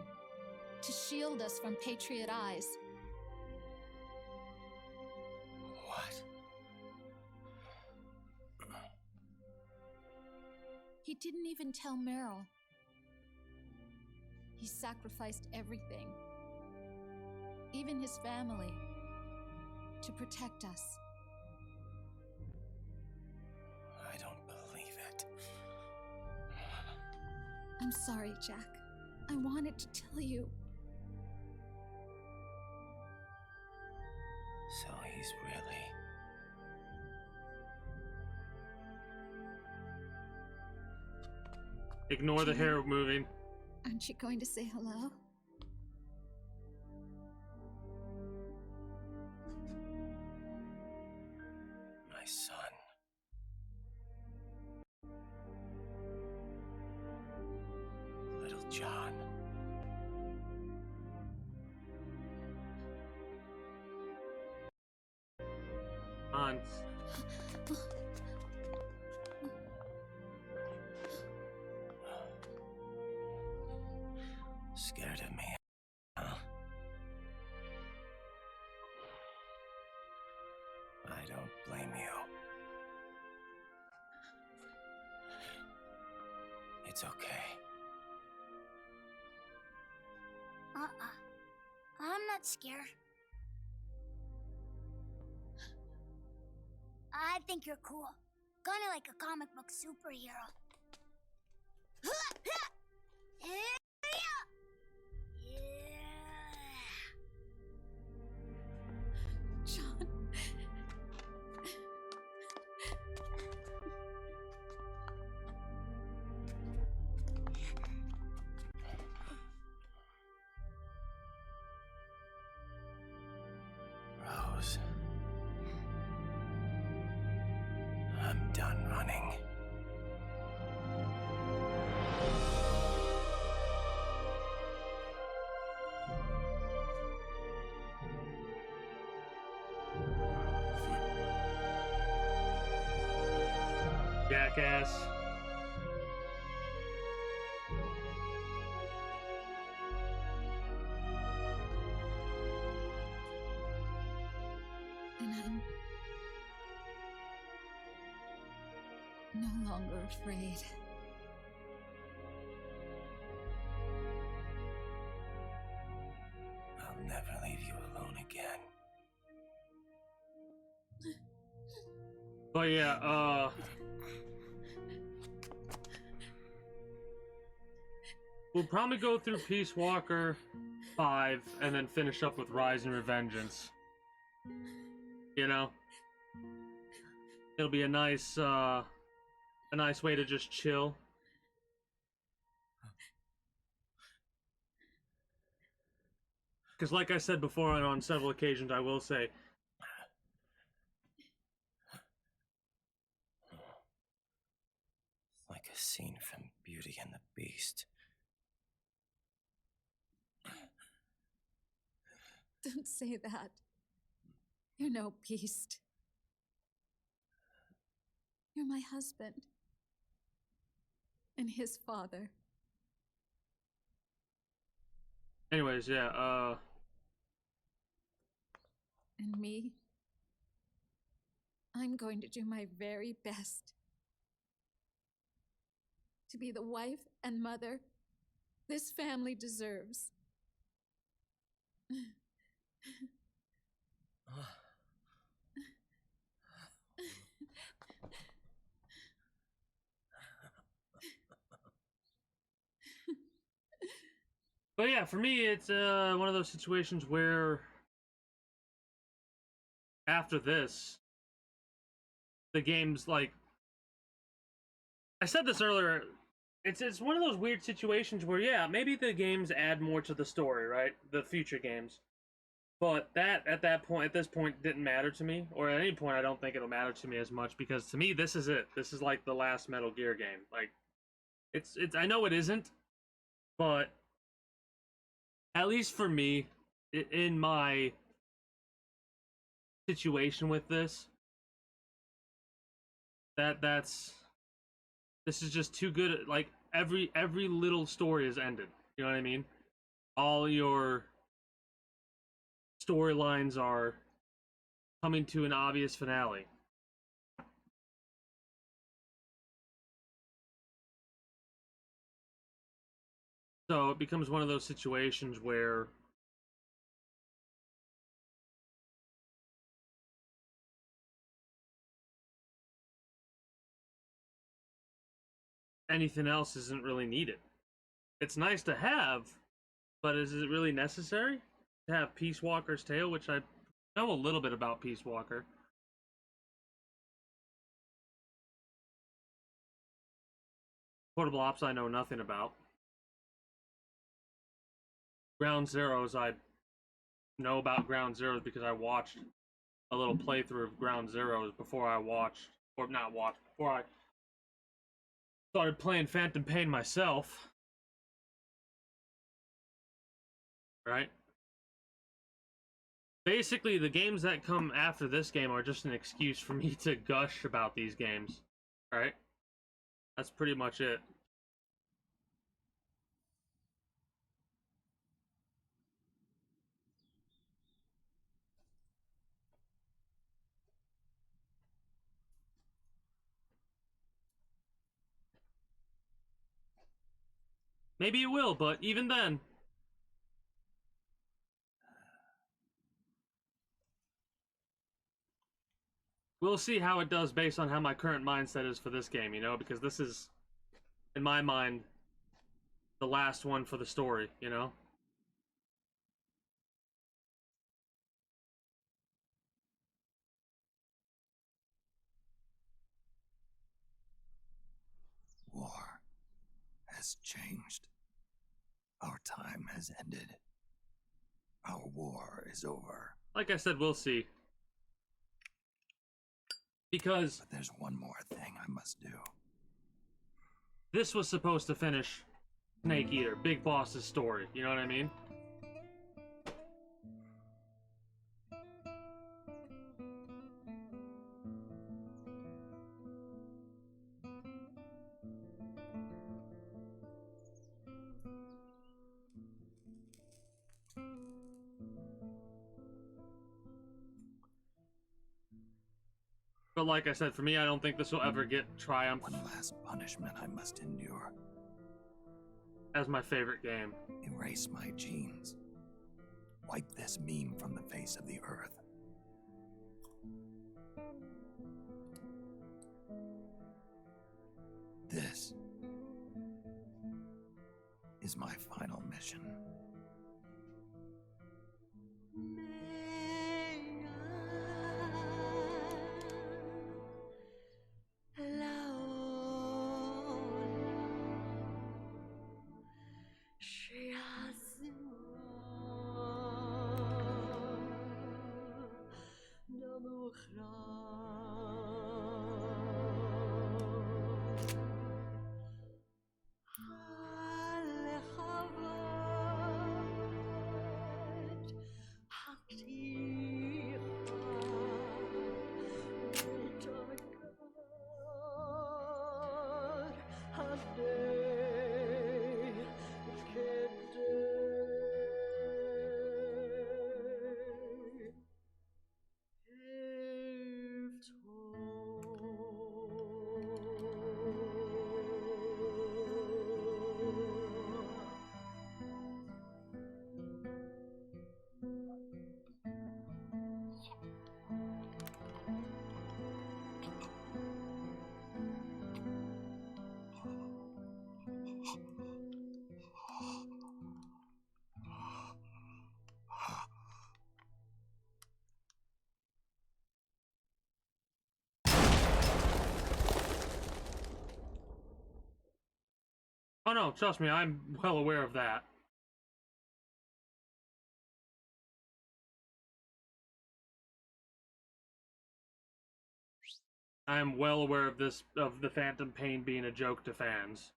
to shield us from Patriot eyes. He didn't even tell Meryl. He sacrificed everything, even his family, to protect us. I don't believe it. I'm sorry, Jack. I wanted to tell you. So he's really... Ignore the hair moving. Aren't you going to say hello? My son. Little John. Hans. Scared of me, huh? I don't blame you. It's okay. I'm not scared. I think you're cool. Kinda like a comic book superhero. John. Rose. I'm done running. Jackass. And I'm no longer afraid. I'll never leave you alone again. But yeah, we'll probably go through Peace Walker 5 and then finish up with Rise and Revengeance. You know? It'll be a nice way to just chill. Because like I said before and on several occasions, I will say, Like a scene from Beauty and the Beast. Don't say that. You're no beast. You're my husband. And his father. anyways, yeah, And me. I'm going to do my very best to be the wife and mother this family deserves. but yeah, for me, it's one of those situations where after this, the game's like, I said this earlier, it's one of those weird situations where, yeah, maybe the games add more to the story, right? The future games. But that, at this point, didn't matter to me. Or at any point, I don't think it'll matter to me as much. Because to me, this is it. This is like the last Metal Gear game. Like, it's I know it isn't. But, at least for me, in my situation with this, this is just too good. Like, every little story is ended. You know what I mean? All your storylines are coming to an obvious finale. So it becomes one of those situations where anything else isn't really needed. It's nice to have, but is it really necessary to have Peace Walker's tail, which I know a little bit about Peace Walker. Portable Ops I know nothing about. Ground Zeroes I know about Ground Zeroes because I watched a little playthrough of Ground Zeroes before I watched, or not watched, before I started playing Phantom Pain myself. Right? Basically, the games that come after this game are just an excuse for me to gush about these games. Right? That's pretty much it. Maybe it will, but even then, we'll see how it does based on how my current mindset is for this game, you know, because this is, in my mind, the last one for the story, you know? War has changed. Our time has ended. Our war is over. Like I said, we'll see. Because But there's one more thing I must do. this was supposed to finish Snake Eater, Big Boss's story, you know what I mean? But like I said, for me, I don't think this will ever get Triumph One last punishment I must endure. as my favorite game. Erase my genes. Wipe this meme from the face of the earth. This is my final mission. Oh no, trust me, I'm well aware of that. I am well aware of this, of the Phantom Pain being a joke to fans.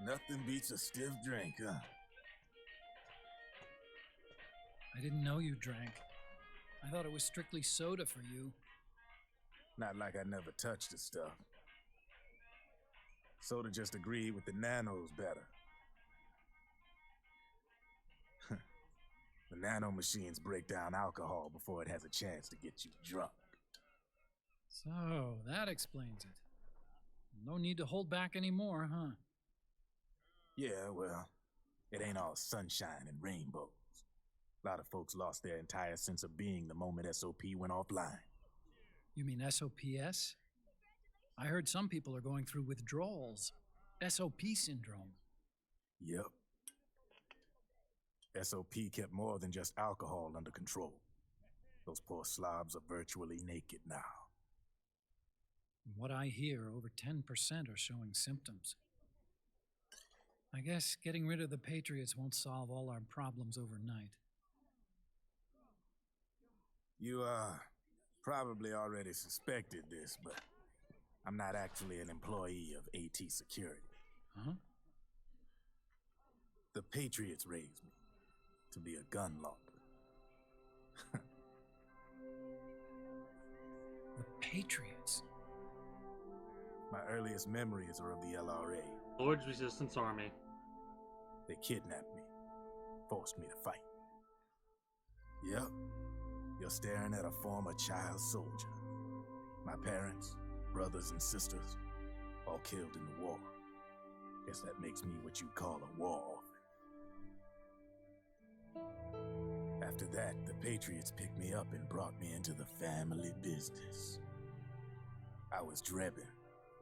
Nothing beats a stiff drink, huh? I didn't know you drank. I thought it was strictly soda for you. Not like I never touched the stuff. Soda just agreed with the nanos better. The nanomachines break down alcohol before it has a chance to get you drunk. So, that explains it. No need to hold back anymore, huh? Yeah, well, it ain't all sunshine and rainbows. A lot of folks lost their entire sense of being the moment SOP went offline. You mean SOPS? I heard some people are going through withdrawals. SOP syndrome. Yep. SOP kept more than just alcohol under control. Those poor slobs are virtually naked now. From what I hear, over 10% are showing symptoms. I guess getting rid of the Patriots won't solve all our problems overnight. You, probably already suspected this, but I'm not actually an employee of AT Security. Huh? The Patriots raised me to be a gun launder. The Patriots? My earliest memories are of the LRA. Lord's Resistance Army. They kidnapped me, forced me to fight. Yep, you're staring at a former child soldier. My parents, brothers and sisters, all killed in the war. Guess that makes me what you'd call a war orphan. After that, the Patriots picked me up and brought me into the family business. I was Drebin,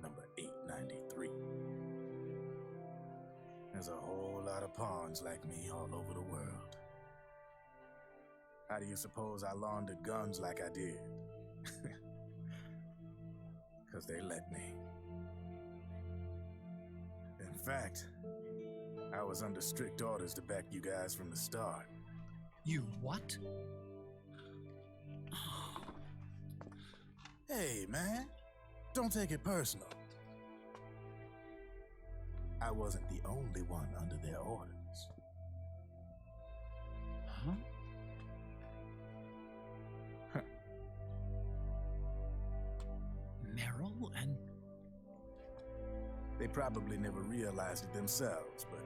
number 893. There's a whole lot of pawns like me all over the world. How do you suppose I laundered guns like I did? 'Cause they let me. In fact, I was under strict orders to back you guys from the start. You what? Hey, man, don't take it personal. I wasn't the only one under their orders. Huh? Meryl and... They probably never realized it themselves, but...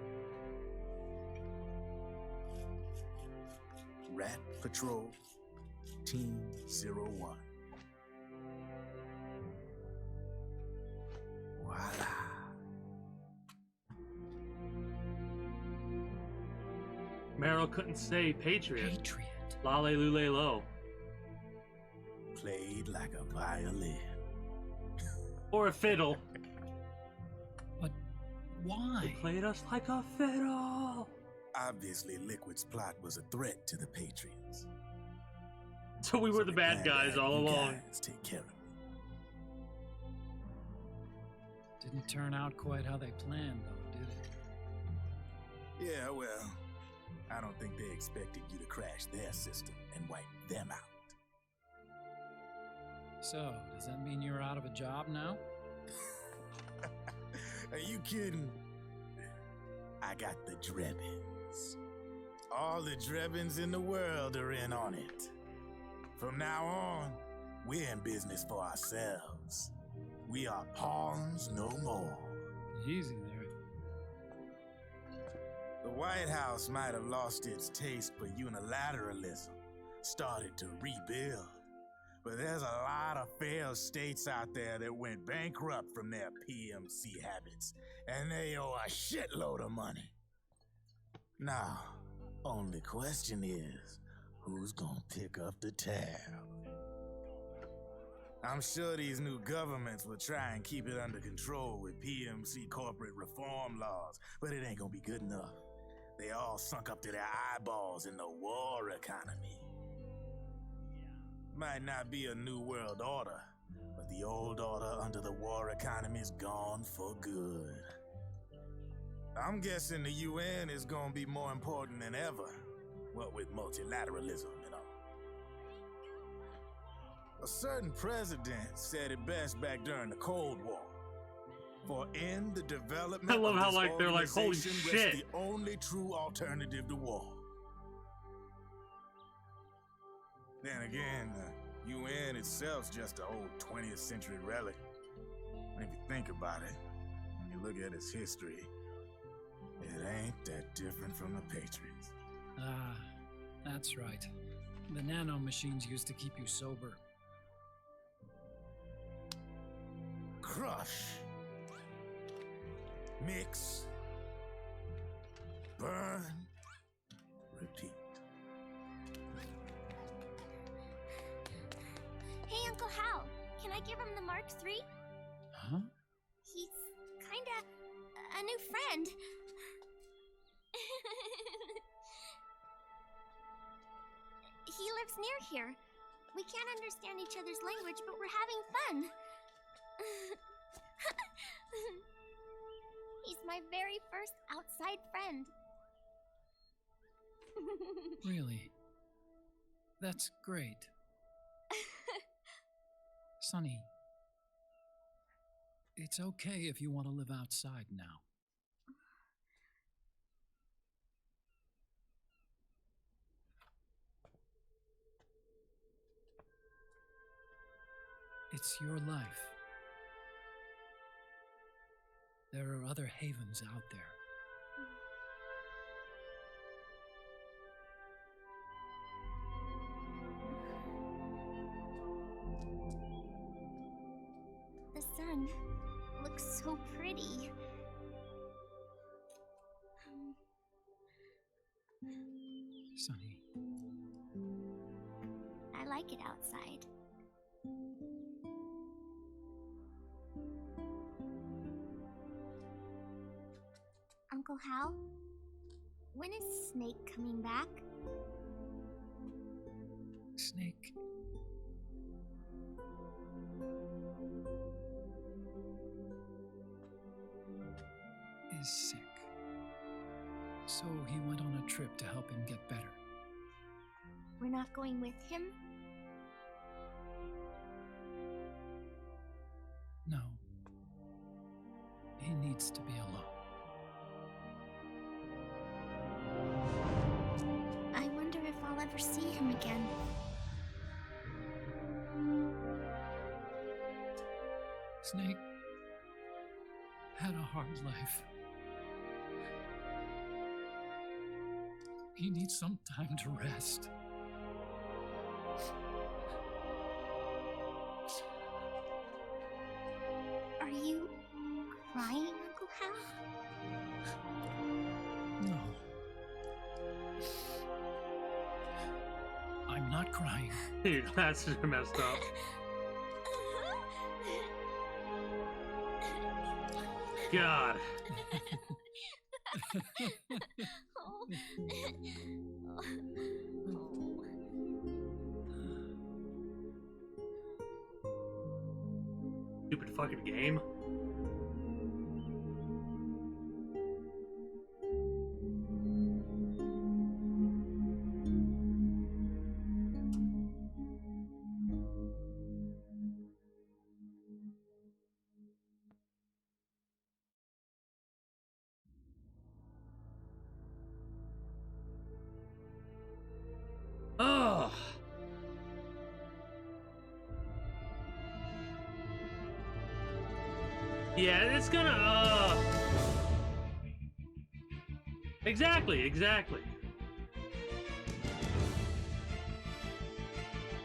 Rat Patrol, Team 01. Voila. Meryl couldn't say Patriot. Patriot. Lale Lule Lo. Played like a violin. Or a fiddle. But why? They played us like a fiddle. Obviously, Liquid's plot was a threat to the Patriots. So we were the bad guys all along. Guys take care of me. Didn't turn out quite how they planned, though, did it? Yeah, well, I don't think they expected you to crash their system and wipe them out. So, does that mean you're out of a job now? Are you kidding? I got the Drebins. All the Drebins in the world are in on it. From now on, we're in business for ourselves. We are pawns no more. Easy there. The White House might have lost its taste for unilateralism, started to rebuild. But there's a lot of failed states out there that went bankrupt from their PMC habits, and they owe a shitload of money. Now, only question is, who's gonna pick up the tab? I'm sure these new governments will try and keep it under control with PMC corporate reform laws, but it ain't gonna be good enough. They all sunk up to their eyeballs in the war economy. Might not be a new world order, but the old order under the war economy's gone for good. I'm guessing the UN is gonna be more important than ever, what with multilateralism and all. A certain president said it best back during the Cold War. For in the development I love of how this like they're like, holy organization shit. rests the only true alternative to war. Then again, the UN itself's just an old 20th century relic. And if you think about it, when you look at its history, it ain't that different from the Patriots. That's right. The nano machines used to keep you sober. Crush. Mix. Burn. Repeat. Hey, Uncle Hal, can I give him the Mark III? Huh? He's kinda a new friend. He lives near here. We can't understand each other's language, but we're having fun. He's my very first outside friend. Really? That's great. Sonny, it's okay if you want to live outside now. It's your life. There are other havens out there. The sun looks so pretty. Sonny. I like it outside. Uncle Hal, when is Snake coming back? Snake. Is sick. So he went on a trip to help him get better. We're not going with him? No. He needs to be alone. I wonder if I'll ever see him again. Snake had a hard life. He needs some time to rest. Are you crying, Uncle Hal? No. I'm not crying. Your glasses are messed up. God. Stupid fucking game. Ugh. Yeah, it's gonna, Exactly.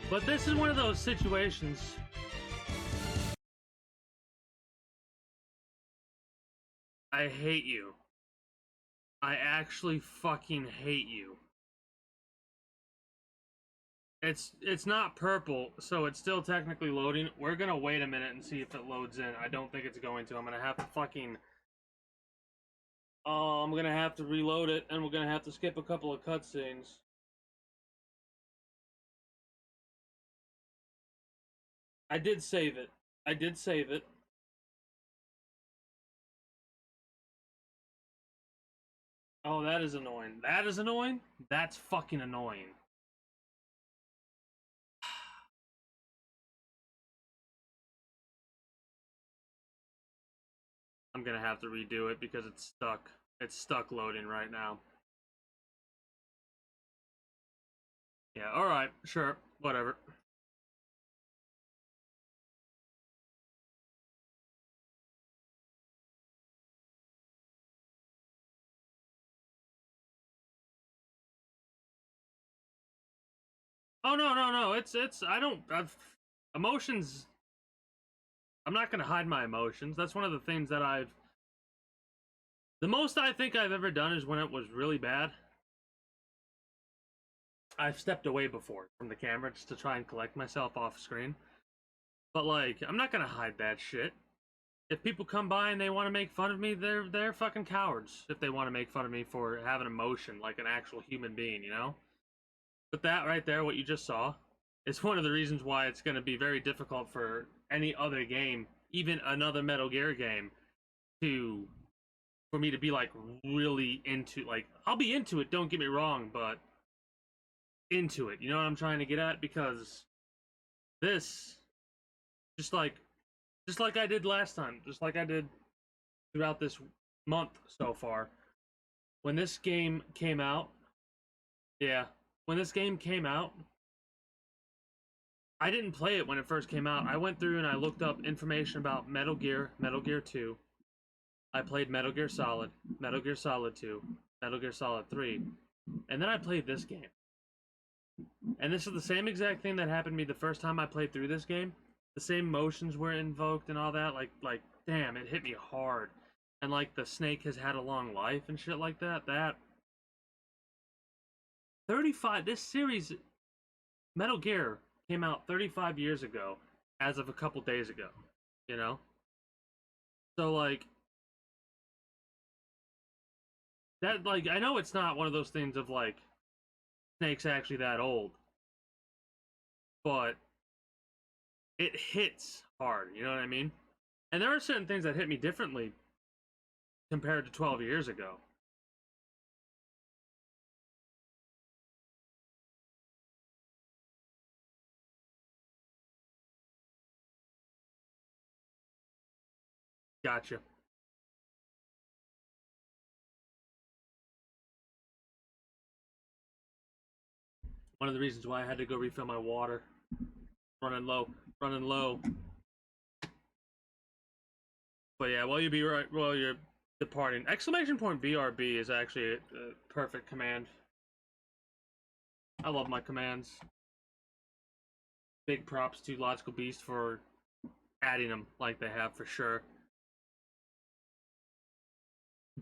But this is one of those situations. I hate you. I actually fucking hate you. It's not purple, so it's still technically loading. We're gonna wait a minute and see if it loads in. I don't think it's going to. I'm gonna have to fucking... Oh, I'm gonna have to reload it, and we're gonna have to skip a couple of cutscenes. I did save it. Oh, that is annoying. That's fucking annoying. I'm gonna have to redo it because it's stuck. It's stuck loading right now. Yeah, alright, sure, whatever. Oh no. It's emotions. I'm not gonna hide my emotions. That's one of the things that the most I think I've ever done is when it was really bad. I've stepped away before from the camera just to try and collect myself off screen. But like, I'm not gonna hide that shit. If people come by and they want to make fun of me, they're fucking cowards. If they want to make fun of me for having emotion like an actual human being, you know? But that right there, what you just saw, is one of the reasons why it's gonna be very difficult for any other game, even another Metal Gear game, for me to be like really into, like, I'll be into it, don't get me wrong, but into it, you know what I'm trying to get at? Because this, just like I did last time, just like I did throughout this month so far, when this game came out, when this game came out, I didn't play it when it first came out. I went through and I looked up information about Metal Gear 2. I played Metal Gear Solid 2, Metal Gear Solid 3, and then I played this game. And this is the same exact thing that happened to me the first time I played through this game. The same emotions were invoked and all that. Like, damn, it hit me hard. And like, the snake has had a long life and shit like that. That 35, this series, Metal Gear, came out 35 years ago, as of a couple days ago, you know? So like, that, like, I know it's not one of those things of like, Snake's actually that old, but it hits hard, you know what I mean? And there are certain things that hit me differently compared to 12 years ago. Gotcha. One of the reasons why I had to go refill my water. Running low. But yeah, while you're departing, exclamation point BRB is actually a perfect command. I love my commands. Big props to Logical Beast for adding them like they have, for sure.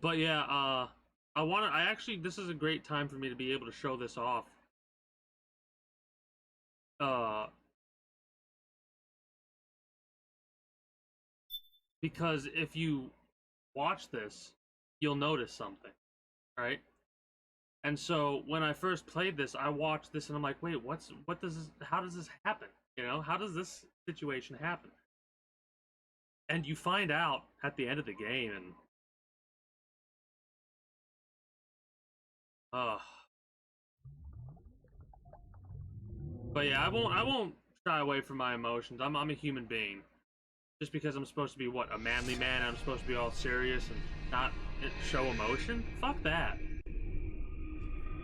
But yeah, this is a great time for me to be able to show this off. Because if you watch this, you'll notice something, right? And so when I first played this, I watched this and I'm like, wait, how does this happen? You know, how does this situation happen? And you find out at the end of the game, and but yeah, I won't shy away from my emotions. I'm a human being. Just because I'm supposed to be a manly man, I'm supposed to be all serious and not show emotion? Fuck that.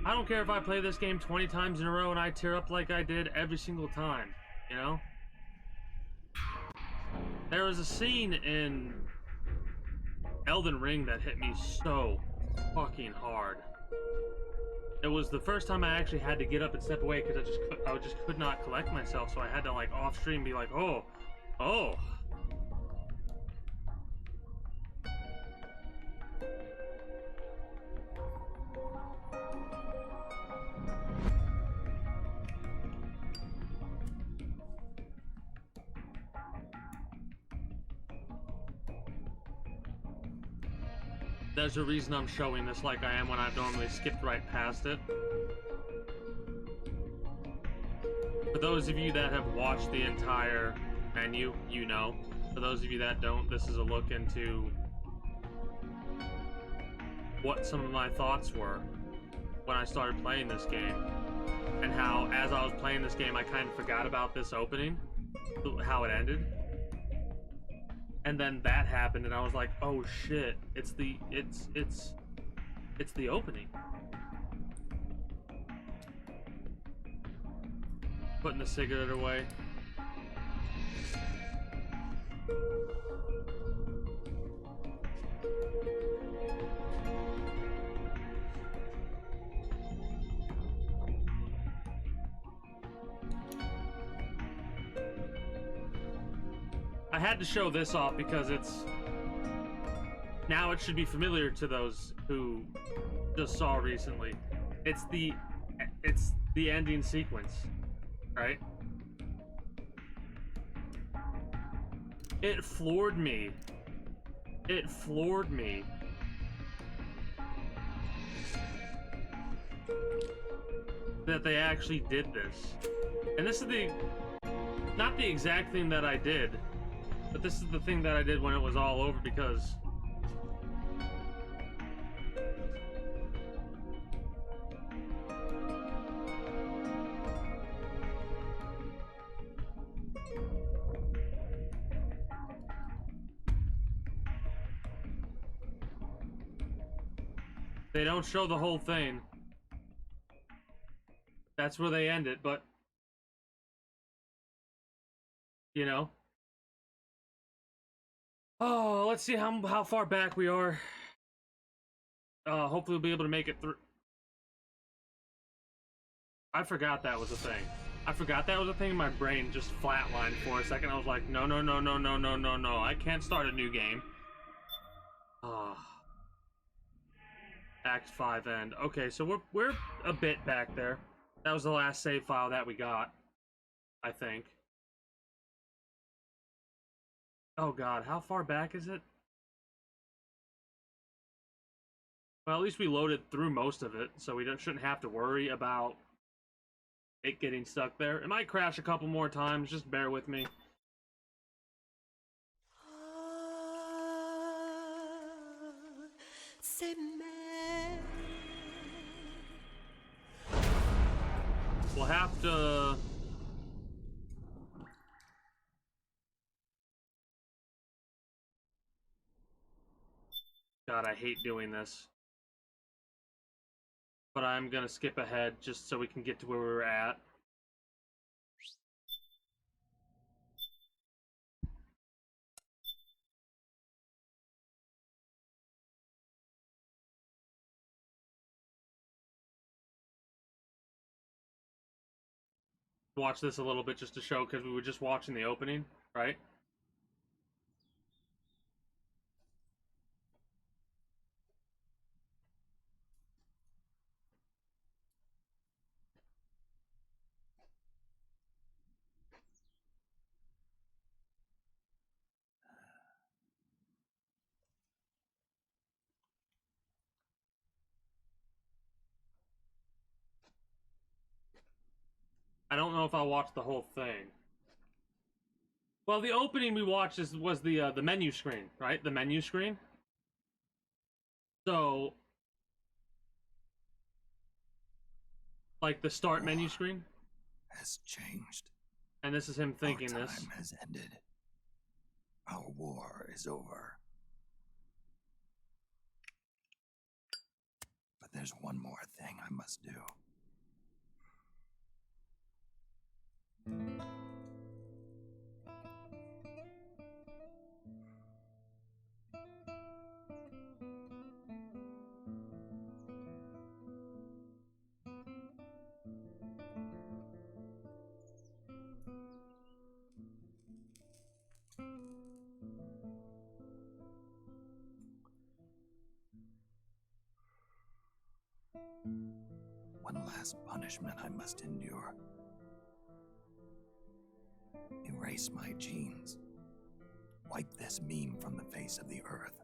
I don't care if I play this game 20 times in a row and I tear up like I did every single time, you know? There was a scene in Elden Ring that hit me so fucking hard. It was the first time I actually had to get up and step away because I just could not collect myself, so I had to like off stream be like, oh. There's a reason I'm showing this like I am when I've normally skipped right past it. For those of you that have watched the entire menu, you know. For those of you that don't, this is a look into what some of my thoughts were when I started playing this game. And how, as I was playing this game, I kind of forgot about this opening, how it ended. And then that happened, and I was like, "Oh shit! It's the opening." Putting the cigarette away. I had to show this off because it's now it should be familiar to those who just saw recently. It's the ending sequence, right? It floored me. It floored me. That they actually did this. And this is not the exact thing that I did, but this is the thing that I did when it was all over, because they don't show the whole thing. That's where they end it, but you know. Oh, let's see how far back we are. Hopefully we'll be able to make it through. I forgot that was a thing. I forgot that was a thing. My brain just flatlined for a second. I was like, no, no, no, no, no, no, no, no. I can't start a new game. Act 5 end. Okay, so we're a bit back there. That was the last save file that we got, I think. Oh god, how far back is it? Well, at least we loaded through most of it, so we shouldn't have to worry about it getting stuck there. It might crash a couple more times, just bear with me. We'll have to... God, I hate doing this. But I'm gonna skip ahead just so we can get to where we were at. Watch this a little bit just to show, because we were just watching the opening, right? I don't know if I'll watch the whole thing. Well, the opening we watched was the menu screen, right? The menu screen. So, like the start menu screen has changed. And this is him thinking Our this. time has ended. Our war is over. But there's one more thing I must do. One last punishment I must endure. Erase my genes. Wipe this meme from the face of the earth.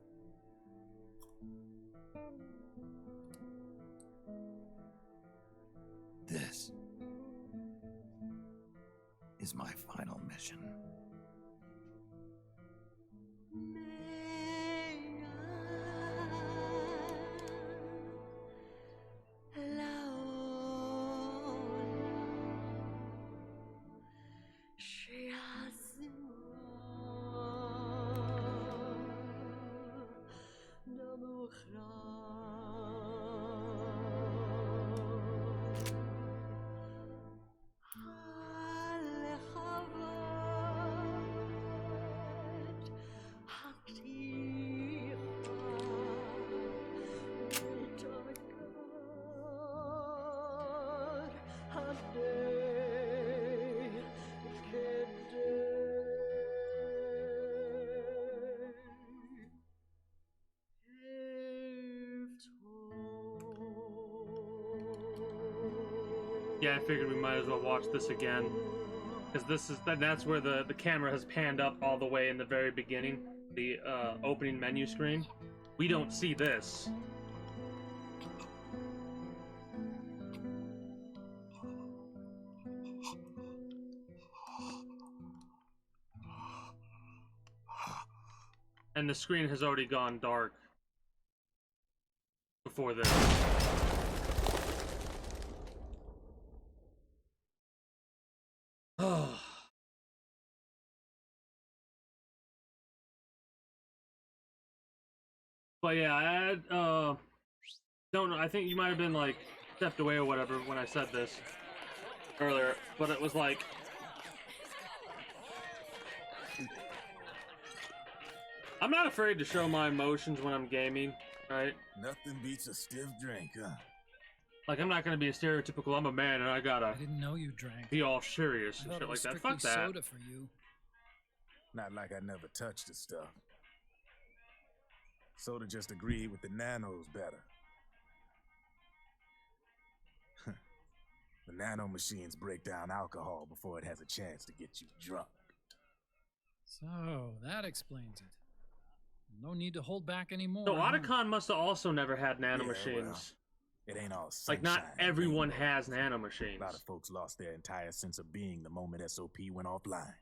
This is my final mission. Yeah, I figured we might as well watch this again. Because that's where the camera has panned up all the way in the very beginning, the opening menu screen. We don't see this. And the screen has already gone dark before this. But yeah, I don't know. I think you might have been like stepped away or whatever when I said this earlier, but it was like I'm not afraid to show my emotions when I'm gaming, right? Nothing beats a stiff drink, huh? Like, I'm not gonna be a stereotypical, I'm a man and I gotta I didn't know you drank. be all serious and I thought shit it like was that. strictly Fuck that. soda for you. Not like I never touched the stuff. Soda just agreed with the nanos better. The nano machines break down alcohol before it has a chance to get you drunk. So, that explains it. No need to hold back anymore. So huh? Otacon must have also never had nano Yeah, machines. well, it ain't all Like, not sunshine and everyone rainbows. has nano machines. A lot of folks lost their entire sense of being the moment SOP went offline.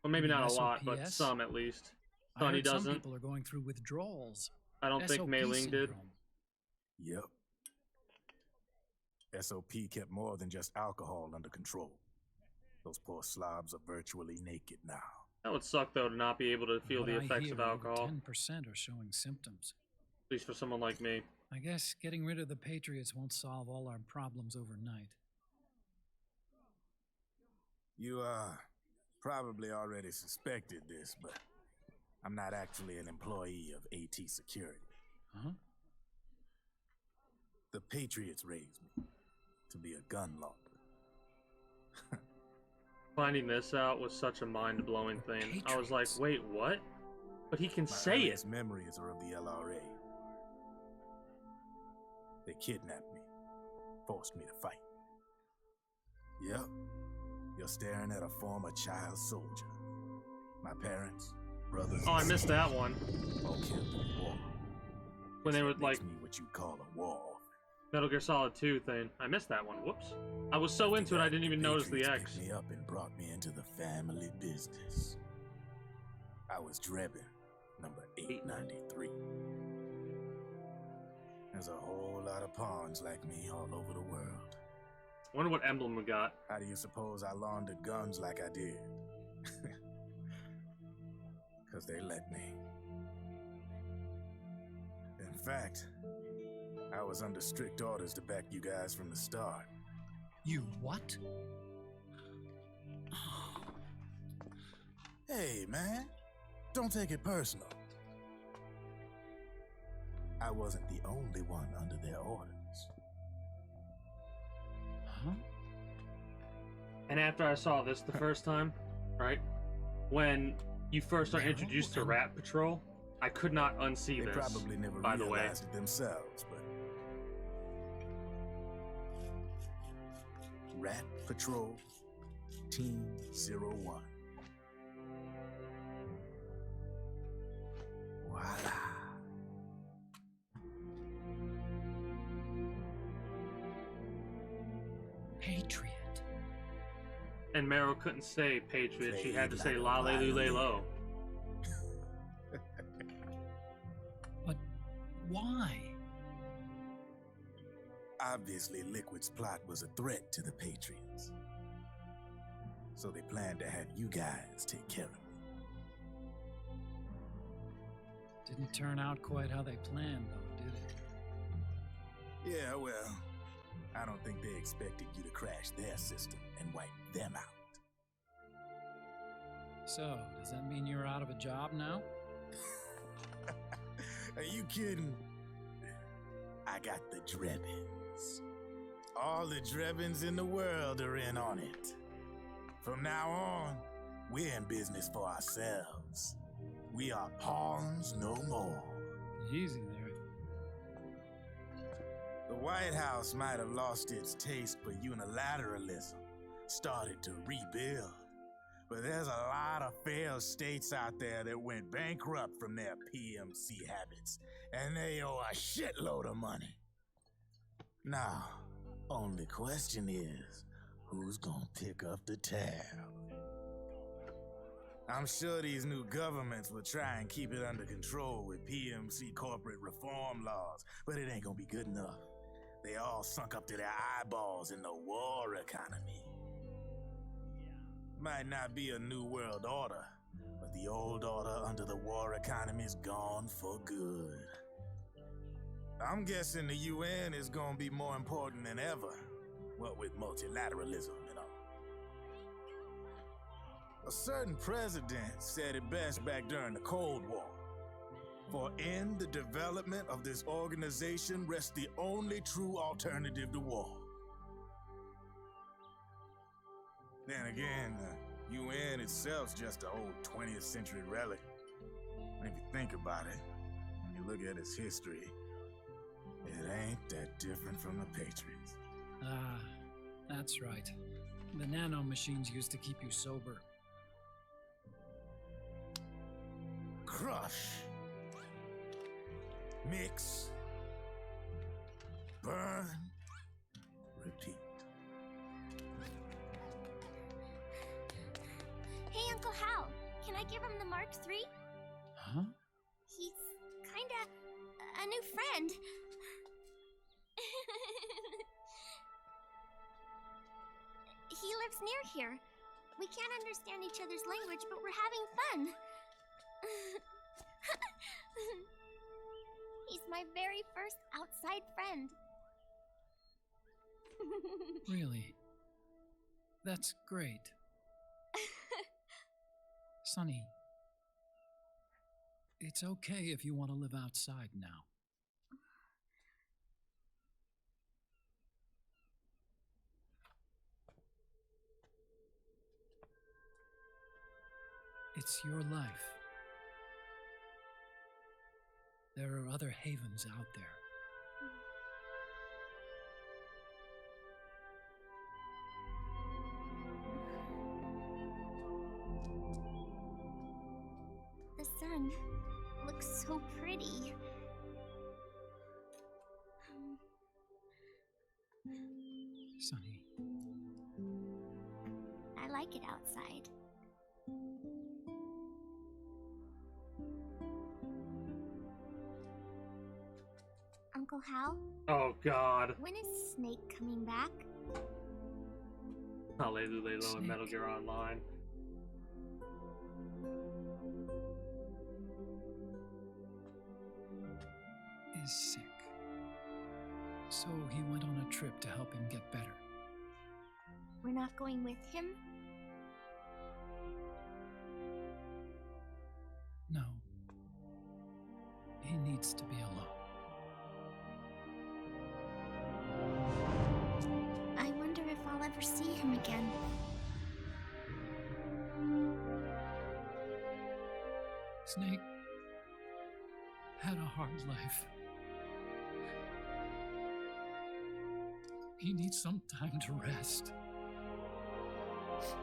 Well, maybe You mean not a lot, but SOPS? some at least. I Sonny heard some doesn't. people are going through withdrawals. I don't think SOP Mei Ling did. syndrome. Yep. SOP kept more than just alcohol under control. Those poor slobs are virtually naked now. That would suck, though, to not be able to feel What the I effects hear, of over alcohol. 10% are showing symptoms. At least for someone like me. I guess getting rid of the Patriots won't solve all our problems overnight. You, probably already suspected this, but I'm not actually an employee of AT Security. Huh? The Patriots raised me to be a gun launder. Finding this out was such a mind-blowing thing. I was like, wait, what? But he can My say it. earliest memories are of the LRA. They kidnapped me, forced me to fight. Yep, you're staring at a former child soldier. My parents, brothers. Oh, I missed that one. All killed in the war. When they were Makes like me what you'd call a war orphan. Metal Gear Solid 2 thing. I missed that one. Whoops. I was so into it I didn't even notice the Patriots X. picked me up and brought me into the family business. I was Drebin, number 893. There's a whole lot of pawns like me all over the world. Wonder what emblem we got. How do you suppose I laundered guns like I did? 'Cause they let me. In fact, I was under strict orders to back you guys from the start. You what? Hey, man, don't take it personal. I wasn't the only one under their orders. Huh? And after I saw this the first time, right? When you first are introduced to Rat Patrol, I could not unsee They this. probably never by the way. realized it themselves, but Rat Patrol Team 01. Voila. Patriot. And Meryl couldn't say Patriot, she had to say La Le Lu Lay Lo. But why? Obviously, Liquid's plot was a threat to the Patriots. So they planned to have you guys take care of me. Didn't turn out quite how they planned, though, did it? Yeah, well, I don't think they expected you to crash their system and wipe them out. So, does that mean you're out of a job now? Are you kidding? I got the Drebins. All the Drebins in the world are in on it. From now on, we're in business for ourselves. We are pawns no more. Easy there. The White House might have lost its taste for unilateralism, started to rebuild. But there's a lot of failed states out there that went bankrupt from their PMC habits, and they owe a shitload of money. Now, only question is, who's gonna pick up the tab? I'm sure these new governments will try and keep it under control with PMC corporate reform laws, but it ain't gonna be good enough. They all sunk up to their eyeballs in the war economy. Might not be a new world order, but the old order under the war economy is gone for good. I'm guessing the UN is gonna be more important than ever, what with multilateralism and all. A certain president said it best back during the Cold War. For in the development of this organization rests the only true alternative to war. Then again, the UN itself's just an old 20th century relic. And if you think about it, when you look at its history, it ain't that different from the Patriots. Ah, that's right. The nano machines used to keep you sober. Crush. Mix. Burn. Repeat. Hey, Uncle Hal, can I give him the Mark III? Huh? He's kinda a new friend. He lives near here. We can't understand each other's language, but we're having fun. He's my very first outside friend. Really? That's great. Sonny, it's okay if you want to live outside now. It's your life. There are other havens out there. The sun looks so pretty. Sonny. I like it outside. Uncle Hal? Oh, God. When is Snake coming back? How late do they low in Metal Gear Online? Is sick. So he went on a trip to help him get better. We're not going with him? No. He needs to be alone. I wonder if I'll ever see him again. Snake had a hard life. He needs some time to rest.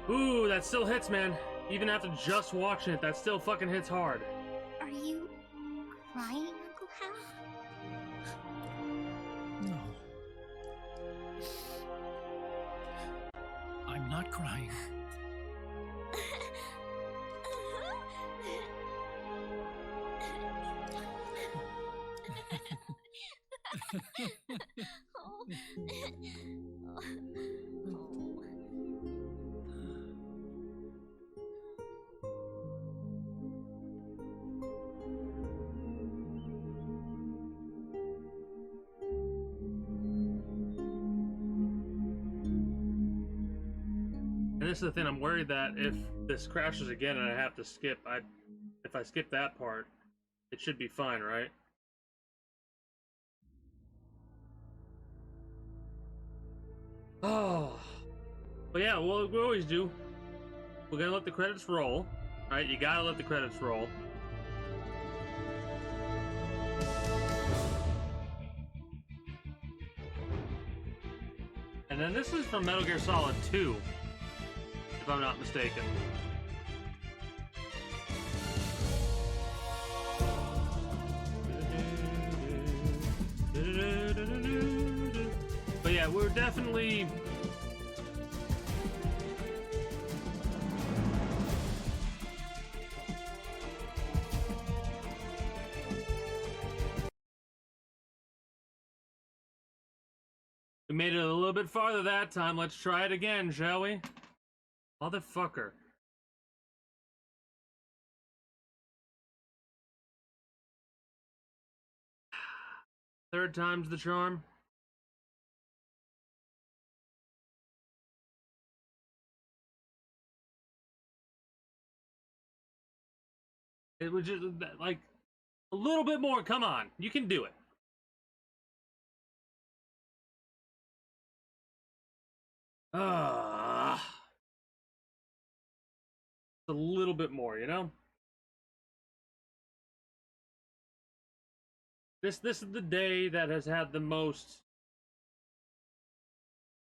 Ooh, that still hits, man. Even after just watching it, that still fucking hits hard. Are you crying, Uncle Hal? No. I'm not crying. And this is the thing, I'm worried that if this crashes again and I have to skip, if I skip that part, it should be fine, right? Oh. But yeah, well, we always do. We're gonna let the credits roll. Alright, you gotta let the credits roll. And then this is from Metal Gear Solid 2, if I'm not mistaken. But yeah, we're definitely... We made it a little bit farther that time. Let's try it again, shall we? Motherfucker. Third time's the charm. It was just like a little bit more. Come on, you can do it. A little bit more, you know. This is the day that has had the most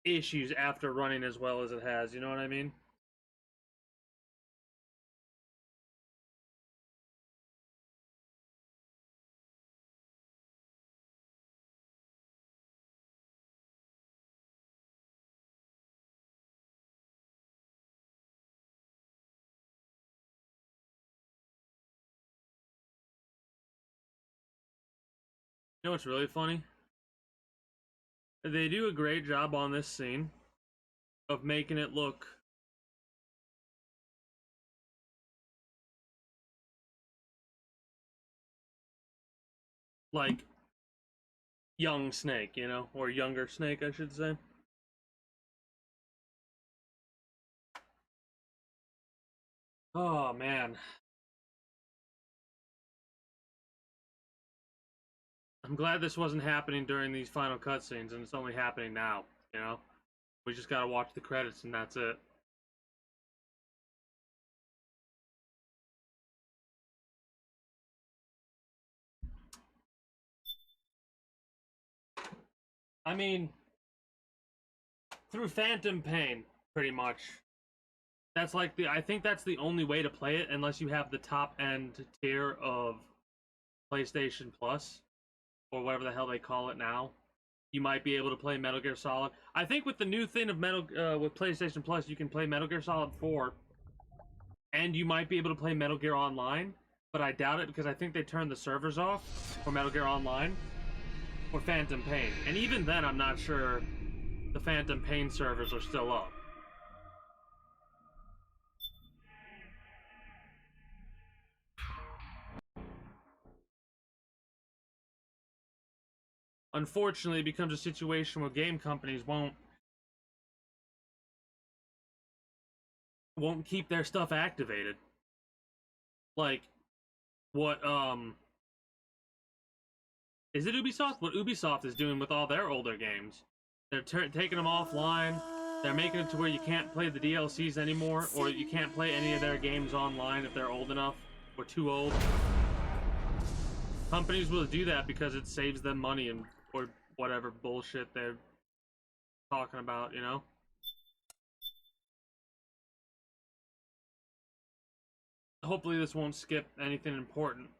issues after running as well as it has. You know what I mean? You know what's really funny? They do a great job on this scene of making it look like young Snake, you know, or younger Snake, I should say. Oh man, I'm glad this wasn't happening during these final cutscenes, and it's only happening now. You know, we just gotta watch the credits, and that's it. I mean, through Phantom Pain, pretty much. That's like I think that's the only way to play it, unless you have the top end tier of PlayStation Plus, or whatever the hell they call it now. You might be able to play Metal Gear Solid. I think with the new thing of with PlayStation Plus, you can play Metal Gear Solid 4, and you might be able to play Metal Gear Online, but I doubt it because I think they turned the servers off for Metal Gear Online or Phantom Pain, and even then, I'm not sure the Phantom Pain servers are still up. Unfortunately, it becomes a situation where game companies won't keep their stuff activated. Like, what, is it Ubisoft? What Ubisoft is doing with all their older games. They're taking them offline. They're making it to where you can't play the DLCs anymore, or you can't play any of their games online if they're old enough, or too old. Companies will do that because it saves them money and or whatever bullshit they're talking about, you know? Hopefully this won't skip anything important.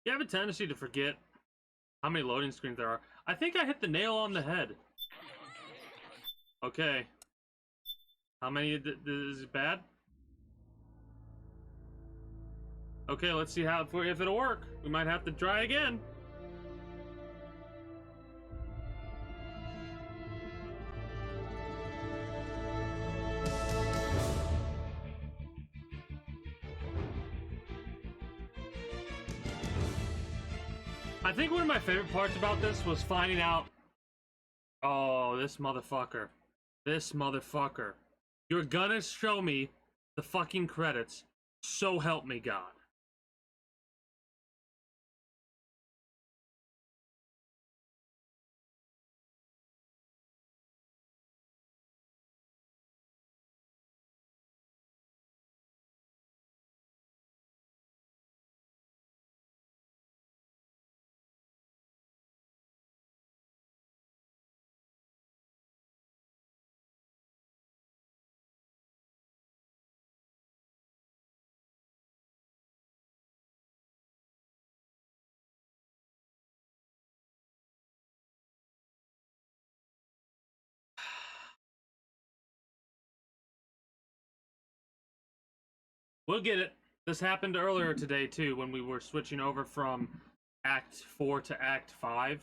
You have a tendency to forget how many loading screens there are. I think I hit the nail on the head. Okay. How many is it bad? Okay, let's see if it'll work. We might have to try again. I think one of my favorite parts about this was finding out, oh, this motherfucker. This motherfucker. You're gonna show me the fucking credits. So help me God. We'll get it. This happened earlier today, too, when we were switching over from Act 4 to Act 5.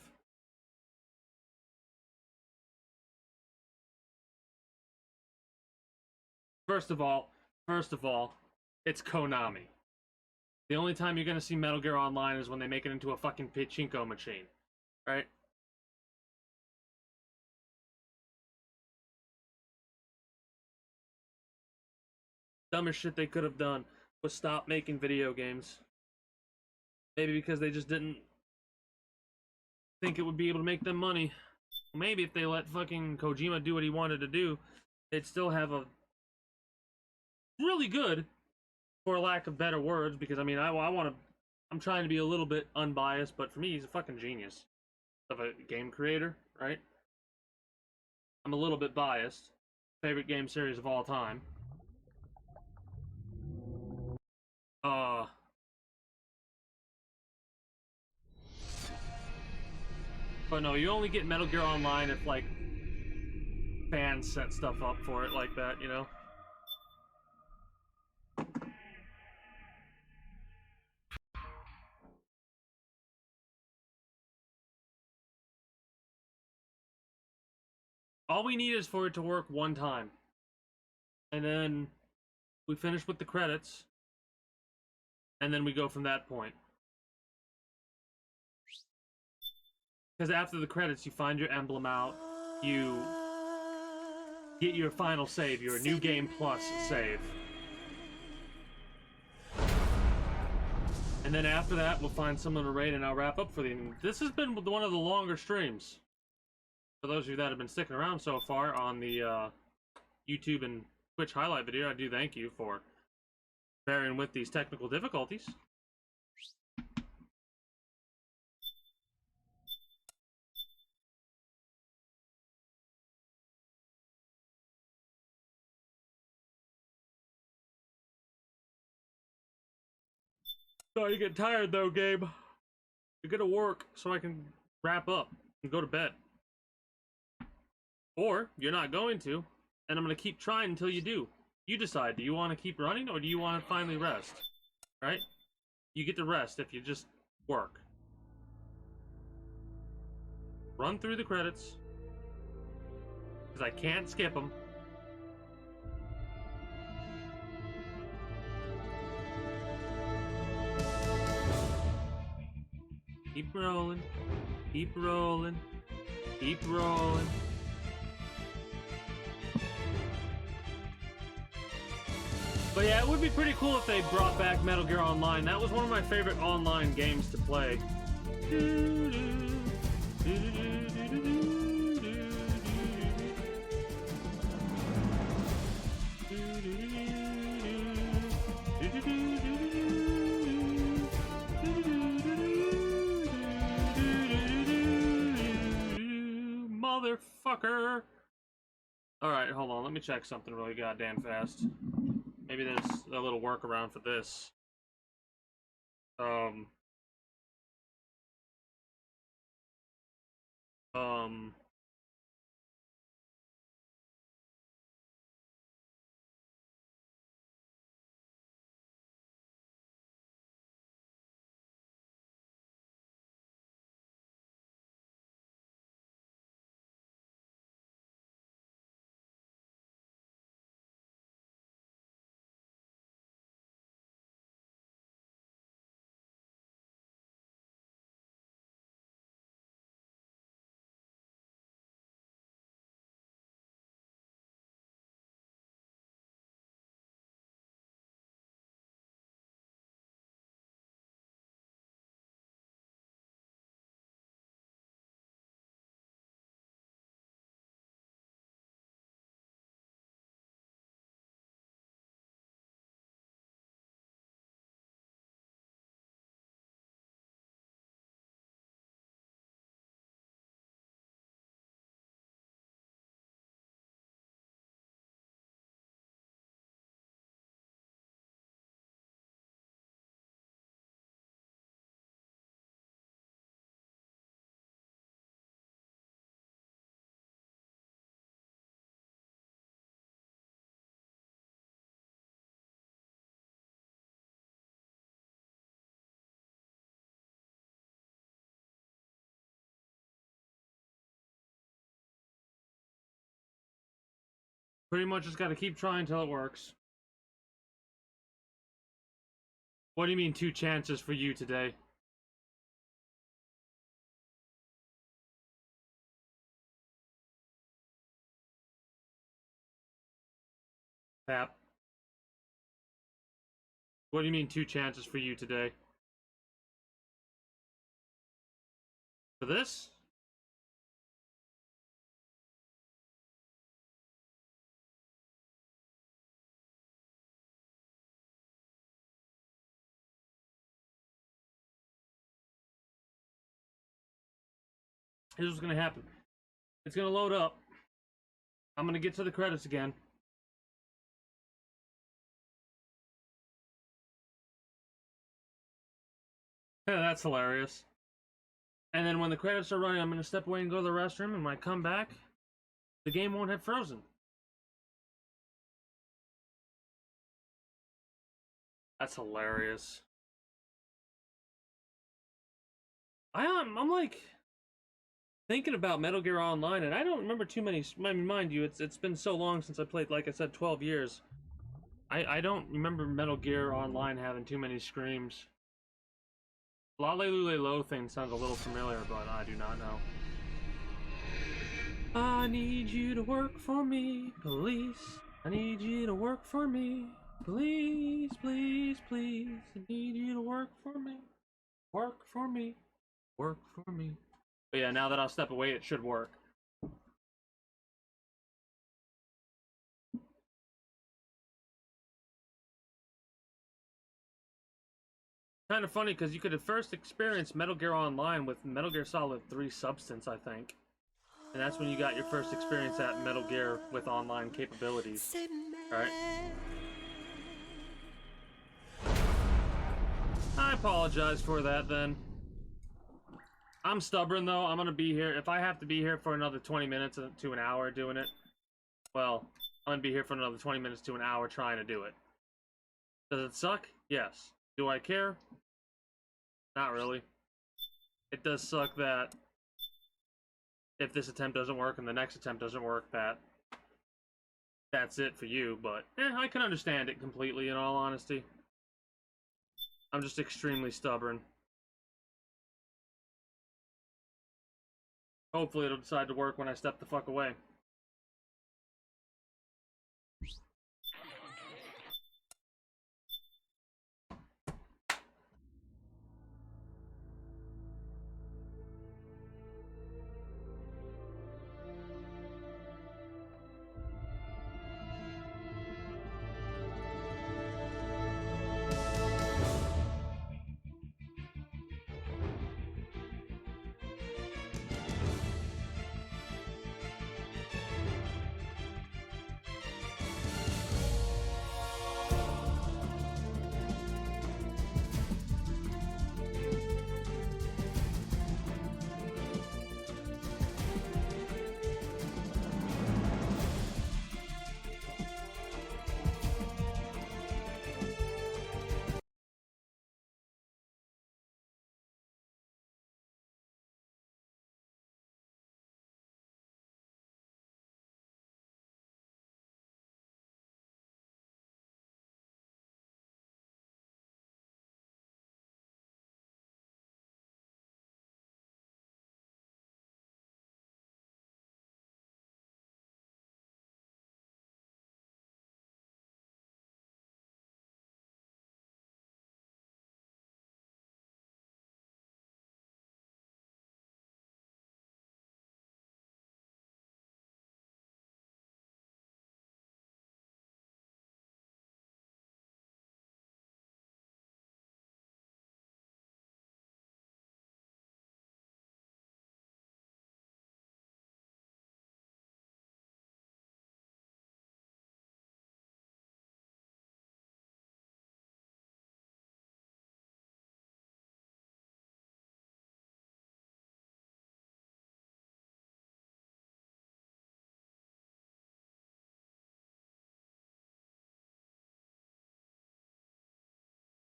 First of all, it's Konami. The only time you're gonna see Metal Gear Online is when they make it into a fucking pachinko machine, right? Dumbest shit they could have done was stop making video games. Maybe because they just didn't think it would be able to make them money. Maybe if they let fucking Kojima do what he wanted to do, they'd still have a really good, for lack of better words, because I mean, I'm trying to be a little bit unbiased, but for me, he's a fucking genius of a game creator, right? I'm a little bit biased. Favorite game series of all time. But no, you only get Metal Gear Online if, like, fans set stuff up for it like that, you know? All we need is for it to work one time. And then we finish with the credits. And then we go from that point. Because after the credits, you find your emblem out. You get your final save, your New Game Plus save. And then after that, we'll find someone to raid and I'll wrap up for the evening. This has been one of the longer streams. For those of you that have been sticking around so far on the YouTube and Twitch highlight video, I do thank you for bearing with these technical difficulties. Oh, you get tired though, Gabe. You're gonna work so I can wrap up and go to bed. Or you're not going to, and I'm gonna keep trying until you do. You decide, do you want to keep running or do you want to finally rest? Right? You get to rest if you just work. Run through the credits. Because I can't skip them. Keep rolling. Keep rolling. Keep rolling. But yeah, it would be pretty cool if they brought back Metal Gear Online. That was one of my favorite online games to play. Motherfucker! Alright, hold on. Let me check something really goddamn fast. Maybe there's a little workaround for this. Pretty much just gotta keep trying till it works. What do you mean 2 chances for you today? Tap. What do you mean 2 chances for you today? For this? Here's what's gonna happen. It's gonna load up. I'm gonna get to the credits again. Yeah, that's hilarious. And then when the credits are running, I'm gonna step away and go to the restroom, and when I come back, the game won't have frozen. That's hilarious. I'm like thinking about Metal Gear Online, and I don't remember too many. I mean, mind you, it's been so long since I played. Like I said, 12 years. I don't remember Metal Gear Online having too many screams. Lale Lule Lo thing sounds a little familiar, but I do not know. I need you to work for me, police. I need you to work for me. Please, please, please. I need you to work for me. Work for me. Work for me. But yeah, now that I'll step away, it should work. Kind of funny because you could have first experienced Metal Gear Online with Metal Gear Solid 3 Substance, I think. And that's when you got your first experience at Metal Gear with online capabilities. Alright. I apologize for that then. I'm stubborn though. I'm gonna be here. If I have to be here for another 20 minutes to an hour doing it, well, I'm gonna be here for another 20 minutes to an hour trying to do it. Does it suck? Yes. Do I care? Not really. It does suck that if this attempt doesn't work and the next attempt doesn't work, that's it for you, but I can understand it completely in all honesty. I'm just extremely stubborn. Hopefully it'll decide to work when I step the fuck away.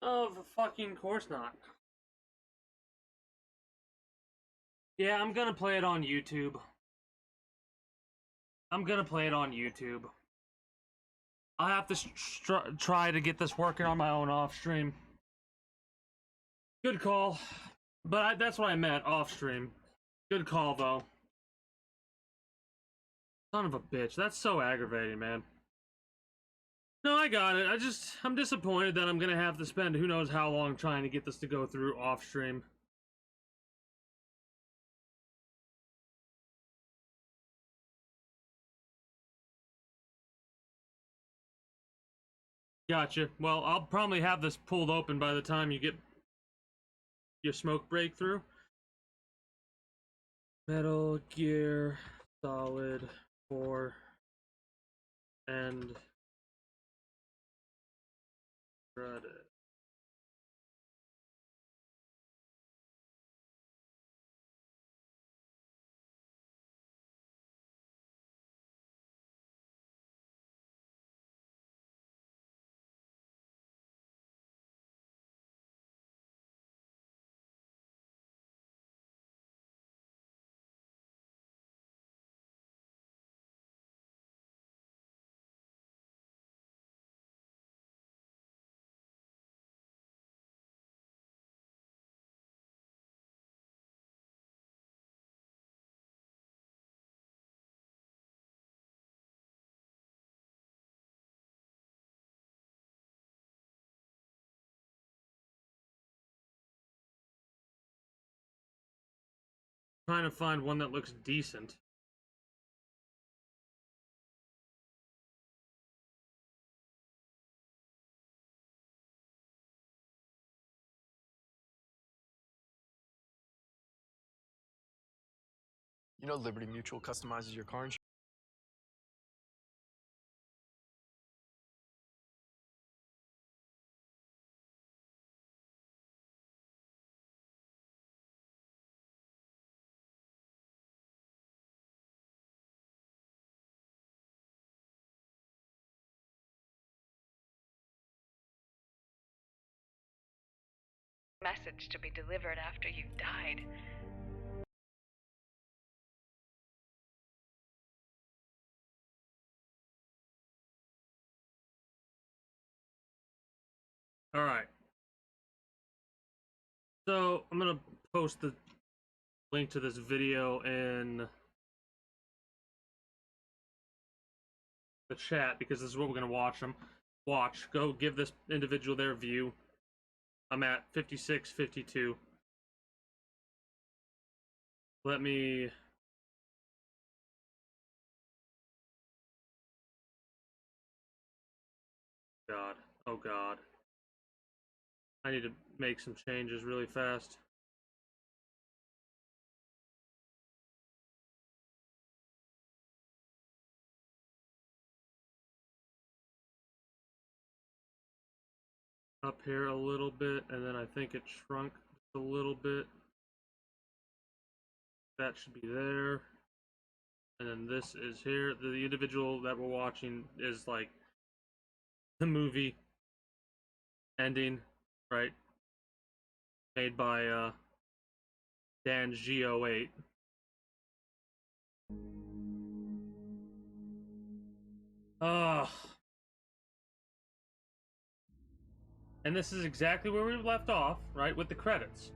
Of fucking course not. Yeah, I'm gonna play it on YouTube. I'm gonna play it on YouTube. I'll have to try to get this working on my own off stream. Good call. But that's what I meant, off stream. Good call, though. Son of a bitch. That's so aggravating, man. No, I got it. I'm disappointed that I'm gonna have to spend who knows how long trying to get this to go through off stream. Gotcha. Well, I'll probably have this pulled open by the time you get your smoke breakthrough. Metal Gear Solid 4 and Reddit. Trying to find one that looks decent. You know Liberty Mutual customizes your car insurance? Message to be delivered after you've died. All right. So I'm gonna post the link to this video in the chat because this is what we're gonna watch. Go give this individual their view. I'm at 56:52. Let me. God. Oh God. I need to make some changes really fast. Up here a little bit, and then I think it shrunk just a little bit. That should be there. And then this is here. The individual that we're watching is like the movie ending, right? Made by Dan G08. And this is exactly where we left off, right? With the credits.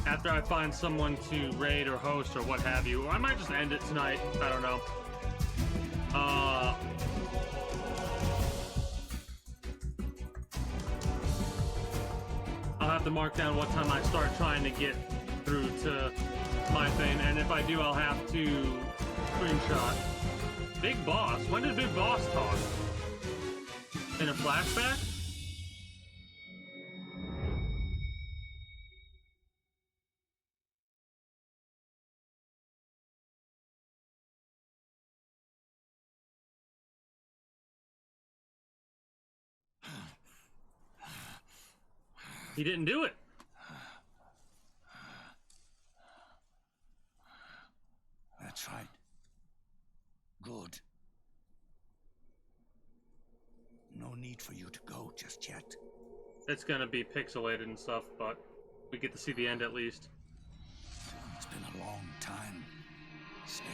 After I find someone to raid or host or what have you, or I might just end it tonight. I don't know. I'll have to mark down what time I start trying to get through to my thing, and if I do, I'll have to screenshot Big Boss? When did Big Boss talk? In a flashback? He didn't do it. That's right. Good. No need for you to go just yet. It's gonna be pixelated and stuff, but we get to see the end at least. It's been a long time, Snake.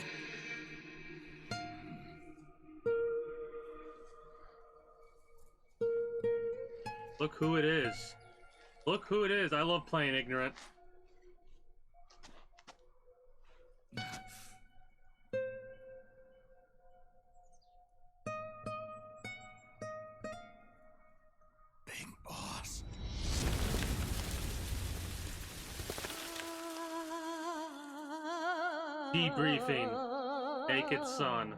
Look who it is. Look who it is. I love playing ignorant. Big Boss. Debriefing. Naked Sun.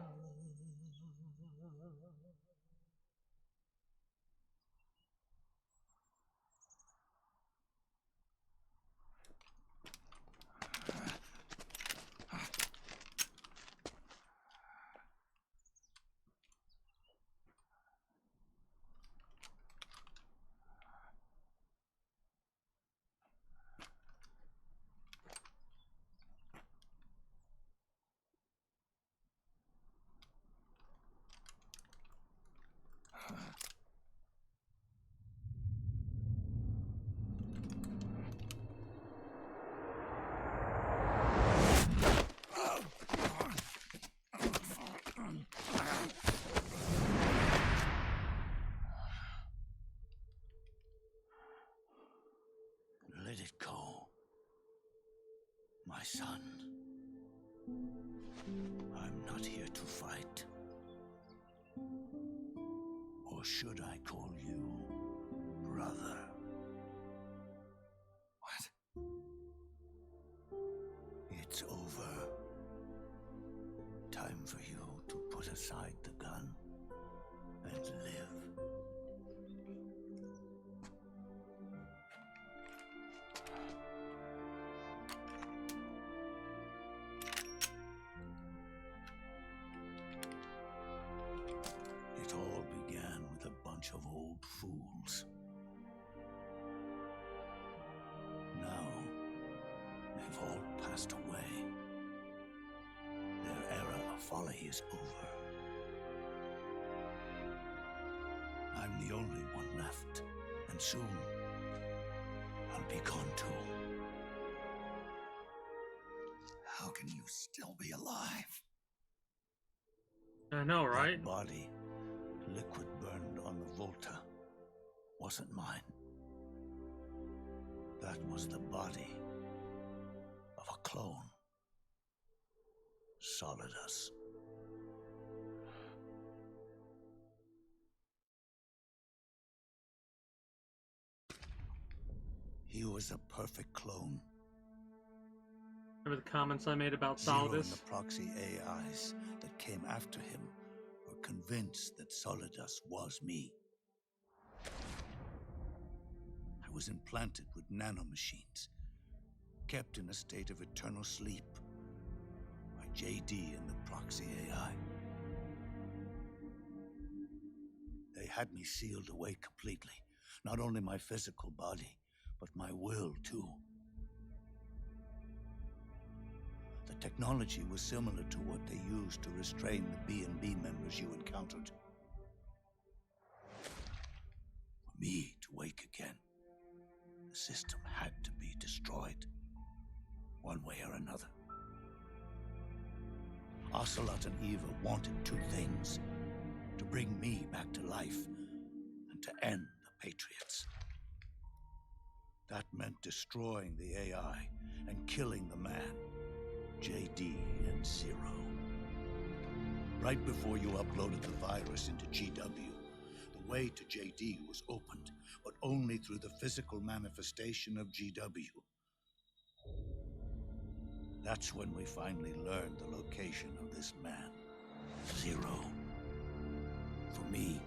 Let it go, my son. I'm not here to fight. Or should I call you brother? What? It's over. Time for you to put aside the gun and live. It all began with a bunch of old fools. Now, they've all passed away. Their era of folly is over. I'm the only one left, and soon I'll be gone too. How can you still be alive? I know, right? That body, liquid burned on the Volta, wasn't mine. That was the body of a clone. Solidus. He was a perfect clone. Remember the comments I made about Zero and Solidus? the proxy AIs that came after him were convinced that Solidus was me. I was implanted with nanomachines, kept in a state of eternal sleep by JD and the proxy AI. They had me sealed away completely, not only my physical body, but my will too. The technology was similar to what they used to restrain the B&B members you encountered. For me to wake again, the system had to be destroyed, one way or another. Ocelot and Eva wanted two things: to bring me back to life and to end the Patriots. That meant destroying the AI and killing the man, JD and Zero. Right before you uploaded the virus into GW, the way to JD was opened, but only through the physical manifestation of GW. That's when we finally learned the location of this man, Zero. For me,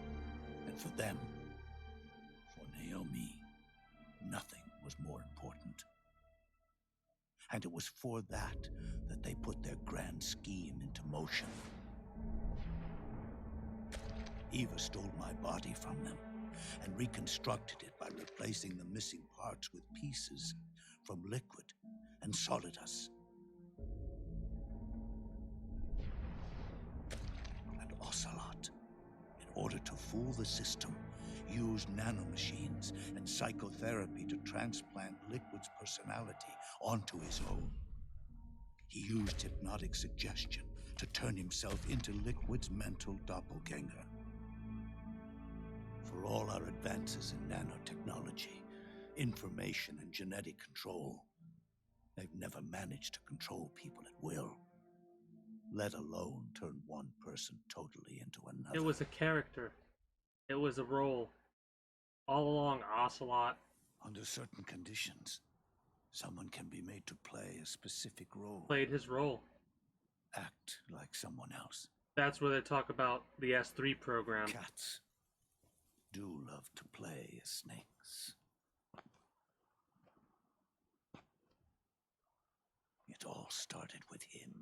and for them. For Naomi, nothing was more important. And it was for that they put their grand scheme into motion. Eva stole my body from them and reconstructed it by replacing the missing parts with pieces from Liquid and Solidus. And Ocelot, in order to fool the system, used nanomachines and psychotherapy to transplant Liquid's personality onto his own. He used hypnotic suggestion to turn himself into Liquid's mental doppelganger. For all our advances in nanotechnology, information and genetic control, they've never managed to control people at will, let alone turn one person totally into another. It was a character. It was a role. All along, Ocelot. Under certain conditions, someone can be made to play a specific role. Played his role. Act like someone else. That's where they talk about the S3 program. Cats do love to play as snakes. It all started with him.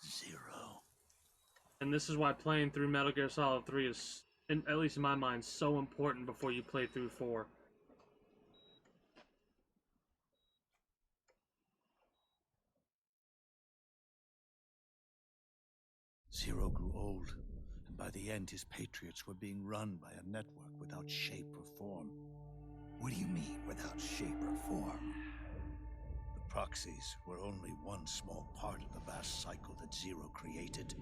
Zero. And this is why playing through Metal Gear Solid 3 is, at least in my mind, so important before you play through 4. Zero grew old, and by the end his Patriots were being run by a network without shape or form. What do you mean, without shape or form? The proxies were only one small part of the vast cycle that Zero created.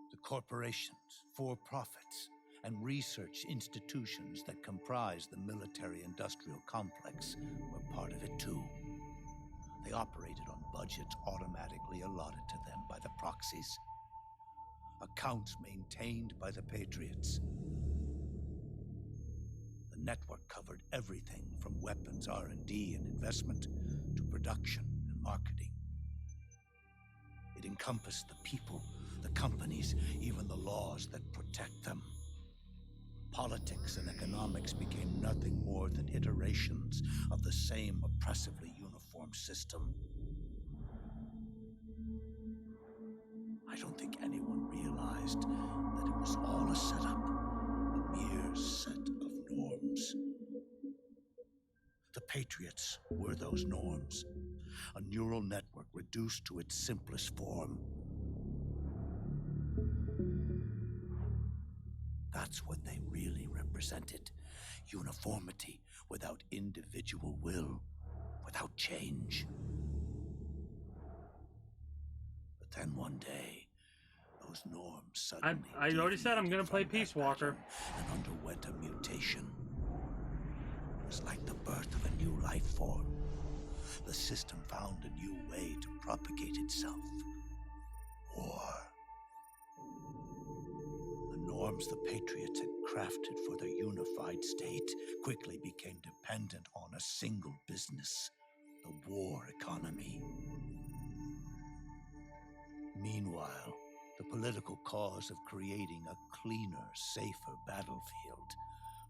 The corporations, for-profits, and research institutions that comprise the military-industrial complex were part of it too. They operated on budgets automatically allotted to them by the proxies. Accounts maintained by the Patriots. The network covered everything from weapons R&D and investment to production and marketing. It encompassed the people, the companies, even the laws that protect them. Politics and economics became nothing more than iterations of the same oppressively uniform system. I don't think anyone realized that it was all a setup, a mere set of norms. The Patriots were those norms, a neural network reduced to its simplest form. That's what they really represented. Uniformity without individual will, without change. But then one day, those norms suddenly I already said I'm gonna play Peace Walker. And underwent a mutation. It was like the birth of a new life form. The system found a new way to propagate itself. War. Norms the Patriots had crafted for their unified state quickly became dependent on a single business, the war economy. Meanwhile, the political cause of creating a cleaner, safer battlefield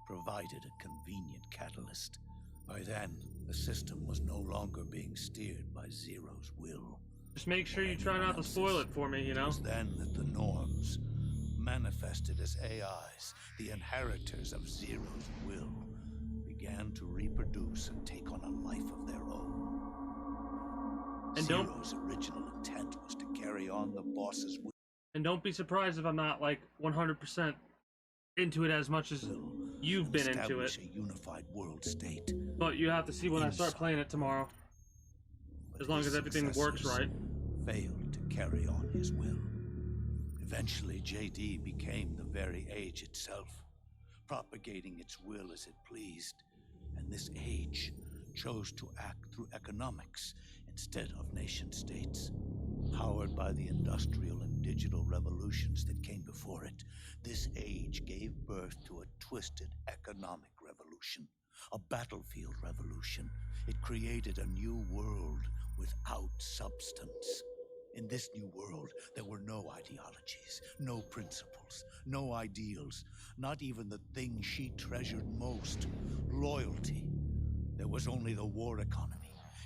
provided a convenient catalyst. By then, the system was no longer being steered by Zero's will. Just make sure you try not to spoil it for me, you know? It was then that the norms, manifested as AIs, the inheritors of Zero's will, began to reproduce and take on a life of their own. And Zero's original intent was to carry on the boss's will. And don't be surprised if I'm not, like, 100% into it as much as you've been into it. A unified world state. But you have to see when I start playing it tomorrow. As long as everything works right. Failed to carry on his will. Eventually, JD became the very age itself, propagating its will as it pleased, and this age chose to act through economics instead of nation-states. Powered by the industrial and digital revolutions that came before it, this age gave birth to a twisted economic revolution, a battlefield revolution. It created a new world without substance. In this new world, there were no ideologies, no principles, no ideals, not even the thing she treasured most, loyalty. There was only the war economy.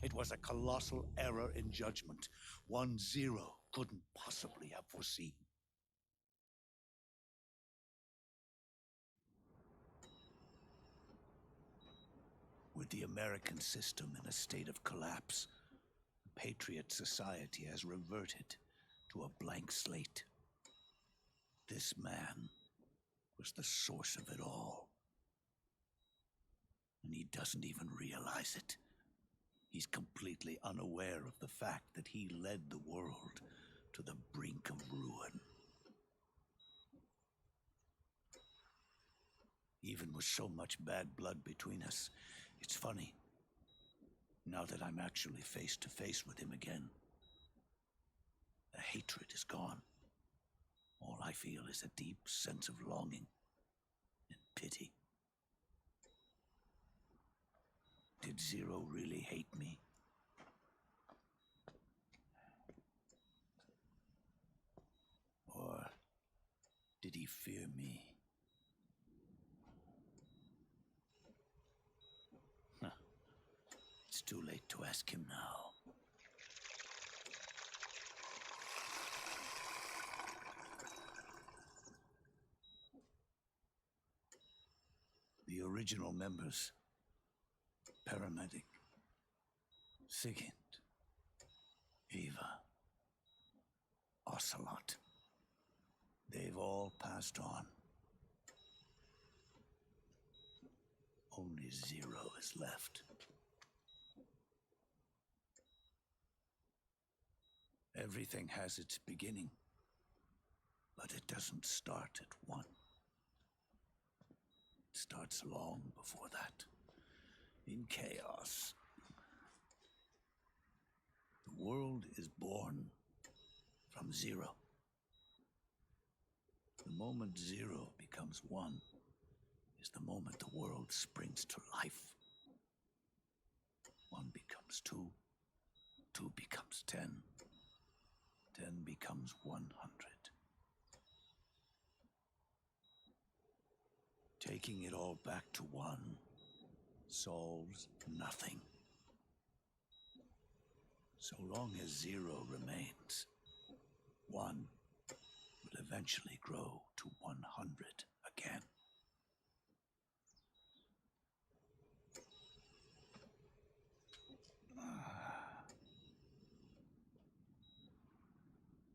It was a colossal error in judgment, one Zero couldn't possibly have foreseen. With the American system in a state of collapse, the Patriot society has reverted to a blank slate. This man was the source of it all. And he doesn't even realize it. He's completely unaware of the fact that he led the world to the brink of ruin. Even with so much bad blood between us, it's funny. Now that I'm actually face to face with him again, the hatred is gone. All I feel is a deep sense of longing and pity. Did Zero really hate me? Or did he fear me? Huh. It's too late to ask him now. The original members, Paramedic, Sigint, Eva, Ocelot, they've all passed on. Only Zero is left. Everything has its beginning, but it doesn't start at one. It starts long before that, in chaos. The world is born from Zero. The moment Zero becomes one is the moment the world springs to life. One becomes two, two becomes 10, 10 becomes 100. Taking it all back to one solves nothing. So long as Zero remains, one will eventually grow to 100 again.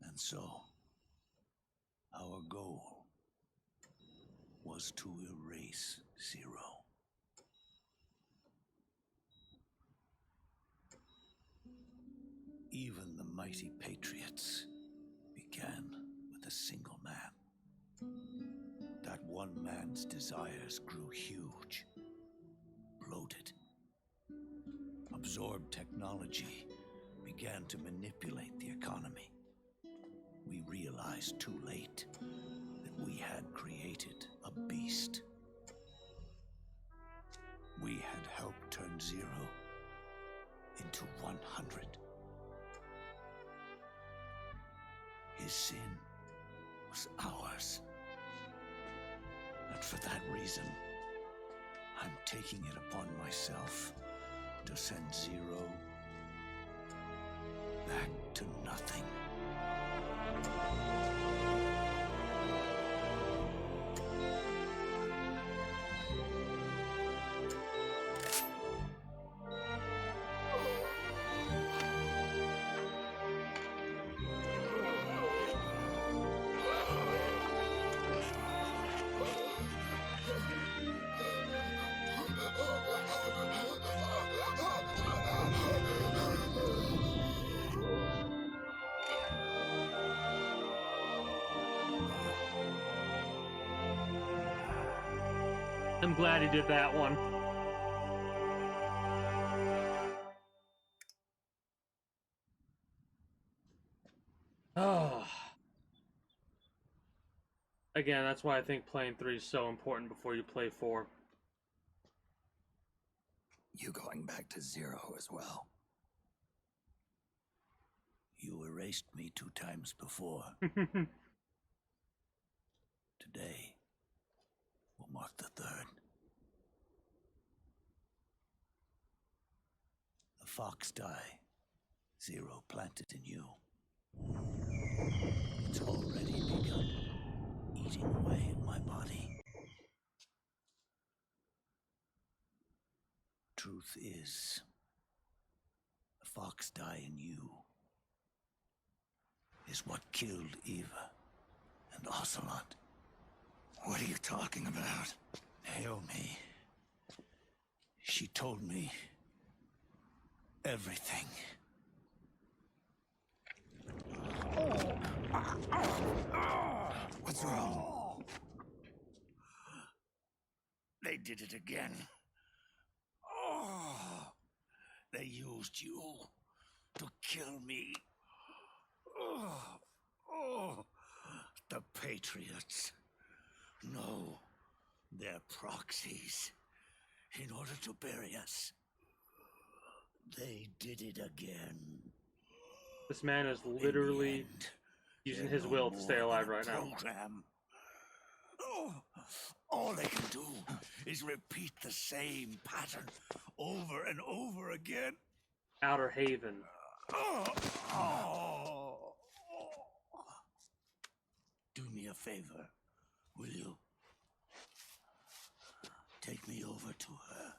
And so, our goal was to erase Zero. Even the mighty Patriots began with a single man. That one man's desires grew huge, bloated, absorbed technology, began to manipulate the economy. We realized too late that we had created a beast. We had helped turn Zero into 100. His sin was ours. And for that reason, I'm taking it upon myself to send Zero back to nothing. I'm glad he did that one. Oh. Again, that's why I think playing 3 is so important before you play 4. You going back to Zero as well? erased me 2 times before. Today will mark the 3rd. The fox die Zero planted in you. It's already begun eating away at my body. Truth is, the fox die in you is what killed Eva and Ocelot. What are you talking about? Naomi. She told me everything. What's wrong? They did it again. They used you to kill me. The Patriots. No, they're proxies in order to bury us. They did it again. This man is literally using his will to stay alive right now. All they can do is repeat the same pattern over and over again. Outer Haven. Do me a favor, will you? Take me over to her.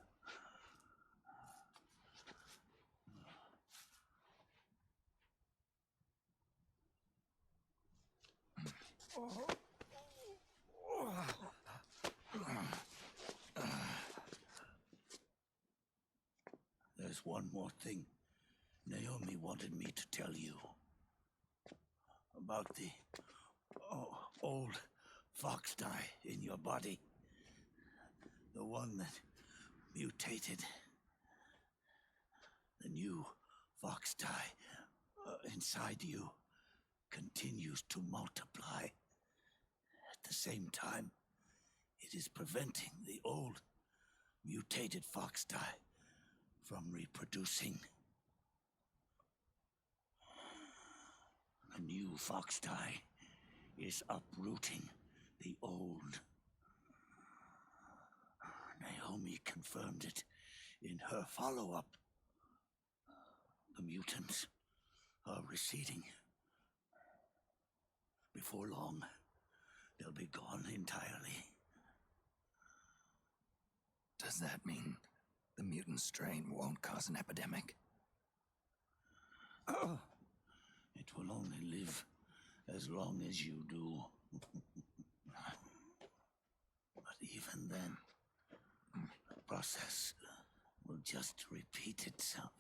There's one more thing Naomi wanted me to tell you. About the old fox die in your body. The one that mutated. The new fox die inside you continues to multiply. At the same time, it is preventing the old mutated fox die from reproducing. A new fox die is uprooting the old. Naomi confirmed it in her follow-up. The mutants are receding. Before long, they'll be gone entirely. Does that mean the mutant strain won't cause an epidemic? It will only live as long as you do. But even then, the process will just repeat itself.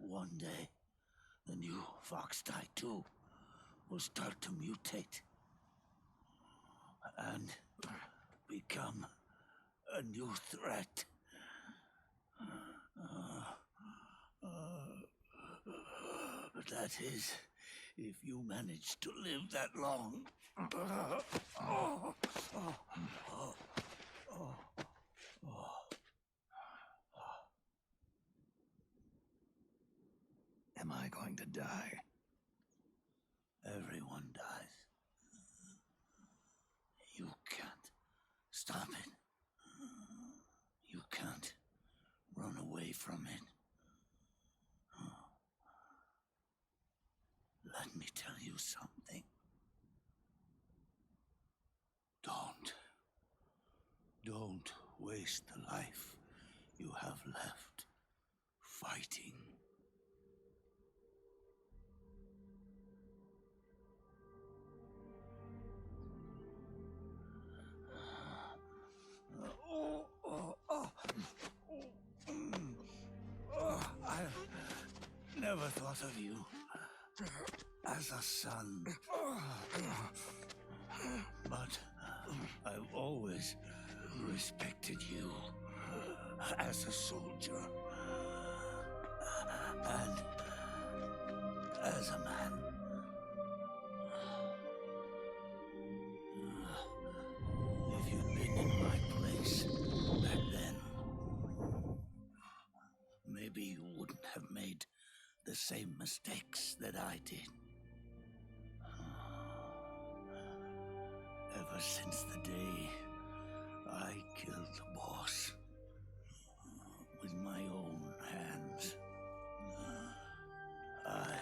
One day, the new fox die too will start to mutate and become a new threat. That is, if you manage to live that long. Am I going to die? Everyone dies. You can't stop it. You can't run away from it. Let me tell you something. Don't waste the life you have left fighting. I never thought of you as a son, but I've always respected you as a soldier and as a man. If you'd been in my place back then, maybe you wouldn't have made the same mistakes that I did. Ever since the day I killed the boss with my own hands, I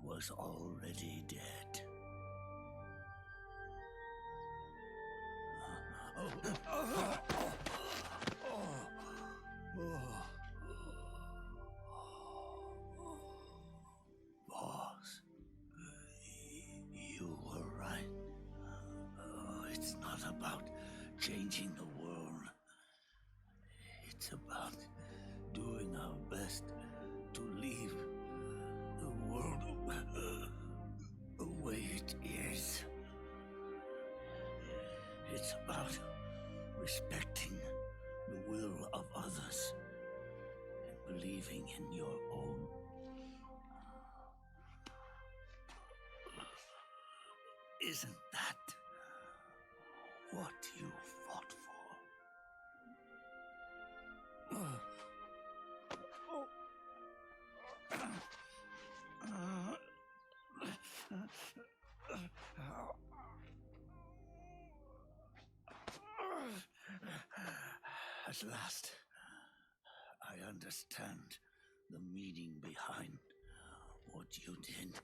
was already dead. Boss, you were right. It's not about changing the world. It's about doing our best to leave the world the way it is. It's about respecting the will of others and believing in your own. Isn't that what you fought for? At last, I understand the meaning behind what you did.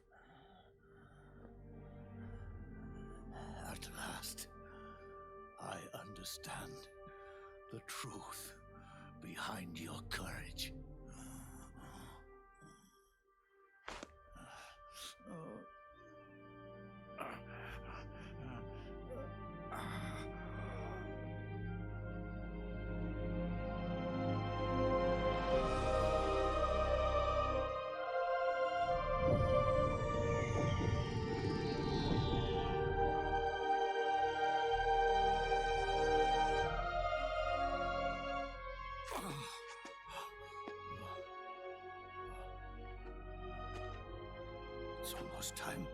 At last, I understand the truth behind your courage. It's almost time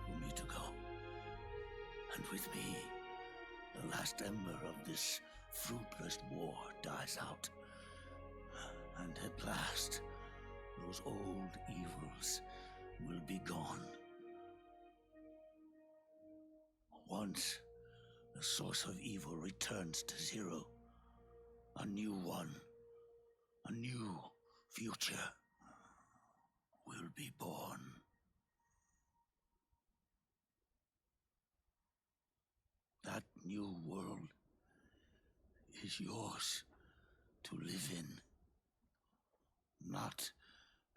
for me to go. And with me, the last ember of this fruitless war dies out. And at last, those old evils will be gone. Once the source of evil returns to zero, a new one, a new future will be born. That new world is yours to live in, not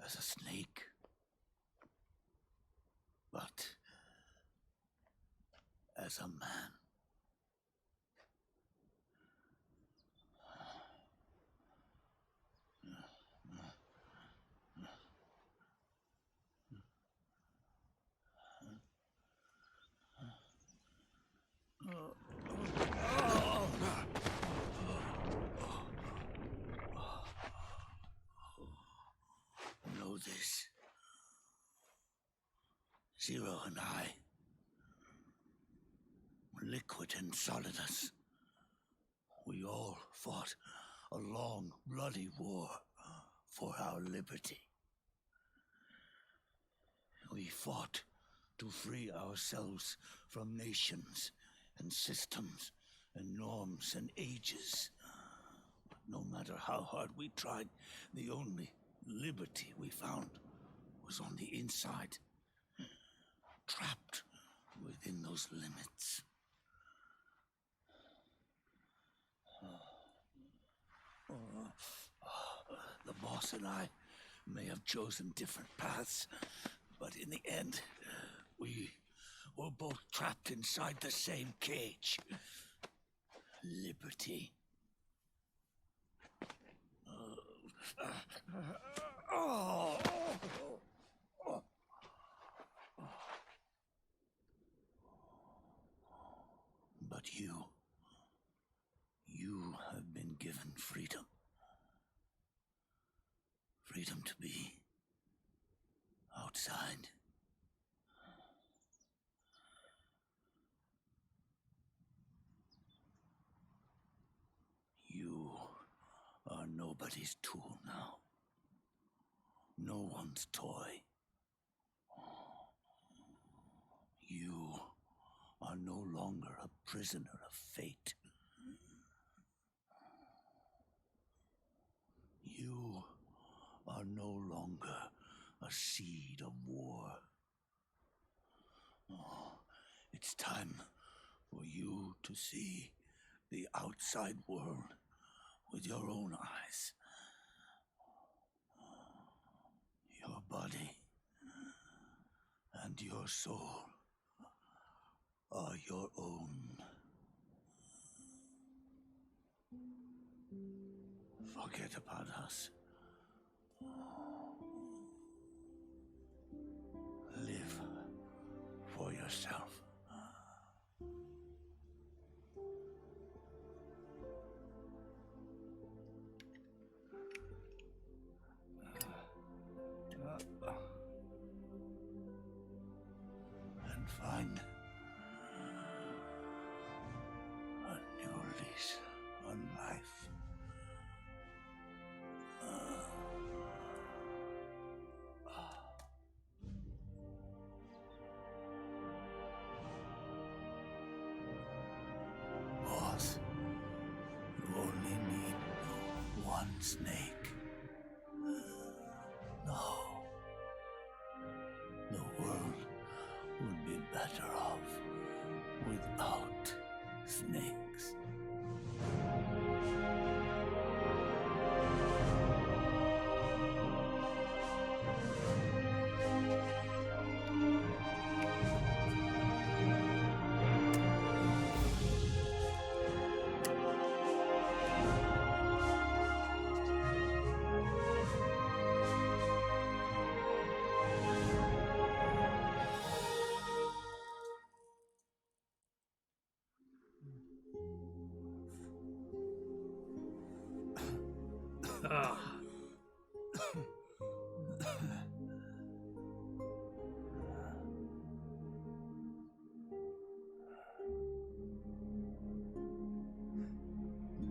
as a snake, but as a man. Know this. Zero and I, Liquid and Solidus, we all fought a long, bloody war for our liberty. We fought to free ourselves from nations and systems and norms and ages. But no matter how hard we tried, the only liberty we found was on the inside, trapped within those limits. The boss and I may have chosen different paths, but in the end, we were both trapped inside the same cage. Liberty. But you have been given freedom. Freedom to be outside. You are nobody's tool now. no one's toy. You are no longer a prisoner of fate. You are no longer a seed of war. Oh, it's time for you to see the outside world with your own eyes. Your body and your soul are your own. Forget about us. Live for yourself. And find a new lease on life. Boss, you only need one snake. No. The world would be better off without snakes.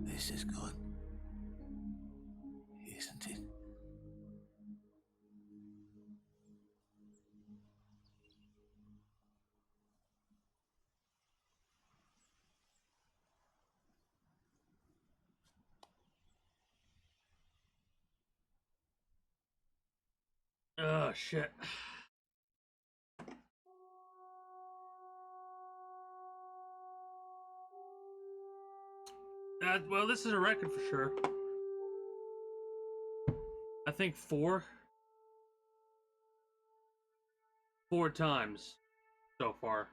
This is good, isn't it? Oh, shit. Well, this is a record for sure. I think 4 times so far.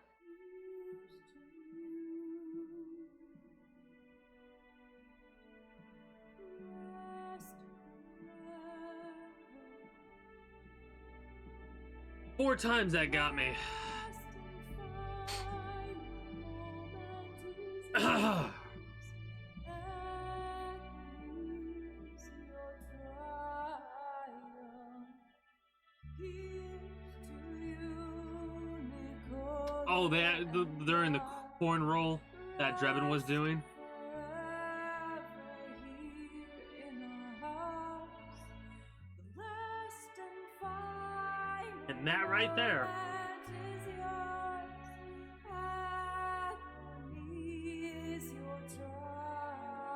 Four times that got me. Oh, they're in the corn roll that Drebin was doing. And that right there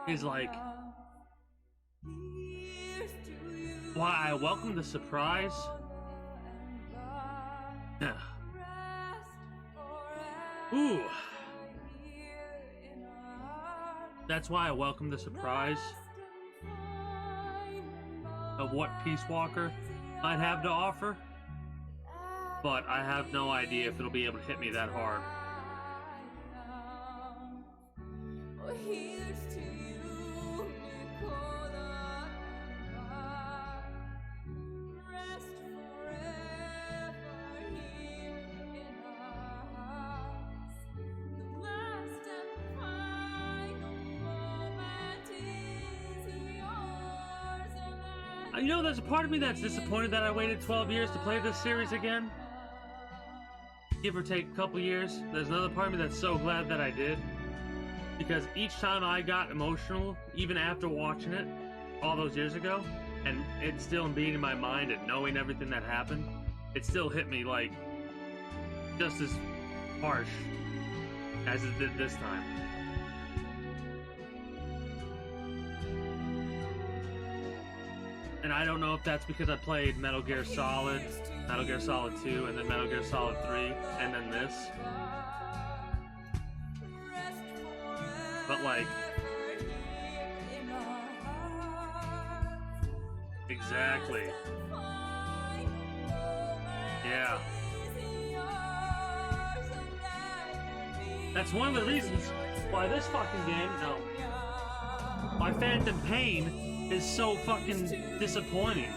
is like why I welcome the surprise. Ooh. That's why I welcome the surprise of what Peace Walker might have to offer. But I have no idea if it'll be able to hit me that hard. You know, there's a part of me that's disappointed that I waited 12 years to play this series again. Give or take a couple years. There's another part of me that's so glad that I did. Because each time I got emotional, even after watching it, all those years ago, and it's still being in my mind and knowing everything that happened, it still hit me like just as harsh as it did this time. And I don't know if that's because I played Metal Gear Solid 2, and then Metal Gear Solid 3, and then this. But like, exactly. Yeah. That's one of the reasons why this fucking game, why Phantom Pain is so fucking disappointing.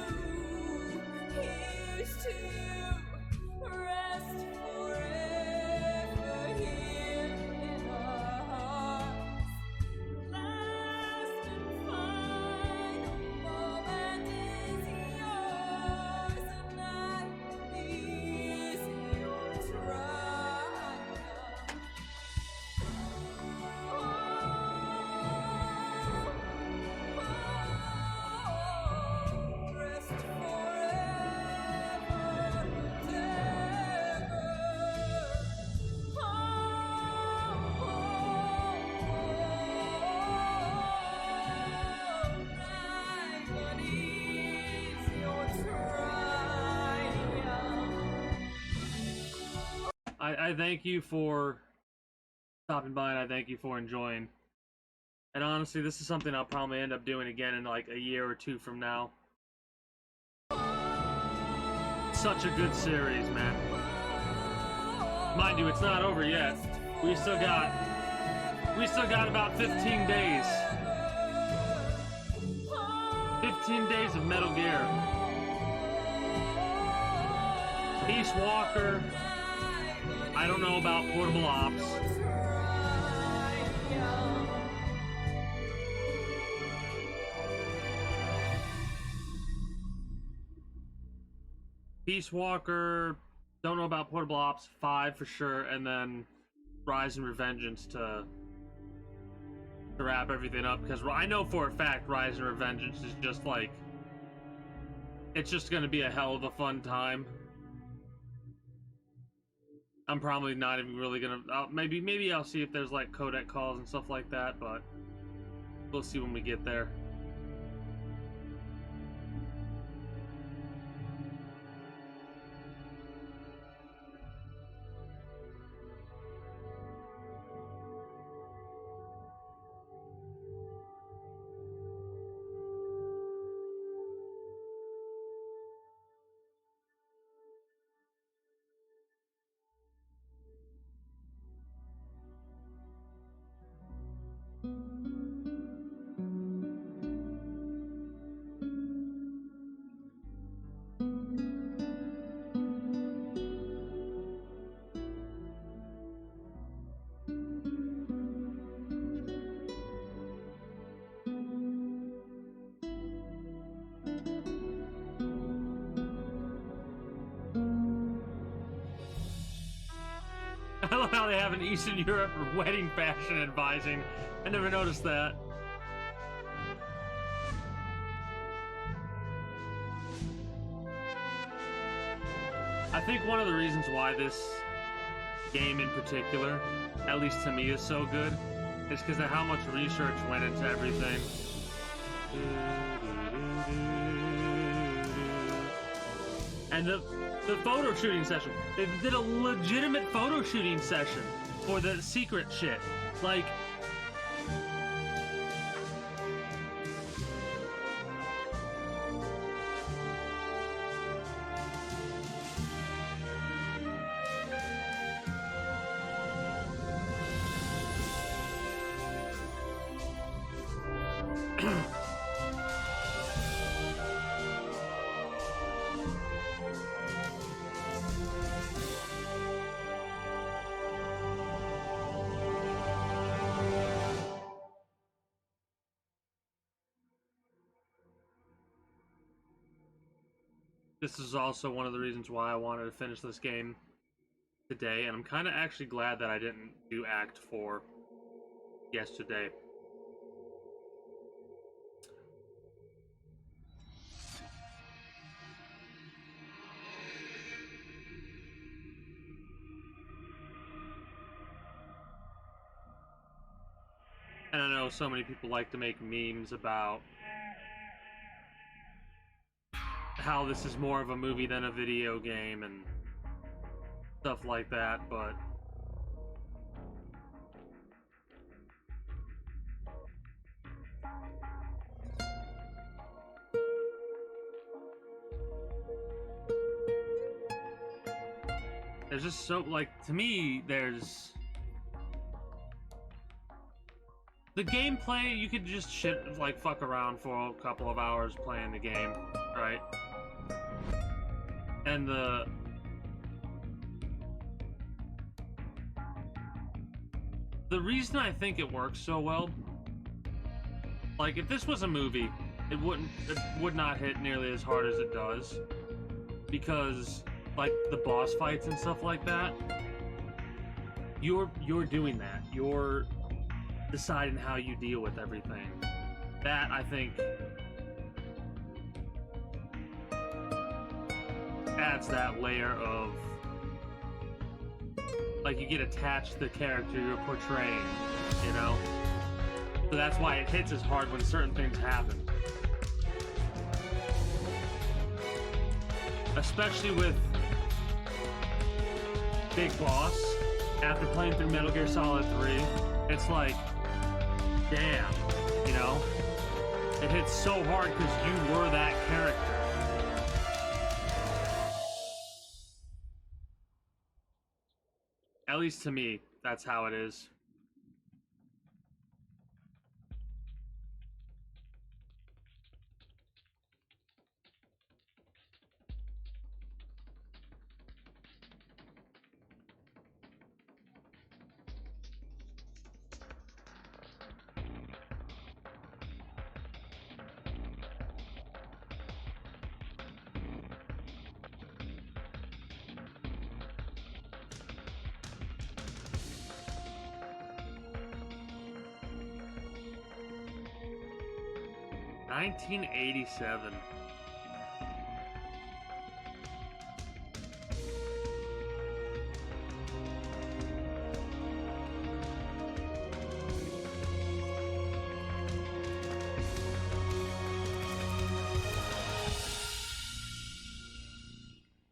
I thank you for stopping by, and I thank you for enjoying. And honestly, this is something I'll probably end up doing again in like a year or two from now. Such a good series, man. Mind you, it's not over yet. We still got about 15 days. 15 days of Metal Gear. Peace Walker. I don't know about Portable Ops. Peace Walker, don't know about Portable Ops 5 for sure, and then Rise and Revengeance to wrap everything up, because I know for a fact Rise and Revengeance is just like, it's just gonna be a hell of a fun time. I'm probably not even really gonna. Maybe I'll see if there's like codec calls and stuff like that, but we'll see when we get there. I love how they have an Eastern Europe wedding fashion advising. I never noticed that. I think one of the reasons why this game in particular, at least to me, is so good, is because of how much research went into everything. And the photo shooting session. They did a legitimate photo shooting session for the secret shit. Like, this is also one of the reasons why I wanted to finish this game today, and I'm kind of actually glad that I didn't do Act 4 yesterday. so many people like to make memes about how this is more of a movie than a video game and stuff like that, but there's just so, like, to me, there's the gameplay. You could just fuck around for a couple of hours playing the game, right? And the reason I think it works so well, like, if this was a movie, it would not hit nearly as hard as it does, because, like, the boss fights and stuff like that, you're doing that. You're deciding how you deal with everything. That, I think, adds that layer of, like, you get attached to the character you're portraying, you know? So that's why it hits as hard when certain things happen. Especially with Big Boss, after playing through Metal Gear Solid 3, it's like, damn, you know? It hits so hard because you were that character. At least to me, that's how it is. $1987.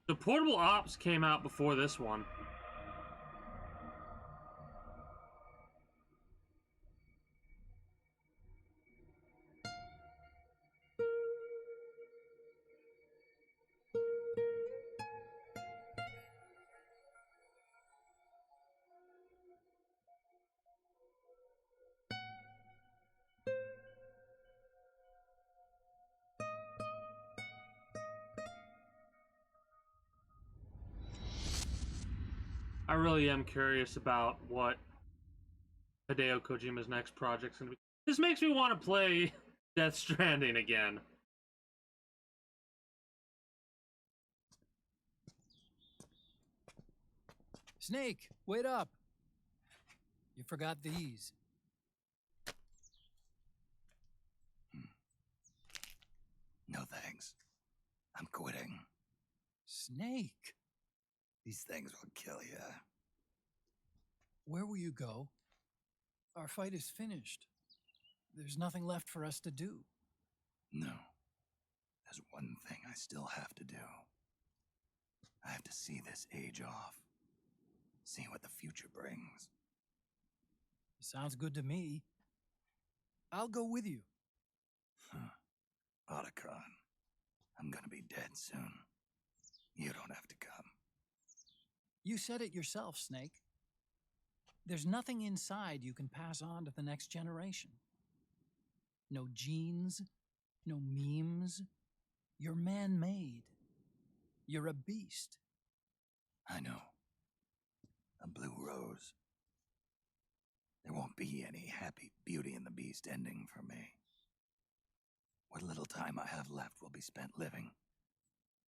The Portable Ops came out before this one. I really am curious about what Hideo Kojima's next project's gonna be. This makes me want to play Death Stranding again. Snake, wait up. You forgot these. No thanks. I'm quitting. Snake, These things will kill you. where will you go? Our fight is finished. There's nothing left for us to do. No. There's one thing I still have to do. I have to see this age off. See what the future brings. Sounds good to me. I'll go with you. Otacon, I'm gonna be dead soon. You don't have to come. You said it yourself, Snake. There's nothing inside you can pass on to the next generation. No genes, no memes. You're man-made. You're a beast. I know. A blue rose. There won't be any happy Beauty and the Beast ending for me. What little time I have left will be spent living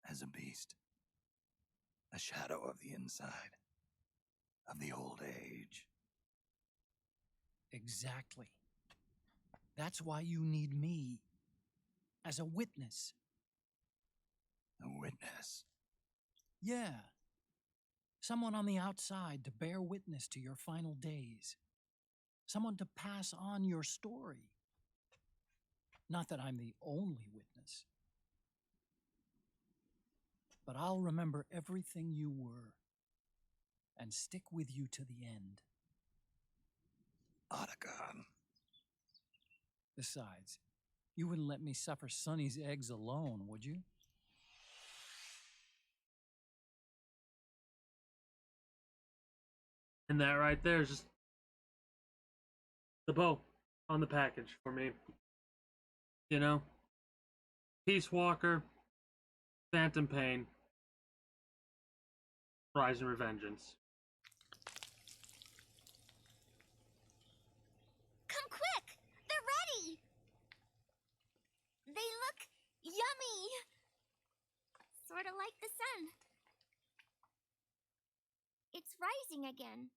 as a beast. A shadow of the inside, of the old age. Exactly. That's why you need me. As a witness. A witness? Yeah. Someone on the outside to bear witness to your final days. someone to pass on your story. Not that I'm the only witness, but I'll remember everything you were and stick with you to the end. Otacon. Besides, you wouldn't let me suffer Sonny's eggs alone, would you? And that right there is just the bow on the package for me. You know? Peace Walker, Phantom Pain, Rise and Revengeance. Come quick! They're ready! They look yummy! Sorta like the sun. It's rising again.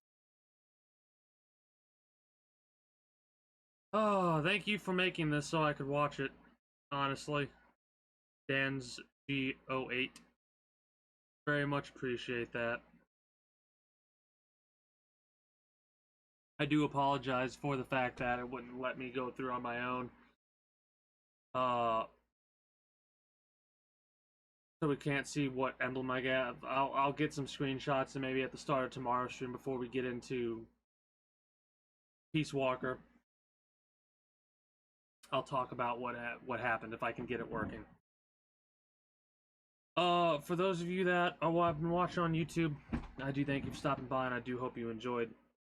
Oh, thank you for making this so I could watch it, honestly. Dan's G08. Very much appreciate that. I do apologize for the fact that it wouldn't let me go through on my own. So we can't see what emblem I get. I'll get some screenshots and maybe at the start of tomorrow's stream before we get into Peace Walker. I'll talk about what happened if I can get it working. For those of you that have been watching on YouTube, I do thank you for stopping by, and I do hope you enjoyed.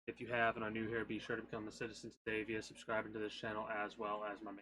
If you have and are new here, be sure to become a citizen today via subscribing to this channel as well as my main